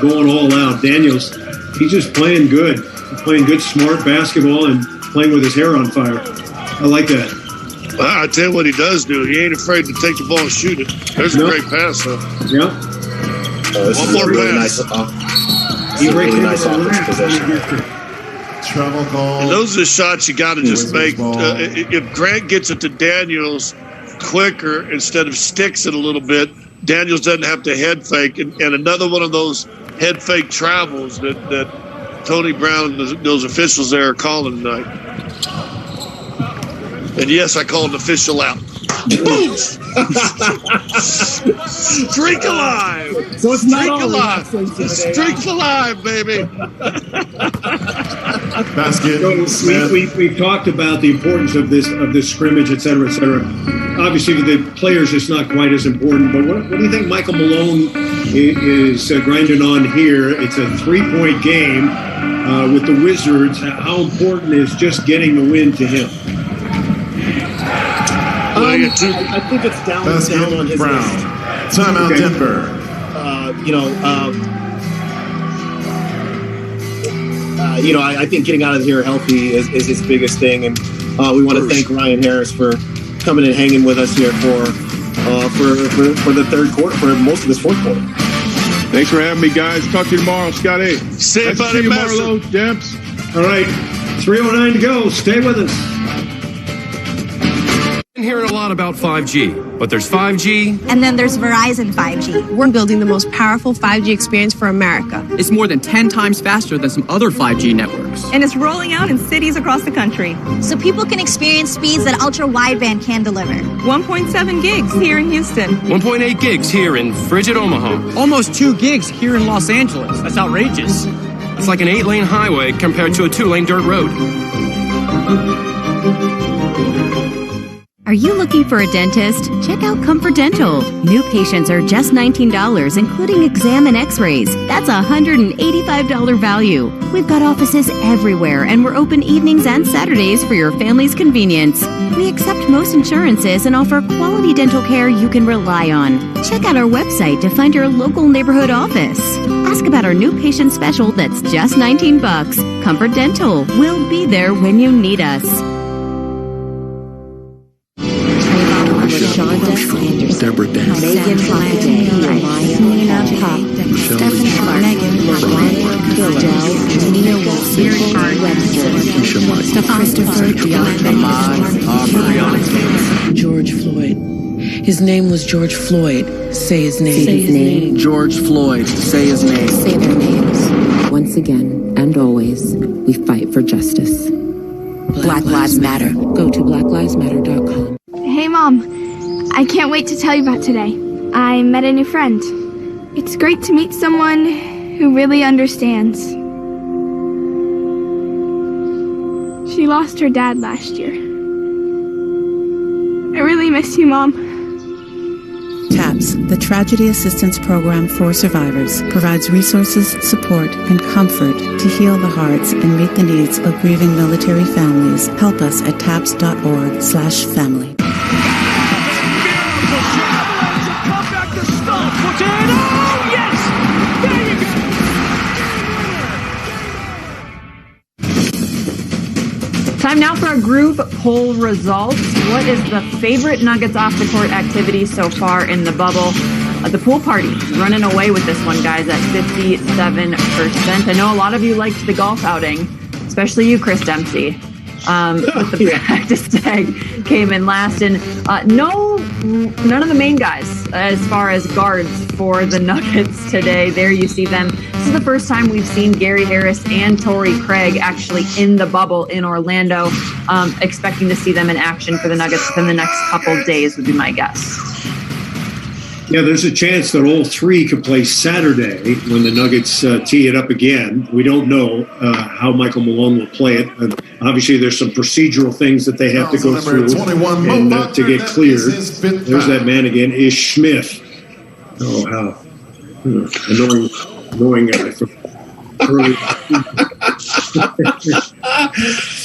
going all out. Daniels, he's just playing good. He's playing good, smart basketball and playing with his hair on fire. I like that. Well, I tell you what he does do. He ain't afraid to take the ball and shoot it. There's a great pass, though. Yeah. One more really pass. Really nice offensive possession. Travel call. And those are the shots you got to just make. If Grant gets it to Daniels quicker instead of sticks it a little bit, Daniels doesn't have to head fake. And another one of those head fake travels that Tony Brown and those officials there are calling tonight. And yes, I called an official out. Boom! Streak alive! So it's Streak alive! Streak alive, baby! Basket. So we've talked about the importance of this scrimmage, et cetera, et cetera. Obviously, the players is not quite as important, but what do you think Michael Malone is grinding on here? It's a 3-point game with the Wizards. How important is just getting the win to him? I think it's down on his Brown. list. Timeout, Okay. Denver. I think getting out of here healthy is his biggest thing, and we want to thank Ryan Harris for coming and hanging with us here for the third quarter, for most of this fourth quarter. Thanks for having me, guys. Talk to you tomorrow, Scotty. See you, buddy. Marlo, Demps. All right, 3:09 to go. Stay with us. Been hearing a lot about 5G, but there's 5G. And then there's Verizon 5G. We're building the most powerful 5G experience for America. It's more than 10 times faster than some other 5G networks. And it's rolling out in cities across the country. So people can experience speeds that ultra-wideband can deliver. 1.7 gigs here in Houston. 1.8 gigs here in frigid Omaha. Almost 2 gigs here in Los Angeles. That's outrageous. It's like an 8-lane highway compared to a 2-lane dirt road. Are you looking for a dentist? Check out Comfort Dental. New patients are just $19, including exam and x-rays. That's a $185 value. We've got offices everywhere, and we're open evenings and Saturdays for your family's convenience. We accept most insurances and offer quality dental care you can rely on. Check out our website to find your local neighborhood office. Ask about our new patient special that's just $19. Comfort Dental. We'll be there when you need us. Deborah Dan, Megan Holiday, Nina Pop, Stephanie Clark, Megan Adele, Nia Wilson, Webster, Christopher Dion, George Floyd. His name was George Floyd. Say his name. Say his name. George Floyd. Say his name. Say their names. Once again, and always, we fight for justice. Black Lives Matter. Go to blacklivesmatter.com. Hey, Mom. I can't wait to tell you about today. I met a new friend. It's great to meet someone who really understands. She lost her dad last year. I really miss you, Mom. TAPS, the Tragedy Assistance Program for Survivors, provides resources, support, and comfort to heal the hearts and meet the needs of grieving military families. Help us at taps.org/family. Time now for our group poll results. What is the favorite Nuggets off-the-court activity so far in the bubble? The pool party, running away with this one, guys, at 57%. I know a lot of you liked the golf outing, especially you, Chris Dempsey. But the practice tag came in last. And none of the main guys as far as guards for the Nuggets today. There you see them. This is the first time we've seen Gary Harris and Torrey Craig actually in the bubble in Orlando. Expecting to see them in action for the Nuggets within the next couple days would be my guess. Yeah, there's a chance that all three could play Saturday when the Nuggets tee it up again. We don't know how Michael Malone will play it. Obviously, there's some procedural things that they have to go through and, to get cleared. There's that man again, Ish Smith. Oh, how annoying guy from early.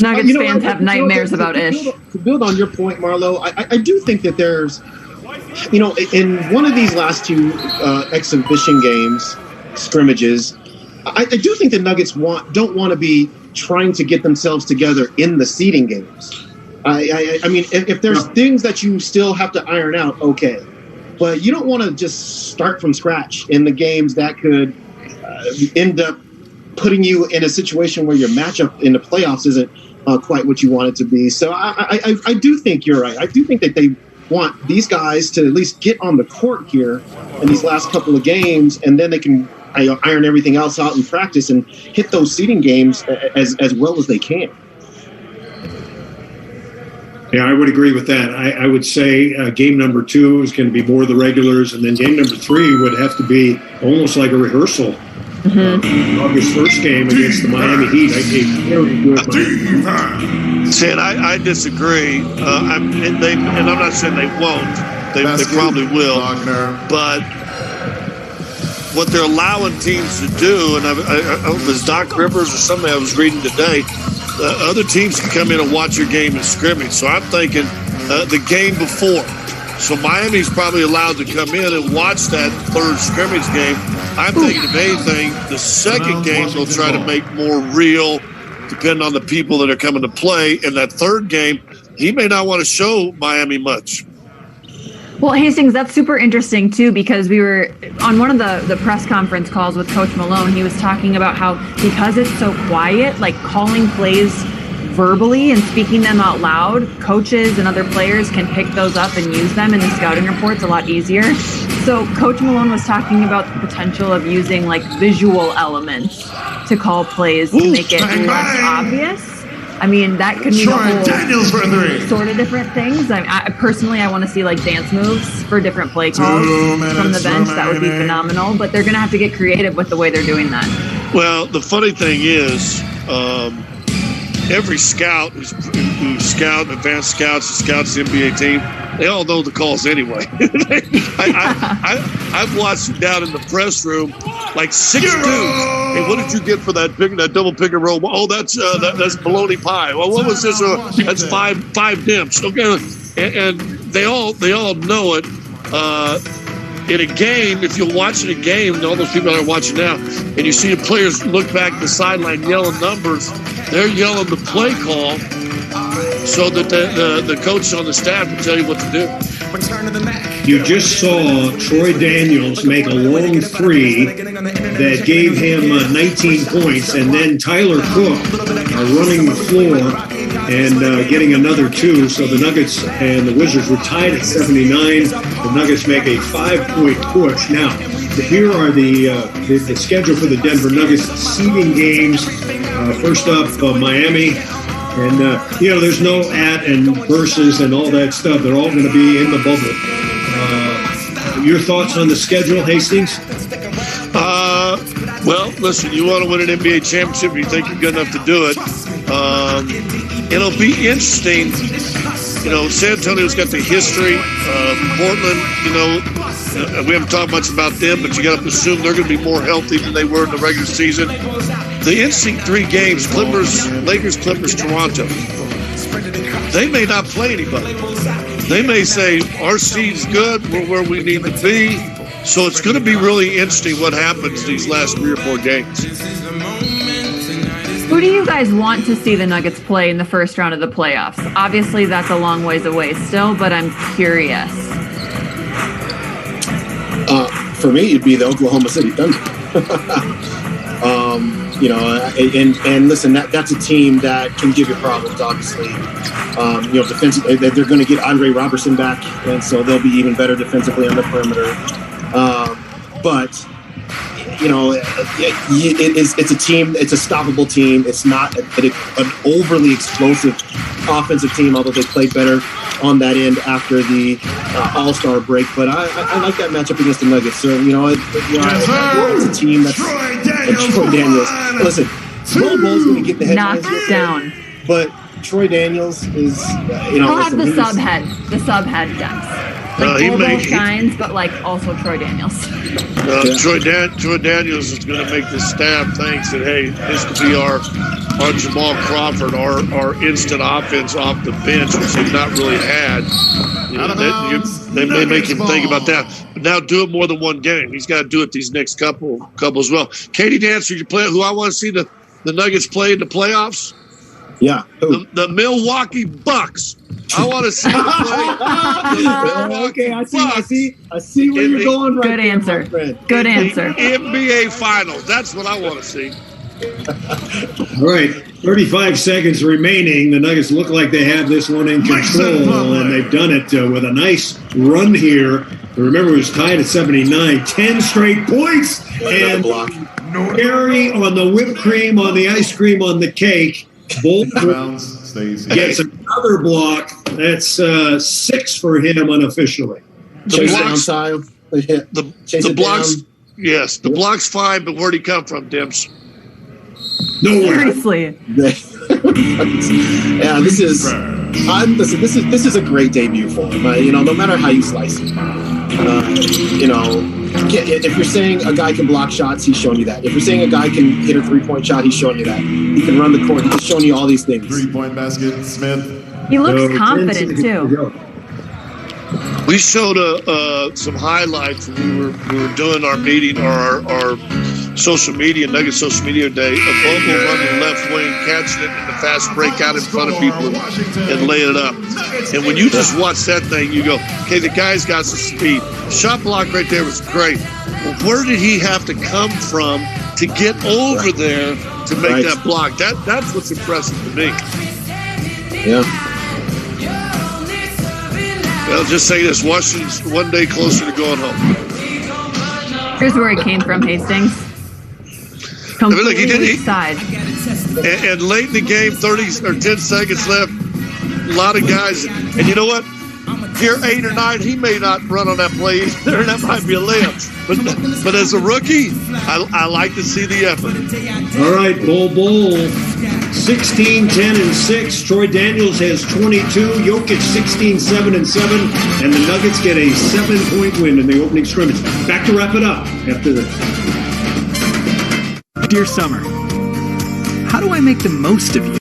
Nuggets fans have nightmares about Ish. To build on your point, Marlo, I do think that there's, in one of these last two exhibition games, scrimmages, I do think the Nuggets don't want to be trying to get themselves together in the seeding games. I mean, if there's things that you still have to iron out, okay. But you don't want to just start from scratch in the games that could end up putting you in a situation where your matchup in the playoffs isn't quite what you want it to be. So I do think you're right. I do think that they want these guys to at least get on the court here in these last couple of games, and then they can iron everything else out in practice and hit those seeding games as well as they can. Yeah, I would agree with that. I would say game number 2 is going to be more of the regulars, and then game number 3 would have to be almost like a rehearsal. August 1st game against the Miami Heat. I gave very good. See, and I disagree. And I'm not saying they won't. They probably will. But what they're allowing teams to do, and it was Doc Rivers or somebody I was reading today, other teams can come in and watch your game in scrimmage. So I'm thinking the game before. So Miami's probably allowed to come in and watch that third scrimmage game. I'm thinking, if anything, the second game they'll try to make more real, depending on the people that are coming to play. And that third game, he may not want to show Miami much. Well, Hastings, that's super interesting, too, because we were on one of the press conference calls with Coach Malone. He was talking about how because it's so quiet, like calling plays verbally and speaking them out loud, coaches and other players can pick those up and use them in the scouting reports a lot easier. So Coach Malone was talking about the potential of using like visual elements to call plays to make it less obvious. I mean, that could mean a whole sort of different things. I personally want to see like dance moves for different play calls from the bench. That would be phenomenal. But they're going to have to get creative with the way they're doing that. Well, the funny thing is, every scout who advanced scouts, who scouts the NBA team, they all know the calls anyway. I've watched them down in the press room, like 6 dudes. Hey, what did you get for that double pick and roll? Oh, that's bologna pie. Well, what was this? That's five dimps. Okay, and they all know it. In a game, if you're watching a game, and all those people that are watching now, and you see the players look back at the sideline yelling numbers, they're yelling the play call so that the coach on the staff can tell you what to do. You just saw Troy Daniels make a long three that gave him 19 points, and then Tyler Cook running the floor and getting another 2. So the Nuggets and the Wizards were tied at 79. The Nuggets make a 5-point push. Now, here are the schedule for the Denver Nuggets seeding games. First up, Miami. And, there's no at and versus and all that stuff. They're all going to be in the bubble. Your thoughts on the schedule, Hastings? Well, listen, you want to win an NBA championship, you think you're good enough to do it. It'll be interesting. San Antonio's got the history. Portland, we haven't talked much about them, but you got to assume they're going to be more healthy than they were in the regular season. The interesting 3 games, Lakers, Clippers, Toronto, they may not play anybody. They may say, our seed's good, we're where we need to be. So it's going to be really interesting what happens these last 3 or 4 games. Who do you guys want to see the Nuggets play in the first round of the playoffs? Obviously, that's a long ways away still, but I'm curious. For me, it'd be the Oklahoma City Thunder. And listen, that's a team that can give you problems, obviously. Defensively, they're going to get Andre Robertson back, and so they'll be even better defensively on the perimeter. But it's a team. It's a stoppable team. It's not an overly explosive offensive team, although they played better on that end after the All-Star break. But I like that matchup against the Nuggets. So, it's a team that's Troy Daniels. Listen, Bol Bol's going to get the headlines. Knocked down. But Troy Daniels is, he'll have the subhead depth. Like Bol Bol shines, but like also Troy Daniels. Troy Daniels is going to make the staff think that, hey, this could be our Jamal Crawford, our instant offense off the bench, which they've not really had. They may make him think about that. But now do it more than one game. He's got to do it these next couple as well. Katie Dancer, you play who I want to see the Nuggets play in the playoffs? Yeah. The Milwaukee Bucks. I want to see them play. Okay, I see where you're going right Good there, answer. my friend. Good answer. NBA Finals. That's what I want to see. All right, 35 seconds remaining. The Nuggets look like they have this one in control, and they've done it with a nice run here. Remember, it was tied at 79. 10 straight points, and Gary on the whipped cream, on the ice cream, on the cake. Bol gets another block. That's 6 for him unofficially. The blocks, yes, the block's fine, but where'd he come from, Dims? Nowhere. Seriously. Yeah, this is a great debut for him. No matter how you slice it. If you're saying a guy can block shots, he's showing you that. If you're saying a guy can hit a 3-point shot, he's showing you that. He can run the court. He's showing you all these things. 3-point basket, Smith. He looks confident too. We showed some highlights when we were doing our meeting or our social media, Nugget social media day, a Bobo running left wing, catching it in the fast break out in front of people and laying it up. And when you just watch that thing, you go, okay, the guy's got some speed. Shot block right there was great. Well, where did he have to come from to get over there to make that block? That's what's impressive to me. Yeah. Well, just say this, Washington's one day closer to going home. Here's where he came from, Hastings. Completely side. And late in the game, 30 or 10 seconds left, a lot of guys. And you know what? Here, 8 or 9, he may not run on that play either. That might be a layup. But as a rookie, I like to see the effort. All right, Bol, 16, 10, and 6. Troy Daniels has 22. Jokic 16, 7, and 7. And the Nuggets get a 7-point win in the opening scrimmage. Back to wrap it up after this. Dear Summer, how do I make the most of you?